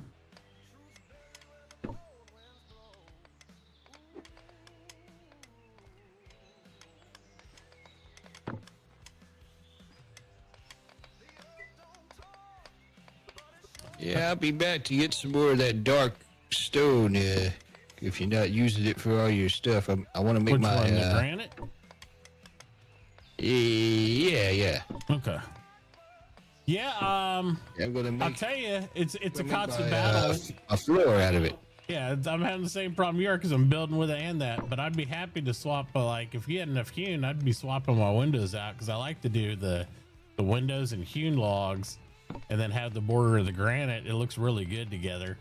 Yeah, I'll be back to get some more of that dark stone. If you're not using it for all your stuff, I want to make Which my one, the granite? Yeah. Okay. Yeah, I'm gonna I'll make. tell you, it's a make constant my, battle. a floor out of it. Yeah, I'm having the same problem you are because I'm building with it and that. But I'd be happy to swap. Like if you had enough hewn, I'd be swapping my windows out because I like to do the windows and hewn logs, and then have the border of the granite. It looks really good together.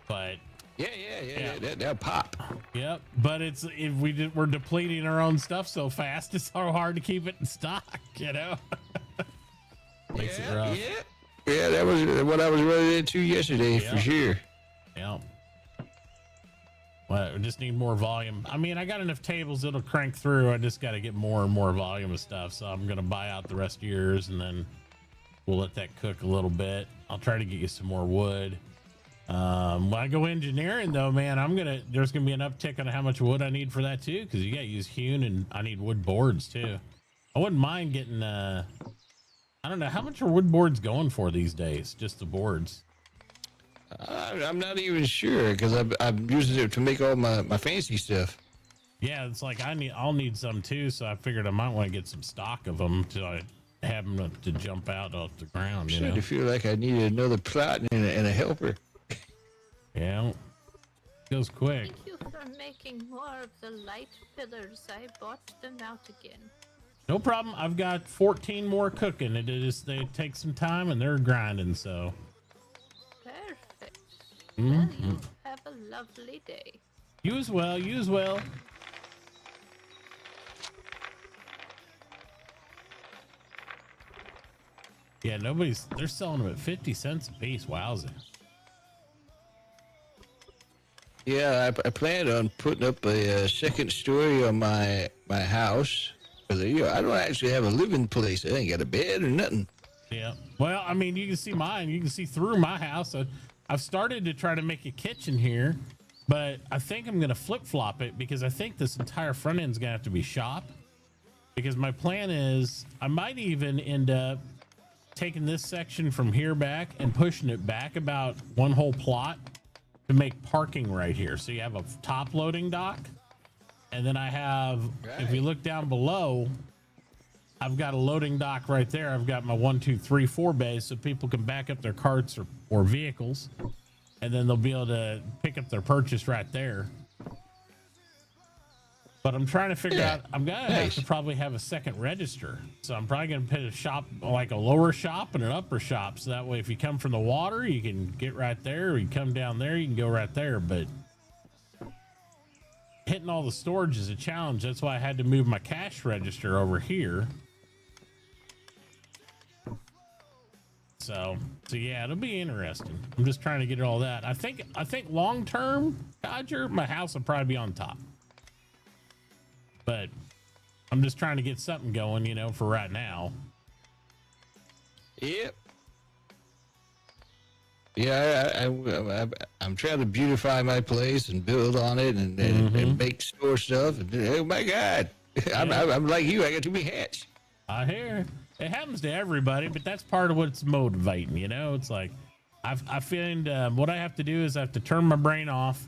But Yeah. That'll pop. yep. But we're depleting our own stuff so fast. It's so hard to keep it in stock. You know. Makes it rough. Yeah, that was what I was running into yesterday for sure. Yeah. Well, we just need more volume. I mean, I got enough tables it'll crank through. I just got to get more and more volume of stuff. So I'm gonna buy out the rest of yours, and then we'll let that cook a little bit. I'll try to get you some more wood. When I go engineering though, man, there's gonna be an uptick on how much wood I need for that too, because you got to use hewn, and I need wood boards too. I wouldn't mind getting I don't know how much are wood boards going for these days, just the boards. I'm not even sure because I'm using it to make all my fancy stuff. Yeah, it's like I'll need some too, so I figured I might want to get some stock of them to have them to jump out off the ground. I'm starting to feel like I needed another plot and a helper. Yeah, goes quick. Thank you for making more of the light pillars. I bought them out again. No problem. I've got 14 more cooking. They take some time and they're grinding. So Perfect. Mhm. Well, you have a lovely day. You as well. You as well. Yeah, they're selling them at 50 cents a piece. Wowza. Yeah, I plan on putting up a second story on my house. I don't actually have a living place. I ain't got a bed or nothing. Yeah. Well, I mean, you can see mine. You can see through my house. I've started to try to make a kitchen here, but I think I'm going to flip-flop it because I think this entire front end's going to have to be shop. Because my plan is I might even end up taking this section from here back and pushing it back about one whole plot to make parking right here. So you have a top loading dock. And then I have, if you look down below, I've got a loading dock right there. I've got my 1, 2, 3, 4 bays so people can back up their carts or vehicles. And then they'll be able to pick up their purchase right there. But I'm trying to figure out, I'm going to have to probably have a second register. So I'm probably going to put a shop, like a lower shop and an upper shop. So that way, if you come from the water, you can get right there. Or you come down there, you can go right there. But hitting all the storage is a challenge. That's why I had to move my cash register over here. So yeah, it'll be interesting. I'm just trying to get all that. I think long term, Dodger, my house will probably be on top. But I'm just trying to get something going, you know, for right now. Yep. Yeah, I'm trying to beautify my place and build on it and make store stuff. And, oh my God, I'm like you. I got too many hats. I hear it happens to everybody, but that's part of what's motivating. You know, it's like I find what I have to do is I have to turn my brain off,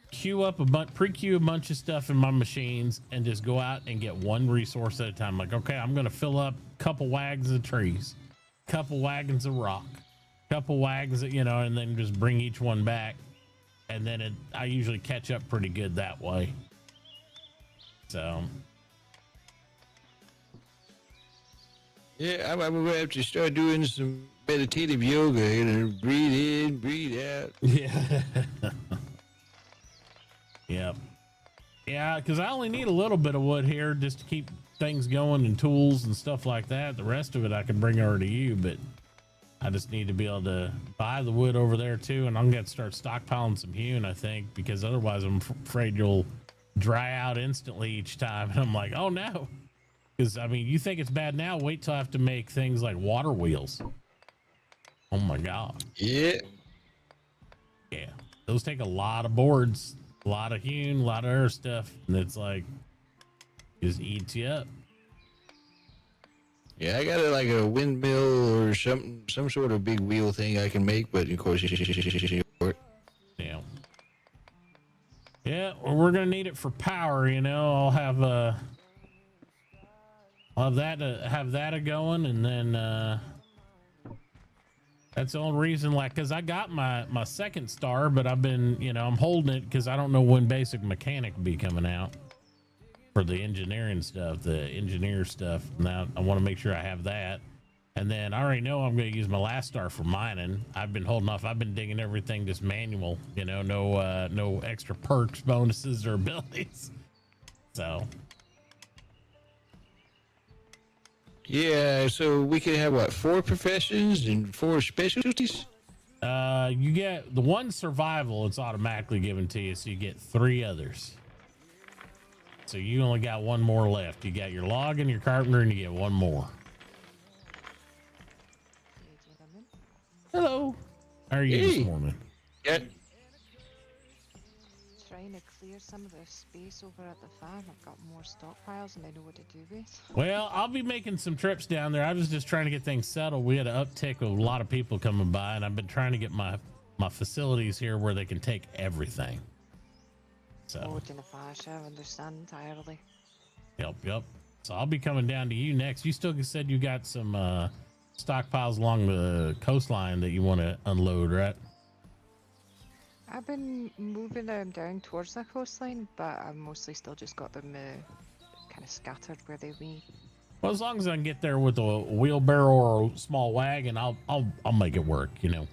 pre-queue a bunch of stuff in my machines, and just go out and get one resource at a time. Like, okay, I'm gonna fill up a couple wagons of trees, couple wagons of rock, couple wagons, you know, and then just bring each one back, and then I usually catch up pretty good that way. So yeah, I'm gonna have to start doing some meditative yoga, you know, breathe in, breathe out. Yeah. Yep. Yeah, because I only need a little bit of wood here just to keep things going and tools and stuff like that. The rest of it I can bring over to you, but I just need to be able to buy the wood over there too, and I'm going to start stockpiling some hewn, I think, because otherwise I'm afraid you'll dry out instantly each time. And I'm like, oh no. Because, I mean, you think it's bad now, wait till I have to make things like water wheels. Oh my God. Yeah. Yeah. Those take a lot of boards. A lot of hewn, a lot of other stuff, and it's like just eats you up. Yeah, I got like a windmill or some sort of big wheel thing I can make, but of course, yeah. Yeah, well, we're gonna need it for power. You know, I'll have that a going, and then that's the only reason, like, because I got my second star, but I've been, you know, I'm holding it because I don't know when basic mechanic will be coming out for the engineering stuff, the engineer stuff. Now I want to make sure I have that. And then I already know I'm going to use my last star for mining. I've been holding off. I've been digging everything just manual, you know, no extra perks, bonuses, or abilities. So. Yeah, so we could have what, 4 professions and 4 specialties? You get the one survival, it's automatically given to you, so you get 3 others. So you only got 1 more left. You got your log and your carpenter, and you get 1 more. Hello. How are you this morning? Yeah. Trying to clear some of the space over at the farm. I've got more stockpiles and I know what to do with. Well, I'll be making some trips down there. I was just trying to get things settled. We had an uptick of a lot of people coming by, and I've been trying to get my facilities here where they can take everything. So. Oh, I understand entirely. Yep. So I'll be coming down to you next. You still said you got some stockpiles along the coastline that you want to unload, right? I've been moving them down towards the coastline, but I've mostly still just got them kind of scattered where they be. Well, as long as I can get there with a wheelbarrow or a small wagon, I'll make it work. You know,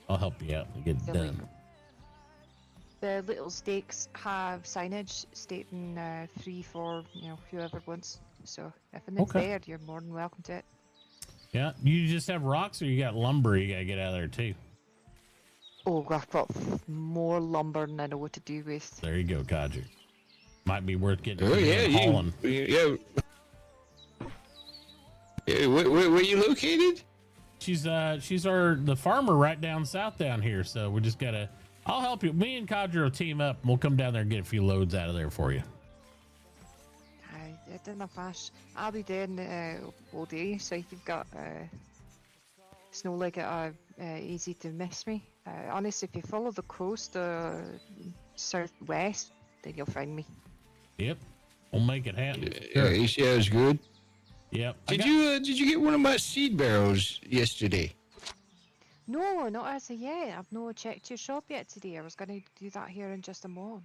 I'll help you out and get it done. The little stakes have signage stating free for whoever wants. So if it's Okay. there, you're more than welcome to it. Yeah. You just have rocks, or you got lumber you gotta get out of there too? Oh, I've got more lumber than I know what to do with. There you go, Kaji. Might be worth getting. Oh yeah, hauling. yeah. Where you located? She's the farmer right down south down here. So we just gotta. I'll help you. Me and Kadri will team up. And we'll come down there and get a few loads out of there for you. I didn't flash. I'll be doing all day, so you've got snow like it easy to miss me. Honestly, if you follow the coast southwest, then you'll find me. Yep, we'll make it happen. Yeah, he sounds good. Yep. Did you get one of my seed barrels yesterday? No, not as of yet. I've not checked your shop yet today. I was going to do that here in just a moment.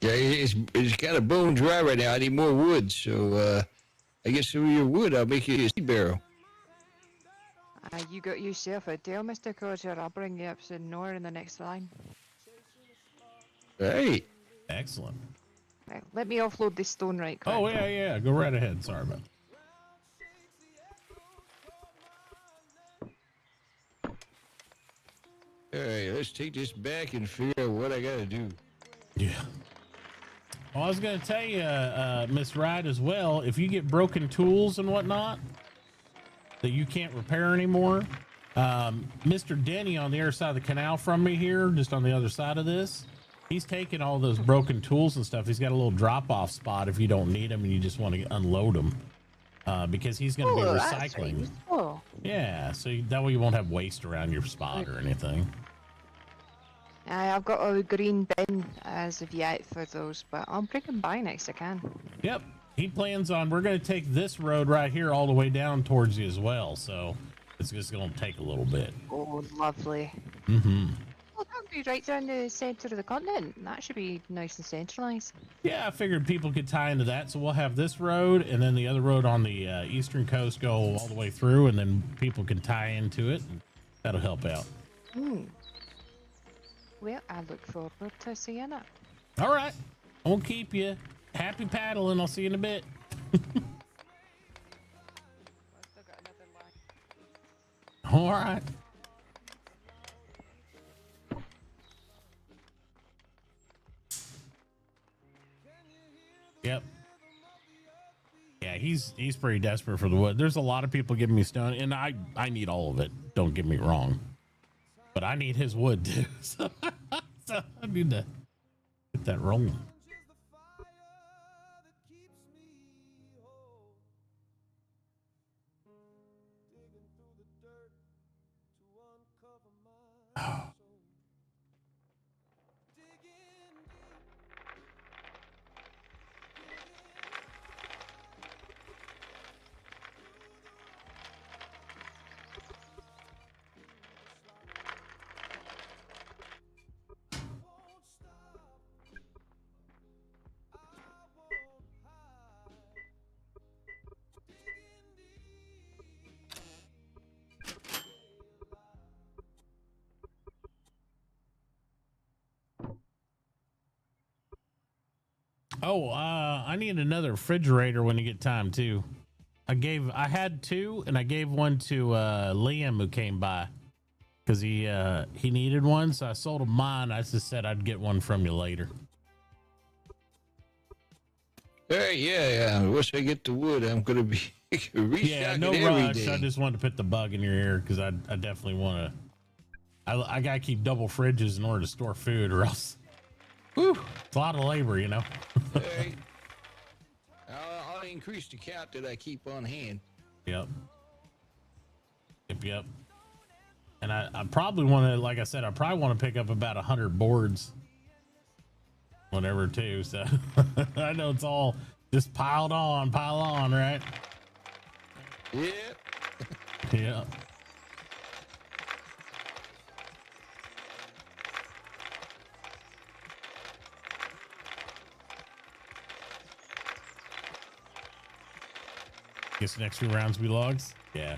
Yeah, it's kind of bone dry right now. I need more wood, so I guess some of your wood, I'll make you a seed barrel. You got yourself a deal, Mr. Codger. I'll bring you up some more in the next line. Right. Excellent. Right, let me offload this stone right quick. Oh yeah. Go right ahead. Sorry about that. All right, let's take this back and figure out what I gotta do. Yeah. Well, I was going to tell you, Miss Wright, as well, if you get broken tools and whatnot that you can't repair anymore, Mr. Denny on the other side of the canal from me here, just on the other side of this, he's taking all those broken tools and stuff. He's got a little drop-off spot if you don't need them and you just want to unload them, because he's going to be recycling. Yeah, so that way you won't have waste around your spot or anything. I've got a green bin as of yet for those, but I'll bring them by next I can. Yep. He plans on, we're going to take this road right here all the way down towards you as well. So it's just going to take a little bit. Oh, lovely. Mm-hmm. Well, that'll be right down the center of the continent. That should be nice and centralized. Yeah, I figured people could tie into that. So we'll have this road and then the other road on the eastern coast go all the way through, and then people can tie into it. And that'll help out. Well, I look forward to seeing it. All right. I'll keep you. Happy paddling. I'll see you in a bit. All right. Yep. Yeah, he's pretty desperate for the wood. There's a lot of people giving me stone, and I need all of it. Don't get me wrong. But I need his wood too. So I need to get that rolling. Oh, I need another refrigerator when you get time too. I had two, and I gave one to Liam, who came by because he needed one. So I sold him mine. I just said I'd get one from you later. Hey, yeah. Once I get the wood, I'm gonna be restocking Yeah, no every rush. day. I just wanted to put the bug in your ear because I definitely want to. I gotta keep double fridges in order to store food, or else. Whew, it's a lot of labor, you know. Hey, I'll increase the count that I keep on hand. Yep. And I probably want to, like I said, I probably want to pick up about 100 boards, whatever, too. So I know it's all just pile on, right? Yeah. Yeah. Guess the next few rounds be logs. Yeah.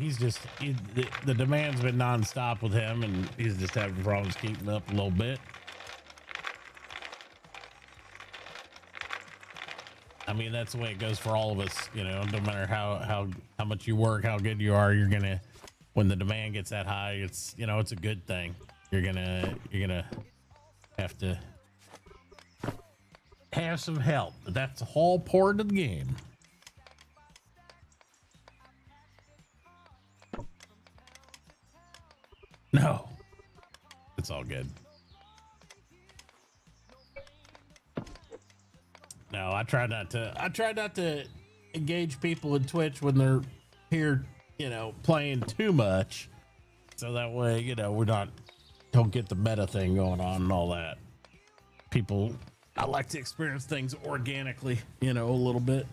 he's just the demand's been nonstop with him, and he's just having problems keeping up a little bit. I mean, that's the way it goes for all of us, you know. No matter how much you work, how good you are, you're gonna, when the demand gets that high, it's, you know, it's a good thing. You're gonna have to have some help, but that's a whole part of the game. No, it's all good. No, I try not to engage people in Twitch when they're here, you know, playing too much. So that way, you know, don't get the meta thing going on and all that. People, I like to experience things organically, you know, a little bit.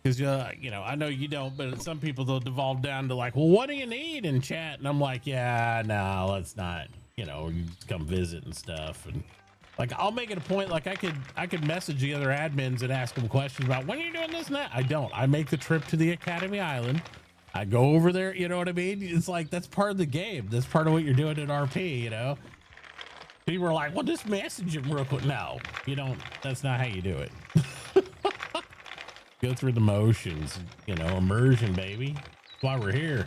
Because, you know, I know you don't, but some people, they'll devolve down to like, well, what do you need in chat? And I'm like, yeah, no, let's not, you know, you just come visit and stuff. And like, I'll make it a point, like I could message the other admins and ask them questions about when are you doing this and that. I don't. I make the trip to the Academy Island. I go over there, you know what I mean? It's like, that's part of the game. That's part of what you're doing at RP, you know? People are like, well, just message him real quick. No, you don't. That's not how you do it. Go through the motions, you know, immersion, baby. That's why we're here.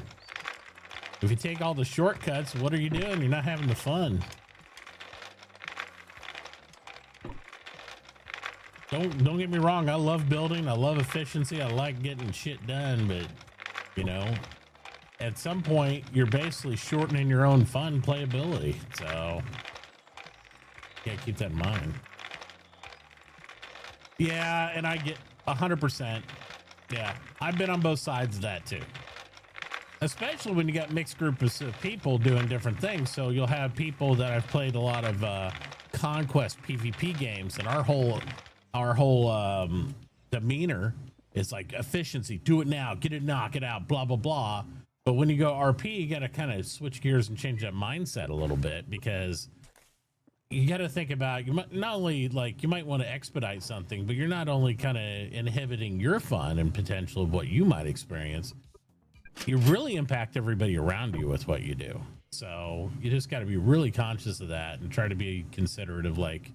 If you take all the shortcuts, what are you doing? You're not having the fun. Don't get me wrong. I love building. I love efficiency. I like getting shit done, but you know, at some point you're basically shortening your own fun playability. So yeah, keep that in mind. Yeah, and I get 100%. Yeah, I've been on both sides of that too. Especially when you got mixed groups of people doing different things. So you'll have people that I've played a lot of conquest PvP games, and our whole demeanor is like efficiency. Do it now, get it, knock it out, blah blah blah. But when you go RP, you got to kind of switch gears and change that mindset a little bit, because you got to think about, you might not only, like, you might want to expedite something, but you're not only kind of inhibiting your fun and potential of what you might experience, you really impact everybody around you with what you do. So you just got to be really conscious of that and try to be considerate of like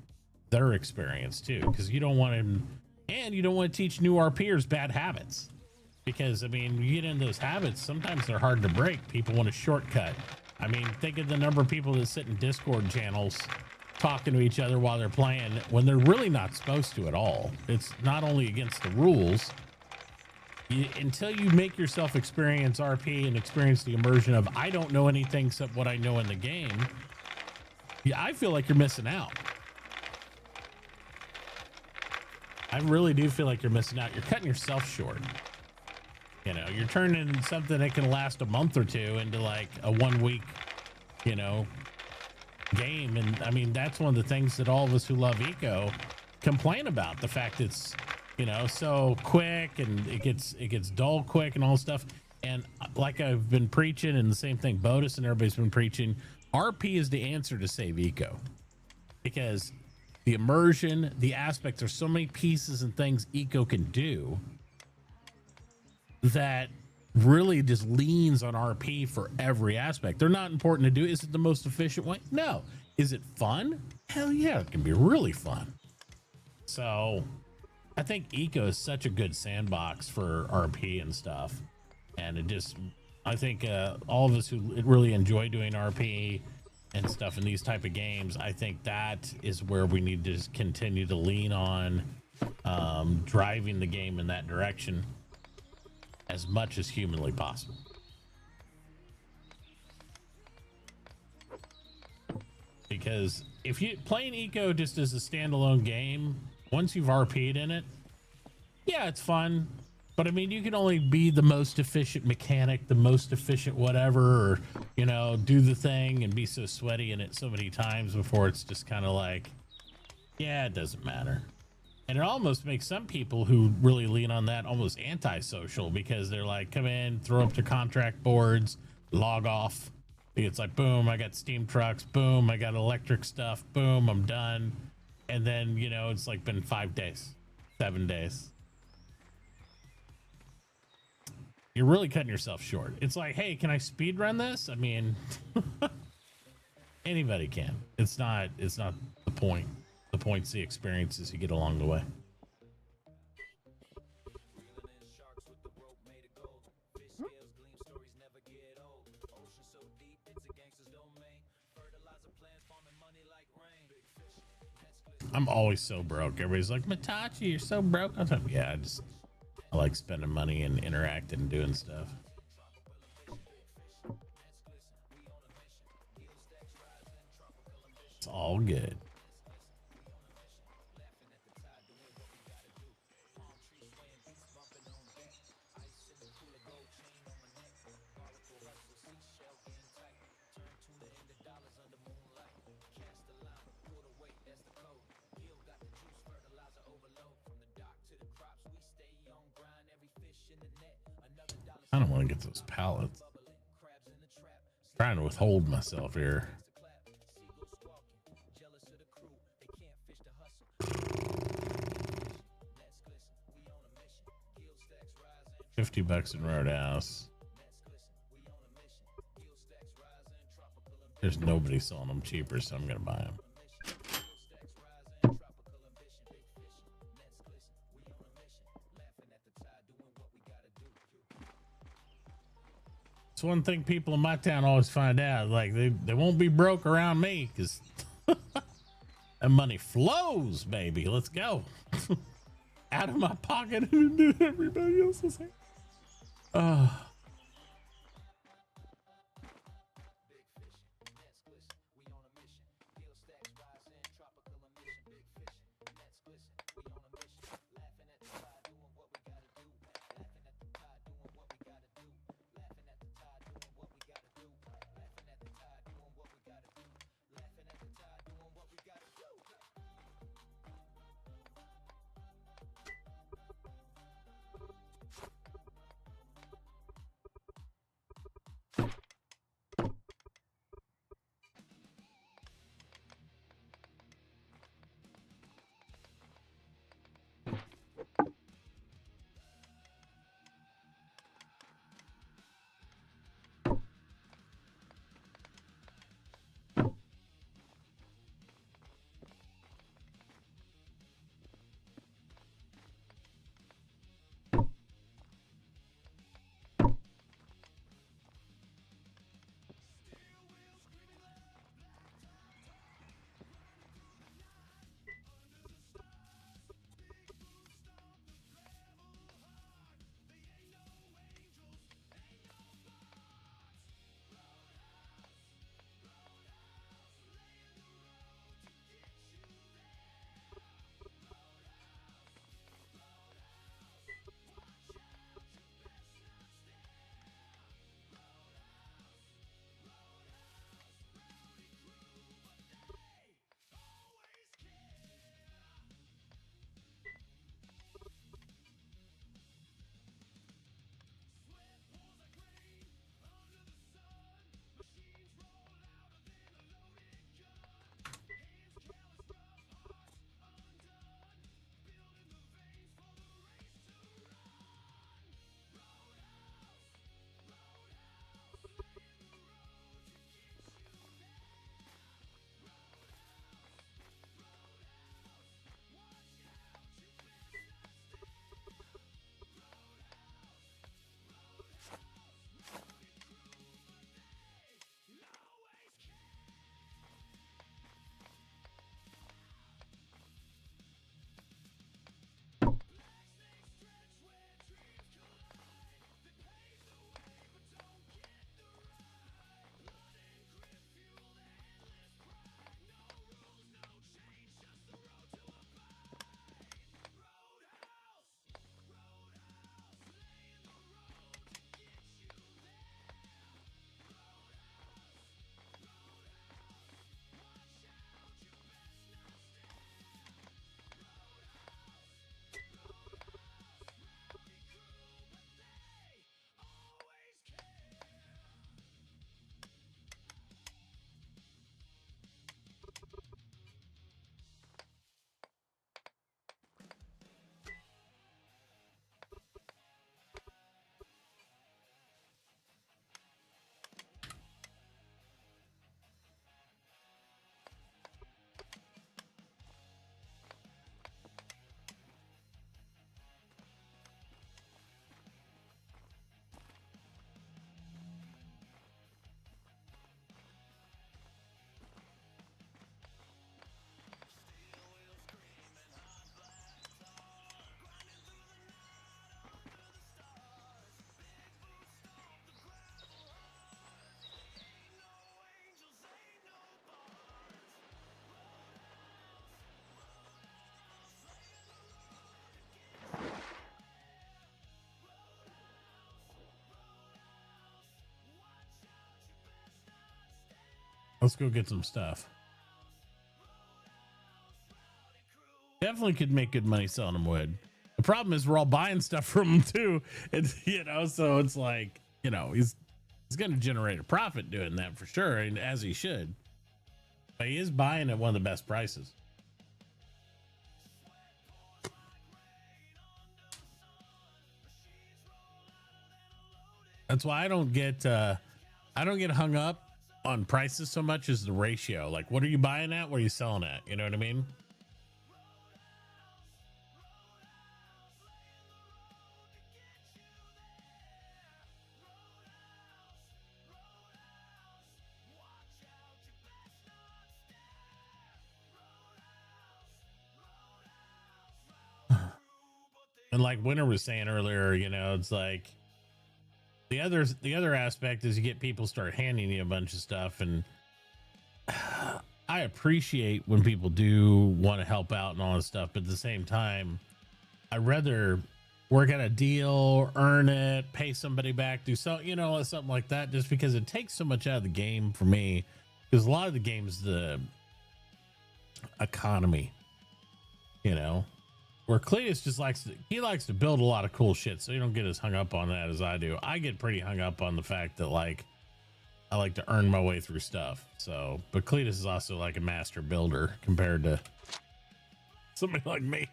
their experience too, because you don't want him, and you don't want to teach new RPers bad habits, because I mean, you get into those habits, sometimes they're hard to break. People want a shortcut. I mean, think of the number of people that sit in Discord channels talking to each other while they're playing when they're really not supposed to at all. It's not only against the rules. Until you make yourself experience RP and experience the immersion of, I don't know anything except what I know in the game, yeah, I feel like you're missing out. I really do feel like you're missing out. You're cutting yourself short. You know, you're turning something that can last a month or two into like a 1 week, you know, game. And I mean, that's one of the things that all of us who love eco complain about, the fact it's, you know, so quick, and it gets dull quick and all this stuff. And like I've been preaching, and the same thing Bodus and everybody's been preaching, RP is the answer to save eco, because the immersion, the aspect, there's so many pieces and things eco can do that really just leans on RP for every aspect. They're not important to do. Is it the most efficient way? No. Is it fun? Hell yeah, it can be really fun. So I think eco is such a good sandbox for RP and stuff. And it just, I think all of us who really enjoy doing RP and stuff in these type of games, I think that is where we need to just continue to lean on driving the game in that direction as much as humanly possible. Because if you playing eco just as a standalone game, once you've RP'd in it, yeah, it's fun. But I mean, you can only be the most efficient mechanic, the most efficient whatever, or, you know, do the thing and be so sweaty in it so many times before it's just kind of like, yeah, it doesn't matter. And it almost makes some people who really lean on that almost antisocial, because they're like, come in, throw up their contract boards, log off. It's like, boom, I got steam trucks, boom, I got electric stuff, boom, I'm done. And then, you know, it's like been 5 days, 7 days. you're really cutting yourself short. It's like, hey, can I speed run this? I mean, anybody can. It's not the point. The point's the experiences you get along the way. I'm always so broke. Everybody's like, Matachi, you're so broke. I'm like, yeah, I like spending money and interacting and doing stuff. It's all good. I don't want to get those pallets. Trying to withhold myself here. $50 in Roadhouse. There's nobody selling them cheaper, so I'm gonna buy them. It's one thing people in my town always find out, like they won't be broke around me because that money flows, baby. Let's go. Out of my pocket into everybody else's hand. Let's go get some stuff. Definitely could make good money selling them wood. The problem is we're all buying stuff from him too. And so it's like, he's going to generate a profit doing that for sure. And as he should, but he is buying at one of the best prices. That's why I don't get hung up on prices so much as the ratio. Like, what are you buying at? What are you selling at? You know what I mean? And like Winter was saying earlier, it's like the other aspect is you get people start handing you a bunch of stuff, and I appreciate when people do want to help out and all this stuff, but at the same time, I'd rather work out a deal, earn it, pay somebody back, do something like that, just because it takes so much out of the game for me. Because a lot of the game's the economy, where Cletus just likes to build a lot of cool shit, so you don't get as hung up on that as I do. I get pretty hung up on the fact that like I like to earn my way through stuff. So, but Cletus is also like a master builder compared to somebody like me.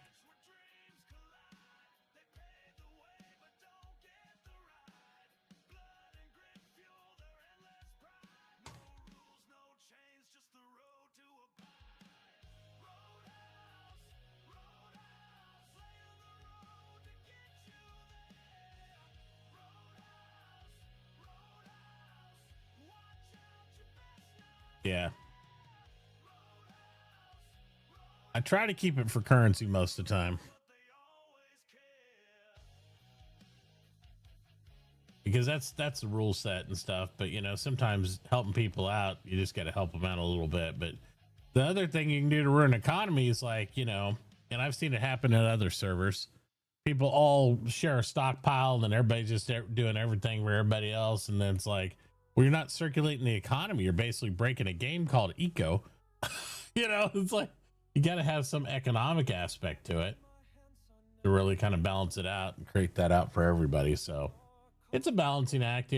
Yeah. I try to keep it for currency most of the time. Because that's the rule set and stuff. But, sometimes helping people out, you just got to help them out a little bit. But the other thing you can do to ruin economy is like, and I've seen it happen at other servers. People all share a stockpile and then everybody's just doing everything for everybody else. And then it's like, well, you're not circulating the economy. You're basically breaking a game called Eco. It's like you got to have some economic aspect to it to really kind of balance it out and create that out for everybody. So it's a balancing act,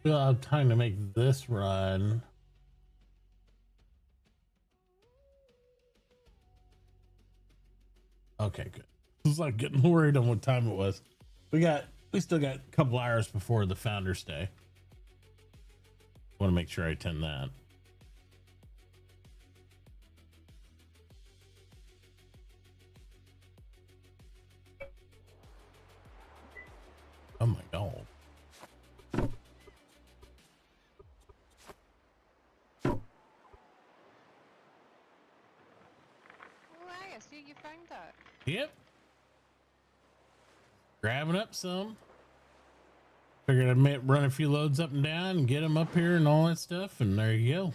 We'll have time to make this run. Okay, good. I was like getting worried on what time it was. We still got a couple hours before the Founders Day. Want to make sure I attend that. Oh my god. Oh, I see you found that. Yep. Grabbing up some. Figured I'd run a few loads up and down and get them up here and all that stuff. And there you go.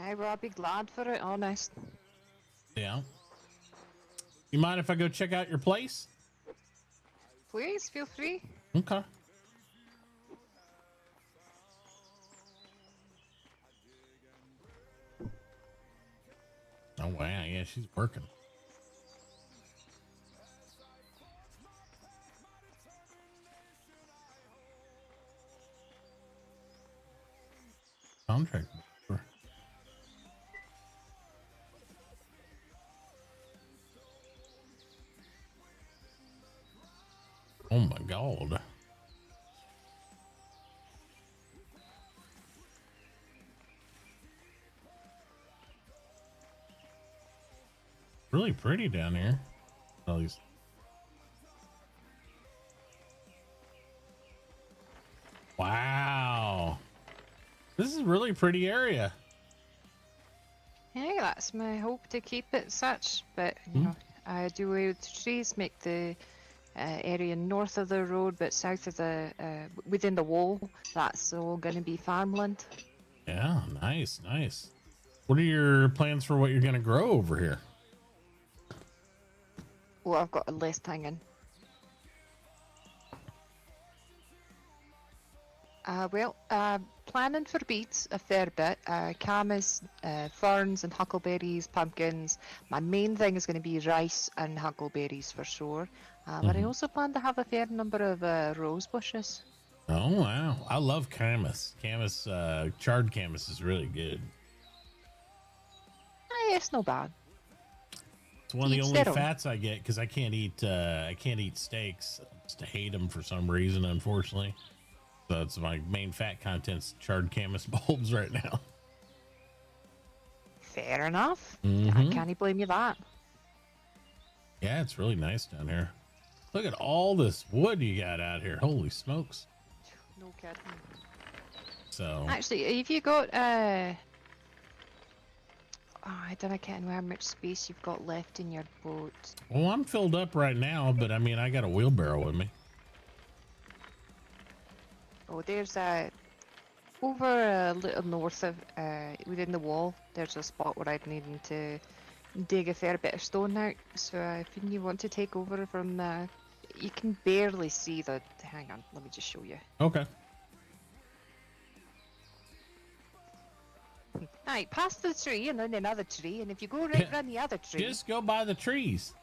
I will be glad for it, honest. Yeah. You mind if I go check out your place? Please feel free. Okay. Oh wow, yeah, she's working. Contract. Oh my god. Really pretty down here. All these. Wow. This is a really pretty area. Yeah, that's my hope to keep it such. But you know, I do away with the trees, make the area north of the road, but south of the within the wall, that's all going to be farmland. Yeah, nice, nice. What are your plans for what you're gonna grow over here? Well, I've got a list hanging. Planning for beets a fair bit. Camas, ferns and huckleberries, pumpkins. My main thing is going to be rice and huckleberries for sure. But I also plan to have a fair number of rose bushes. Oh wow, I love camas. Camas, charred camas is really good. It's no bad. It's one of the Each only their own. fats I get because I can't eat steaks. I just hate them for some reason, unfortunately. So it's my main fat content's charred camas bulbs right now. Fair enough. I Mhm. can't blame you that. Yeah, it's really nice down here. Look at all this wood you got out here. Holy smokes. No kidding. So Actually, have you got I don't know how much space you've got left in your boat. well, I'm filled up right now, but I mean I got a wheelbarrow with me. Oh, there's over a little north of within the wall. There's a spot where I'd needing to dig a fair bit of stone out. So if you want to take over from, you can barely see the. Hang on, let me just show you. Okay. Right, past the tree and then another tree, and if you go right around the other tree. Just go by the trees.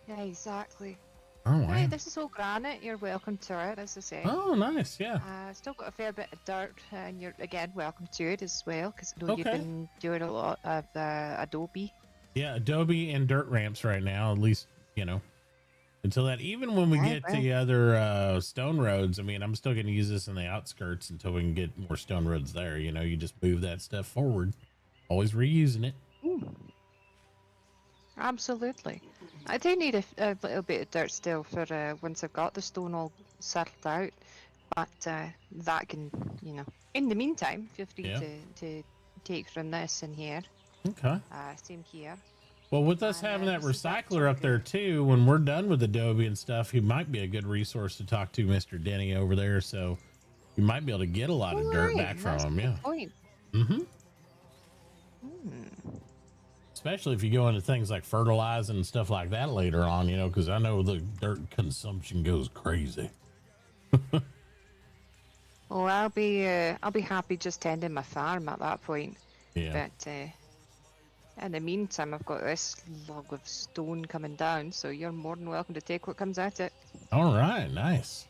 Yeah, exactly. Oh wow. Right, this is all granite. You're welcome to it, as I say. Oh nice, yeah. Still got a fair bit of dirt, and you're again welcome to it as well, because I know you've Okay. been doing a lot of Adobe. Yeah, Adobe and dirt ramps right now, at least, you know, until that. Even when we Yeah, get well. the other stone roads, I mean, I'm still going to use this in the outskirts until we can get more stone roads there. You know, you just move that stuff forward, always reusing it. Absolutely. I do need a little bit of dirt still for once I've got the stone all settled out, but that can, you know, in the meantime, feel free Yeah. to take from this and here. Okay. Same here. Well, with us And, having that this is that recycler up chunk there of- too, when we're done with Adobe and stuff, he might be a good resource to talk to, Mr. Denny over there. So you might be able to get a lot of dirt Alright, back from that's a him. good Yeah. point. Mm-hmm. Hmm. Especially if you go into things like fertilizing and stuff like that later on, you know, because I know the dirt consumption goes crazy. Oh, I'll be happy just tending my farm at that point. Yeah. But in the meantime, I've got this log of stone coming down, so you're more than welcome to take what comes at it. All right. Nice.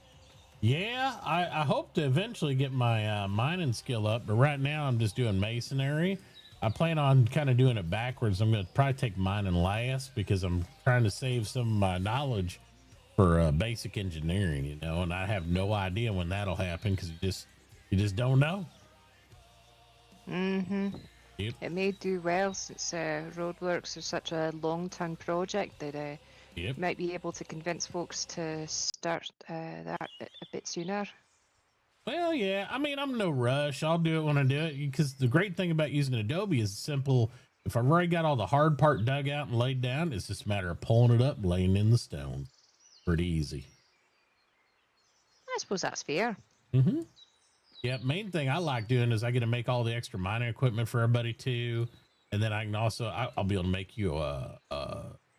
Yeah. I hope to eventually get my mining skill up, but right now I'm just doing masonry. I plan on kind of doing it backwards. I'm going to probably take mining last because I'm trying to save some of my knowledge for basic engineering, you know, and I have no idea when that'll happen because you just don't know. Mm-hmm. Yep. It may do well since roadworks are such a long-term project that Yep. might be able to convince folks to start that a bit sooner. Well, yeah. I mean, I'm in no rush. I'll do it when I do it because the great thing about using Adobe is simple. If I've already got all the hard part dug out and laid down, it's just a matter of pulling it up, and laying in the stone. Pretty easy. I suppose that's fair. Mm-hmm. Yeah. Main thing I like doing is I get to make all the extra mining equipment for everybody too, and then I can also I'll be able to make you a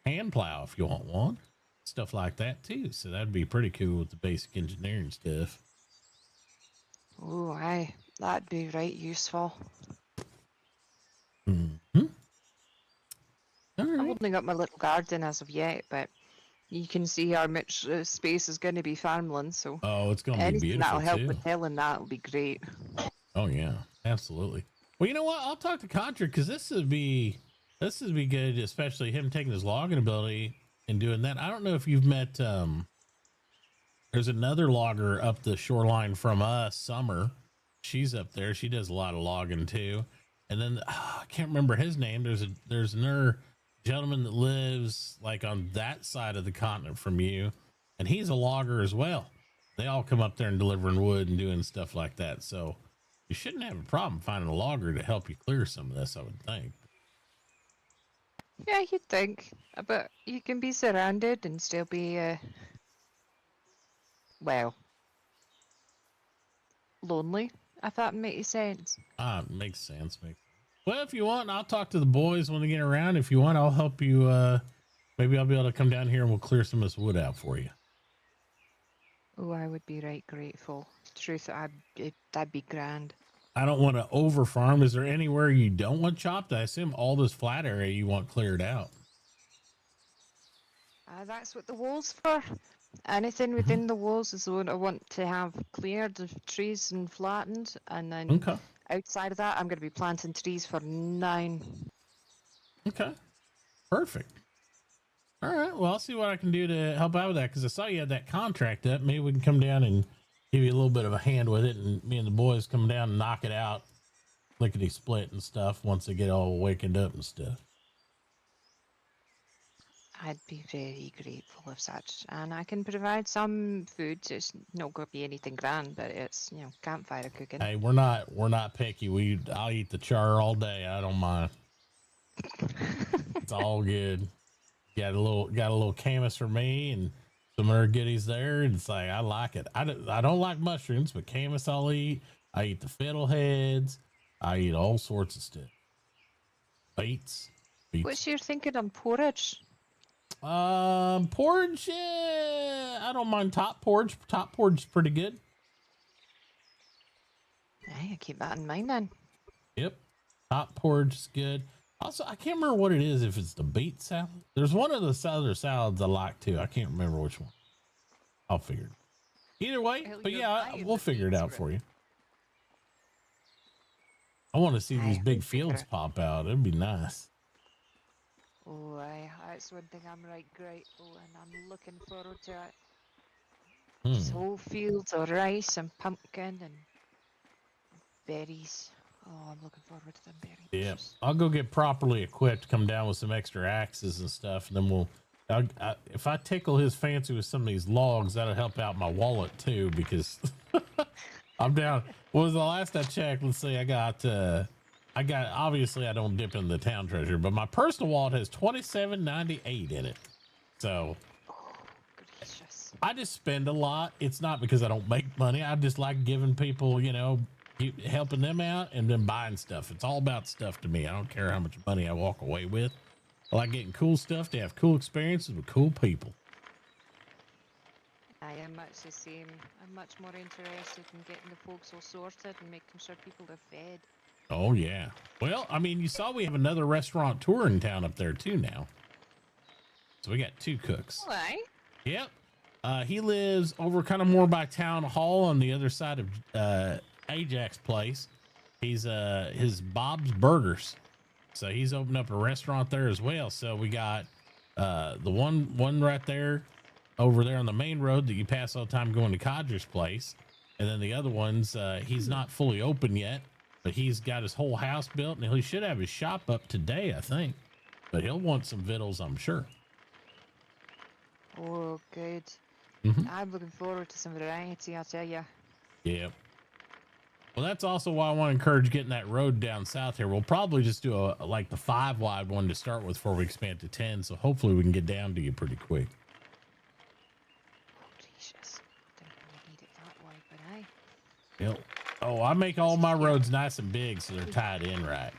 hand plow if you want one, stuff like that too. So that'd be pretty cool with the basic engineering stuff. Oh, aye, that'd be right useful. Mm-hmm. All I'm right. holding up my little garden as of yet, but you can see how much space is going to be farmland. So Oh, it's gonna be anything that'll beautiful help too. with tilling that will be great. Oh yeah, absolutely. Well, you know what? I'll talk to Contra because this would be good, especially him taking his logging ability and doing that. I don't know if you've met. There's another logger up the shoreline from us, Summer. She's up there. She does a lot of logging too. And then I can't remember his name. There's another gentleman that lives like on that side of the continent from you, and he's a logger as well. They all come up there and delivering wood and doing stuff like that. So you shouldn't have a problem finding a logger to help you clear some of this, I would think. Yeah, you'd think, but you can be surrounded and still be, well, lonely. If that makes sense. Makes sense. Well, if you want, I'll talk to the boys when they get around. If you want, I'll help you. Maybe I'll be able to come down here and we'll clear some of this wood out for you. Oh, I would be right grateful. Truth, that'd be grand. I don't want to over farm. Is there anywhere you don't want chopped? I assume all this flat area you want cleared out. That's what the wall's for. Anything within the walls is what I want to have cleared of trees and flattened, and then Okay. outside of that, I'm going to be planting trees for 9. Okay. Perfect. All right. Well, I'll see what I can do to help out with that because I saw you had that contract up. Maybe we can come down and give you a little bit of a hand with it, and me and the boys come down and knock it out, lickety split and stuff once they get all wakened up and stuff. I'd be very grateful if such, and I can provide some food. It's not going to be anything grand, but it's campfire cooking. Hey, we're not picky. I'll eat the char all day. I don't mind. It's all good. Got a little camas for me and some other goodies there. And it's like, I like it. I don't like mushrooms, but camas I'll eat. I eat the fiddleheads. I eat all sorts of stuff. Beets. What's your thinking on porridge? Porridge. I don't mind top porridge. Top porridge is pretty good. I keep that in mind then. Yep. Top porridge is good. Also, I can't remember what it is. If it's the beet salad, there's one of the other salads I like too. I can't remember which one. I'll figure it. Either way, Hell, but you're yeah, buying we'll the figure it beets, out Rick. for you. I want to see these Aye, big we'll figure fields it. pop out. It'd be nice. Oh, that's one thing I'm right grateful, and I'm looking forward to it. These whole fields of rice and pumpkin and berries. Oh, I'm looking forward to them berries. Yeah, I'll go get properly equipped. Come down with some extra axes and stuff, and then if I tickle his fancy with some of these logs, that'll help out my wallet too. Because I'm down. What was the last I checked? Let's see. I got. Obviously, I don't dip in the town treasure, but my personal wallet has $27.98 in it. So Gracious. I just spend a lot. It's not because I don't make money. I just like giving people, helping them out and then buying stuff. It's all about stuff to me. I don't care how much money I walk away with. I like getting cool stuff to have cool experiences with cool people. I am much the same. I'm much more interested in getting the folks all sorted and making sure people are fed. Oh, yeah. Well, I mean, you saw we have another restaurateur in town up there too now. So we got 2 cooks. Why? Yep. He lives over kind of more by town hall on the other side of Ajax place. He's his Bob's Burgers. So he's opened up a restaurant there as well. So we got the one right there over there on the main road that you pass all the time going to Codger's place. And then the other ones, he's not fully open yet, but he's got his whole house built and he should have his shop up today, I think. But he'll want some victuals, I'm sure. Oh, good. Mhm. I'm looking forward to some variety, I'll tell ya. Yeah. Well, that's also why I want to encourage getting that road down south here. We'll probably just do a like the 5 wide one to start with before we expand to 10. So hopefully we can get down to you pretty quick. Oh, gracious. Didn't really need it that wide, but aye. Yep. Oh, I make all my roads nice and big so they're tied in right.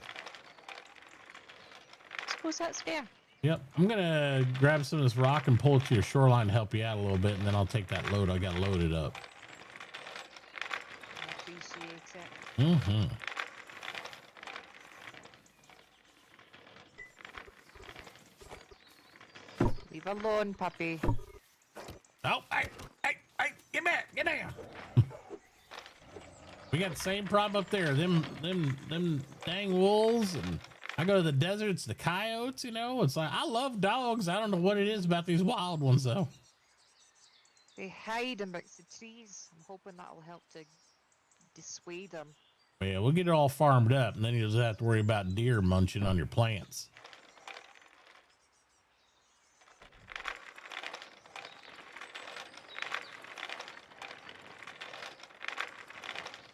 Suppose that's fair. Yep. I'm going to grab some of this rock and pull it to your shoreline to help you out a little bit, and then I'll take that load. I got loaded up. I appreciate it. Mm-hmm. Leave alone, puppy. Oh, hey, get back, get down. We got the same problem up there. Them dang wolves, and I go to the deserts, the coyotes, you know. It's like, I love dogs. I don't know what it is about these wild ones, though. They hide amongst the trees. I'm hoping that'll help to dissuade them. Yeah, we'll get it all farmed up, and then you just have to worry about deer munching on your plants.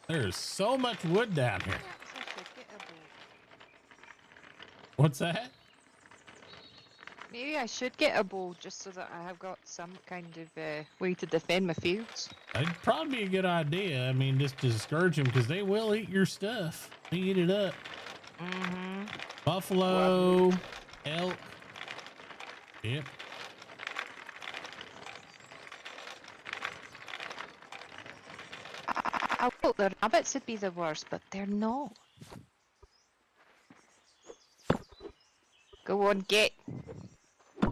There's so much wood down here. Perhaps I should get a bow. What's that? Maybe I should get a bow just so that I have got some kind of way to defend my fields. That'd probably be a good idea. I mean, just to discourage them, because they will eat your stuff. They eat it up. Mm-hmm. Buffalo, elk. Yep. I thought the rabbits would be the worst, but they're not. Go on, get. All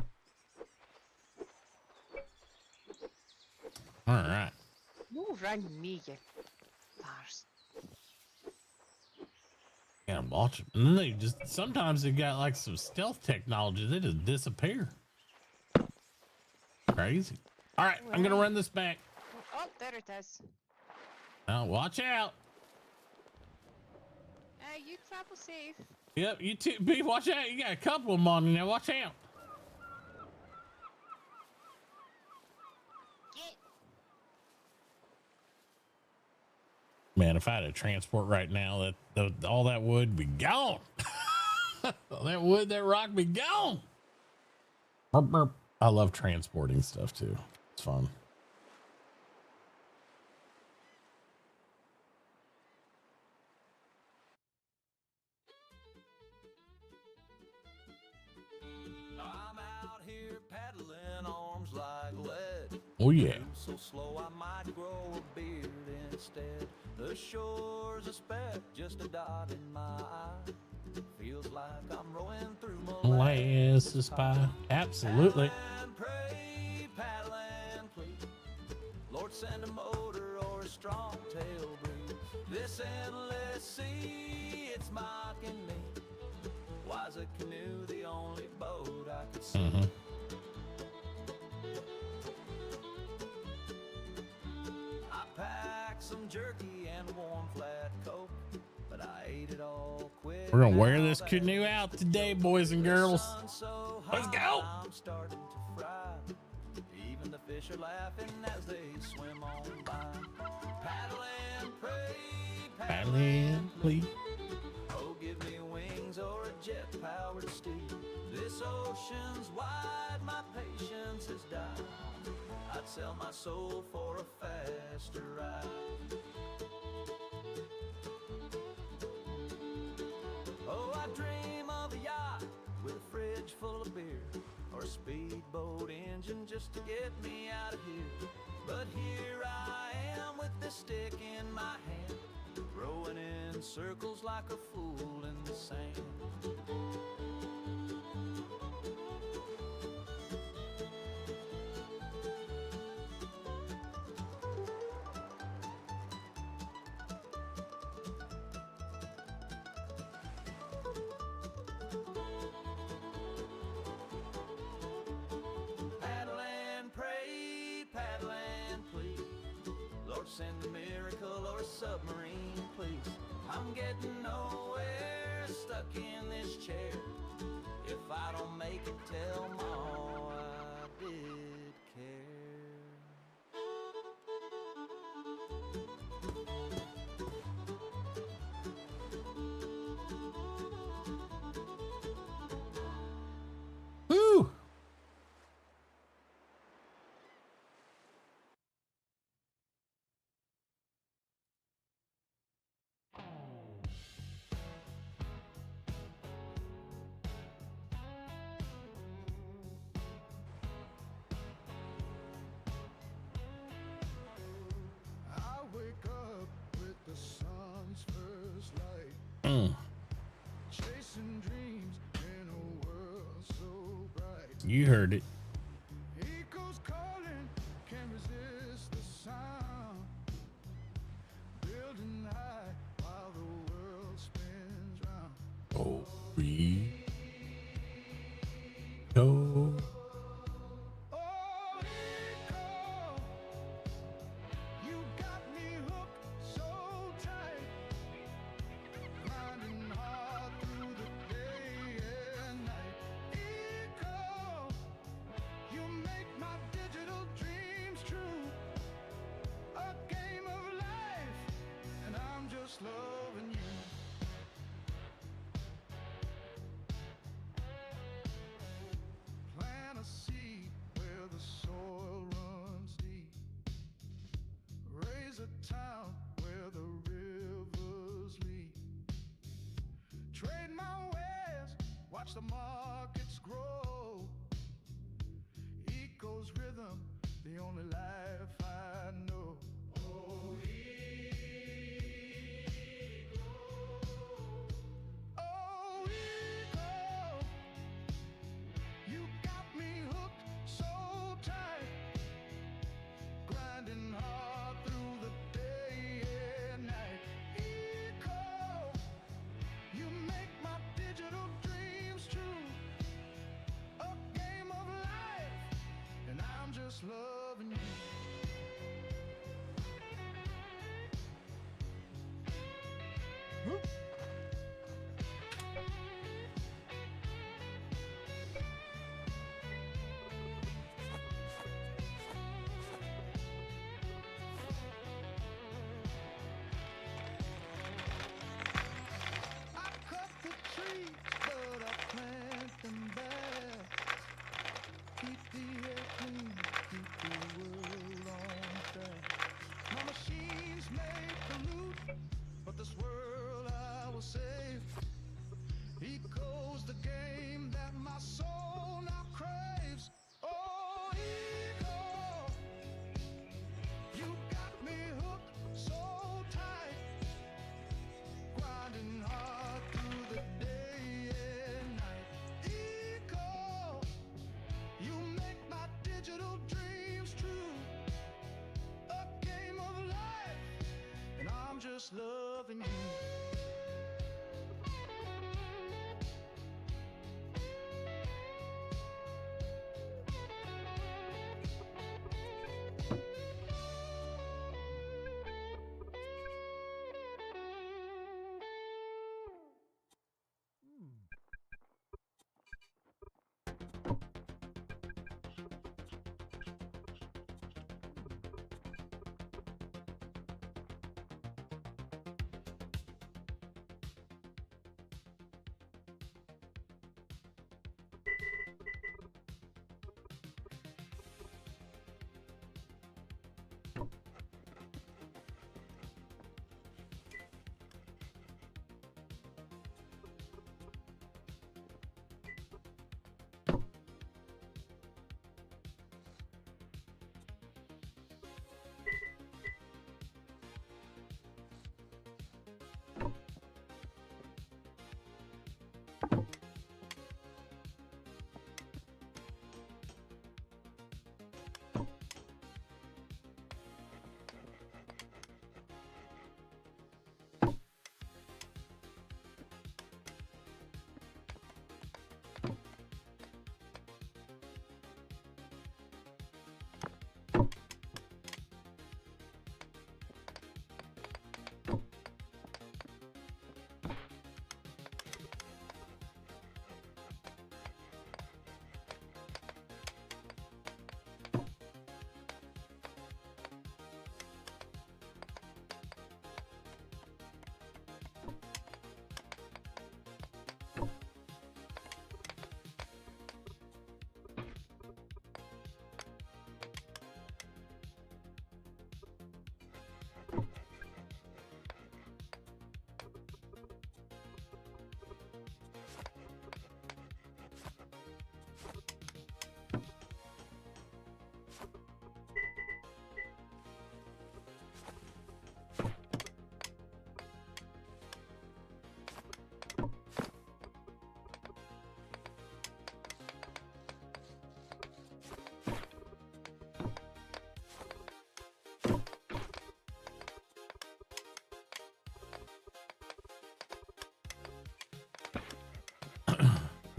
right. Move around me, you bars. Yeah, watch them. And then they just, sometimes they got like some stealth technology. They just disappear. Crazy. All right, I'm going to run this back. Oh, there it is. Now, watch out. You travel safe. Yep, you too. B, watch out. You got a couple of them on you now. Watch out. Get. Man, if I had a transport right now, all that wood be gone. All that wood, that rock be gone. Burp, burp. I love transporting stuff too. It's fun. I'm out here paddling arms like lead. Oh yeah. So slow I might grow a beard instead. The shore's a speck, just a dot in my eye. Feels like I'm rowing through Molasses pie. Absolutely. And pray, paddle and please. Lord, send a motor or a strong tail breeze. This endless sea, it's mocking me. Why's a canoe the only boat I could see? Mm-hmm. I packed some jerky and a warm flat coke, but I ate it all quick. We're gonna wear this canoe out today, boys and girls. So Let's go. high, I'm starting to fry. Even the fish are laughing as they swim on by. Paddle and pray, Paddle and please. oh, give me wings or a jet-powered steed. This ocean's wide, my patience has died. I'd sell my soul for a faster ride. Oh, I dream of a yacht with a fridge full of beer, or a speedboat engine just to get me out of here. But here I am with this stick in my hand, rowing in circles like a fool in the sand. Paddle and pray, paddle and please. Lord, send a miracle or a submarine, please. I'm getting nowhere, stuck in this chair. If I don't make it, tell Ma I did Chasing dreams in a world so bright. You heard it. Echoes calling, can't resist the sound. Building high while the world spins round. Oh, we go. Oh, echo, you got me hooked so tight. Grinding hard through the day and night. Echo, you make my digital dreams true. A game of life, and I'm just loving you. Plant a seed where the soil runs deep. Raise a town where the rivers lead. Trade my wares, watch the markets grow. Eco's rhythm, the only life I know. Oh, oh, Eco, you got me hooked so tight. Grinding hard through the day and night. Eco, you make my digital dreams true. A game of life, and I'm just loving you. I cut the trees, but I plant them back. Keep the air clean, keep the world on track. My machines may pollute, but this world I will save. Eco's the game that my soul now craves. Oh, Eco, you got me hooked so tight. Grinding hard through the day and night. Eco, you make my digital dreams true. A game of life, and I'm just loving you.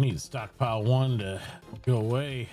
Need to stockpile one to go away.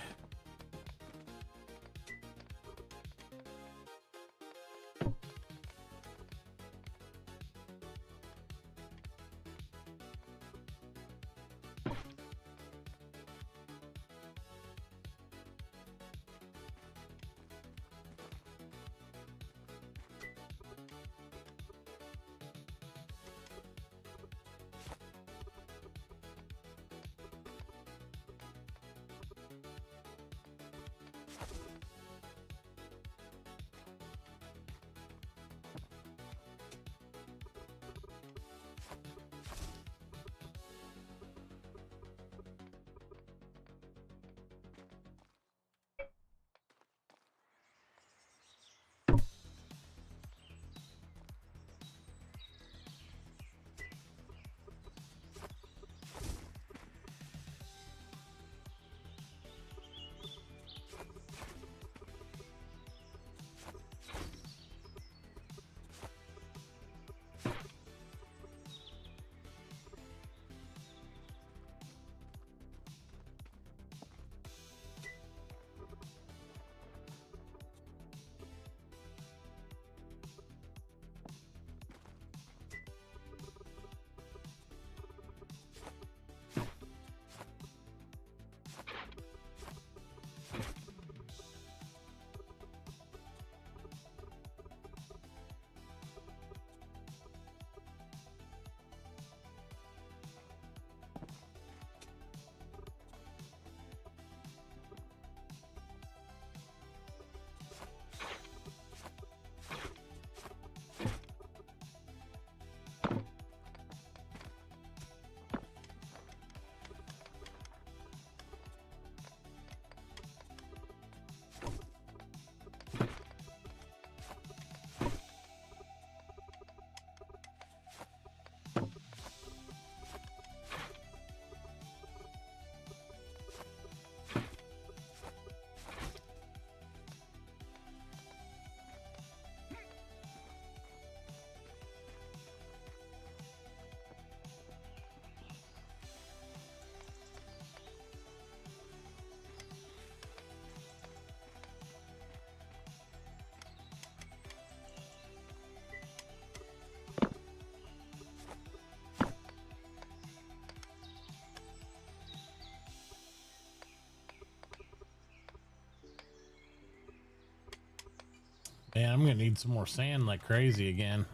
Man, I'm gonna need some more sand like crazy again.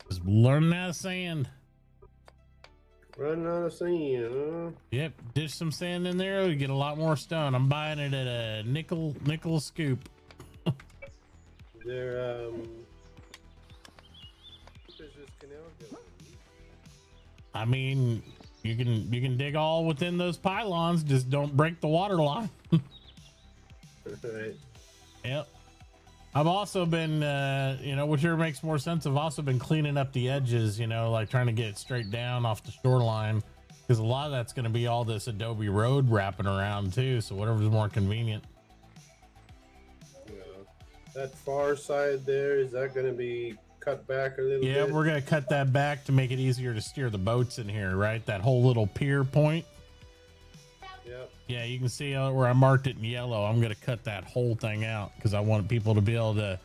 Just learning how to sand. Running out of sand, huh? Yep, dish some sand in there, we get a lot more stone. I'm buying it at a nickel scoop. There, where's this canal going? I mean, you can dig all within those pylons, just don't break the water line. Right. Yep. I've also been, whichever makes more sense, I've also been cleaning up the edges, like trying to get it straight down off the shoreline, because a lot of that's going to be all this Adobe road wrapping around too. So whatever's more convenient. Yeah. That far side there, is that going to be cut back a little bit? Yeah, we're going to cut that back to make it easier to steer the boats in here, right? That whole little pier point. Yep. Yeah, you can see where I marked it in yellow. I'm going to cut that whole thing out because I want people to be able to,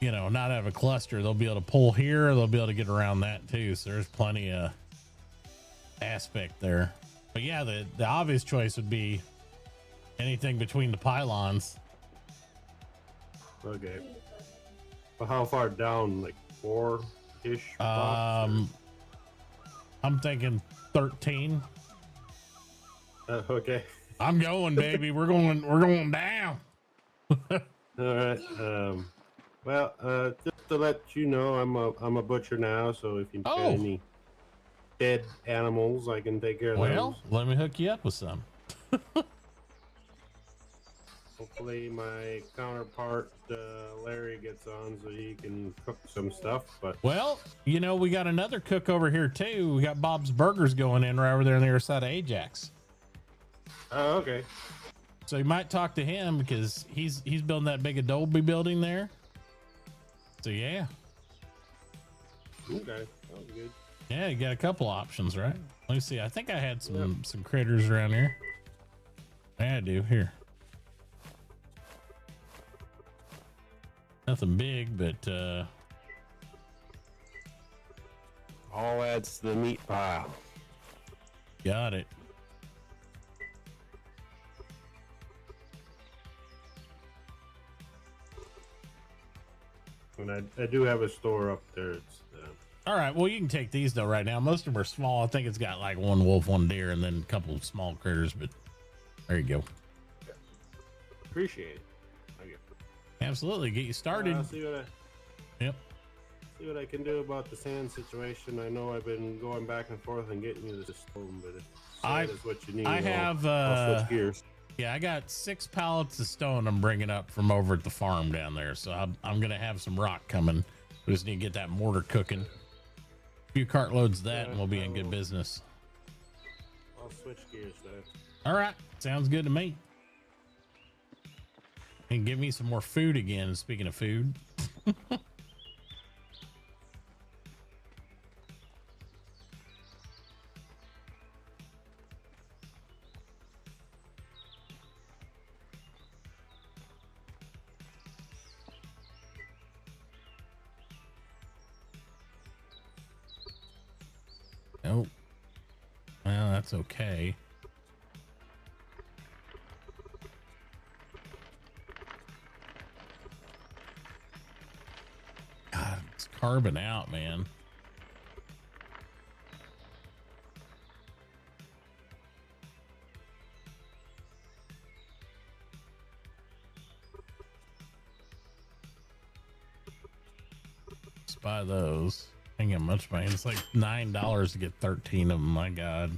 not have a cluster. They'll be able to pull here. They'll be able to get around that too. So there's plenty of aspect there. But yeah, the obvious choice would be anything between the pylons. Okay. Well, how far down? Like 4-ish? I'm thinking 13. Okay. I'm going, baby. We're going down. All right. Just to let you know, I'm a butcher now, so if you've got any dead animals, I can take care of those. Let me hook you up with some. Hopefully my counterpart Larry gets on so he can cook some stuff. But we got another cook over here too. We got Bob's Burgers going in right over there on the other side of Ajax. Oh, okay. So you might talk to him because he's building that big Adobe building there. So yeah. Okay, that was good. Yeah, you got a couple options, right? Let me see. I think I had some critters around here. Yeah, I do. Here. Nothing big, but All adds to the meat pile. got it. And I do have a store up there. It's All right. Well, you can take these though right now. Most of them are small. I think it's got like one wolf, one deer, and then a couple of small critters, but there you go. appreciate it. Thank you. Absolutely. Get you started. Yep. See what I can do about the sand situation. I know I've been going back and forth and getting you the stone, but if sand is what you need, I'll switch gears. Yeah, I got 6 pallets of stone I'm bringing up from over at the farm down there. So I'm going to have some rock coming. We just need to get that mortar cooking. A few cartloads of that and we'll be in good business. I'll switch gears there. All right. Sounds good to me. And give me some more food again. Speaking of food. Nope. Well, that's okay. God, it's carbon out, man. Let's buy those. Ain't got much money. It's like $9 to get 13 of them. My God.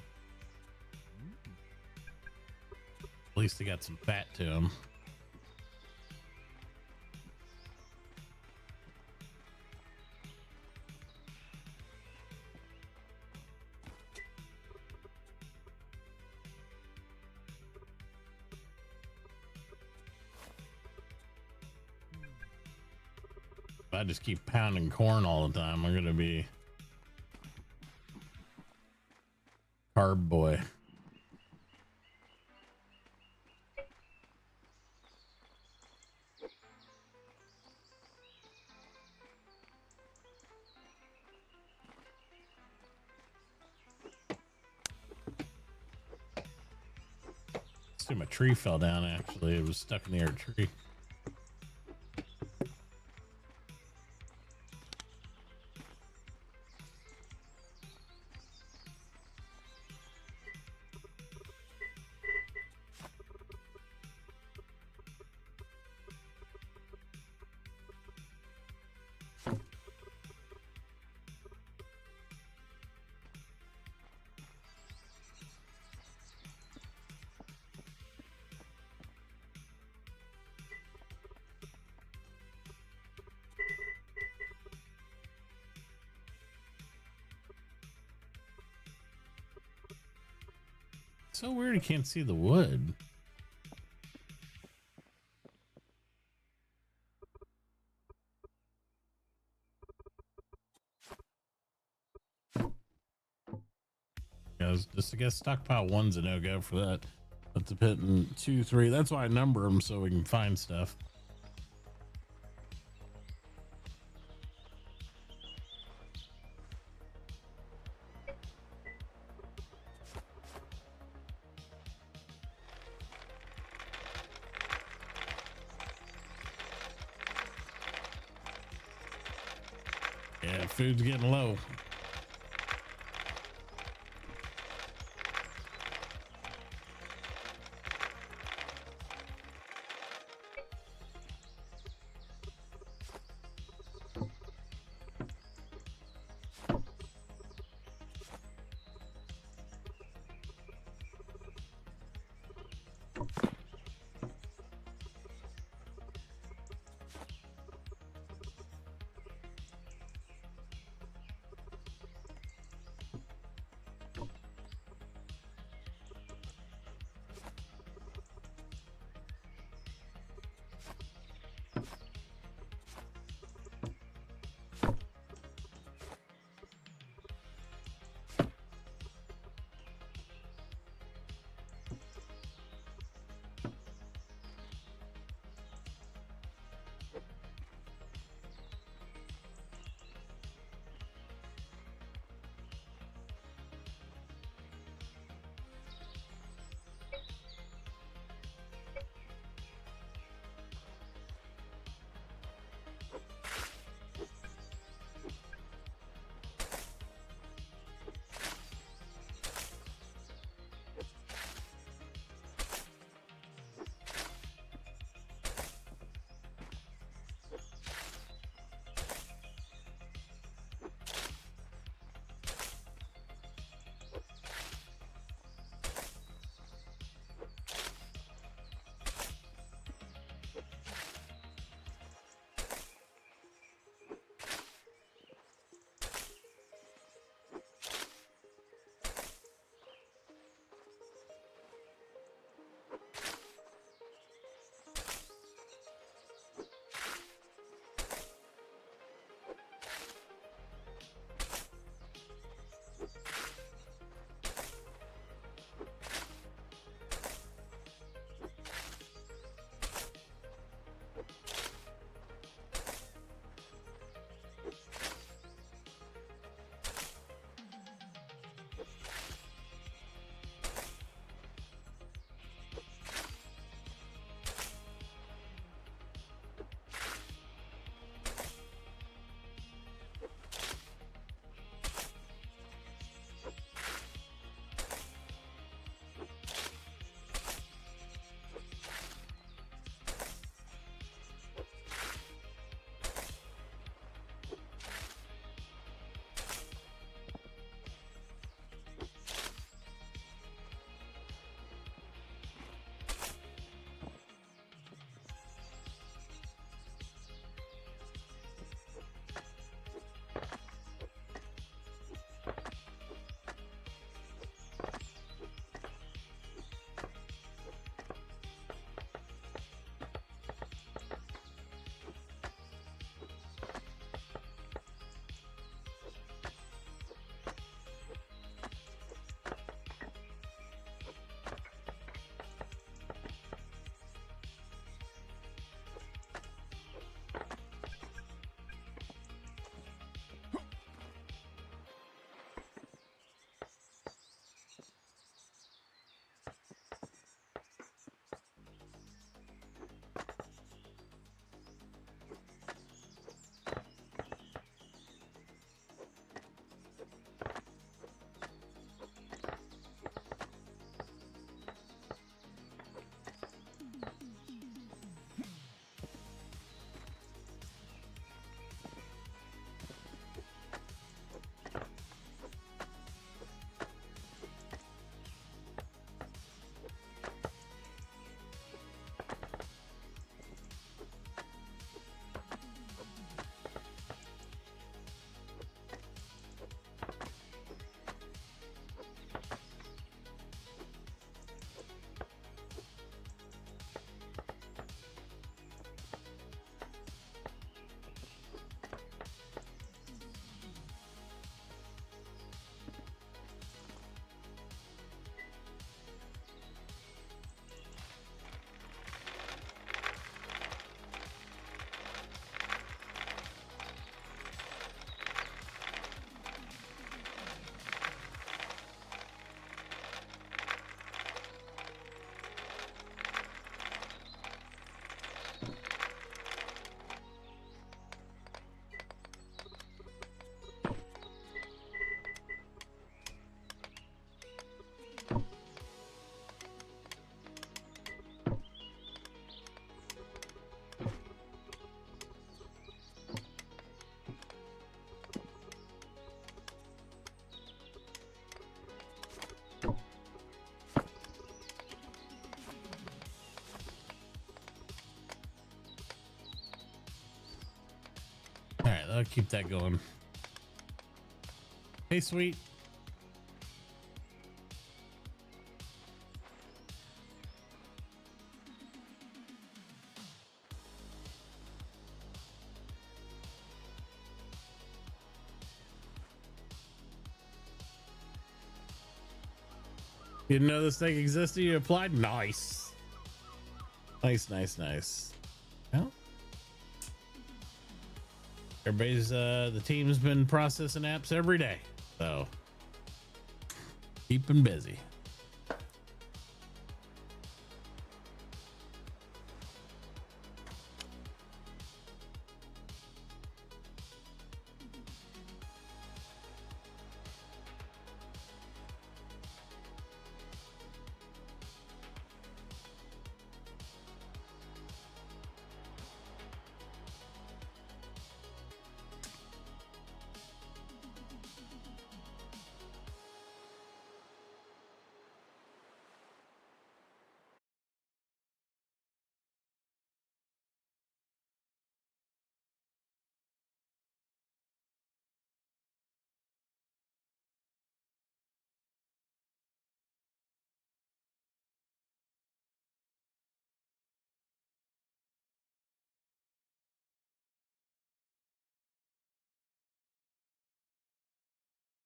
At least they got some fat to them. If I just keep pounding corn all the time, I'm gonna be carb boy. See, my tree fell down. Actually, it was stuck in the air tree. So weird you can't see the wood. Yeah, just I guess stockpile 1's a no-go for that. Put the pit in 2, 3. That's why I number them so we can find stuff. Yeah, food's getting low. I'll keep that going. Hey, sweet. You didn't know this thing existed? You applied? Nice. Nice. Well, everybody's, the team's been processing apps every day. So, keep them busy.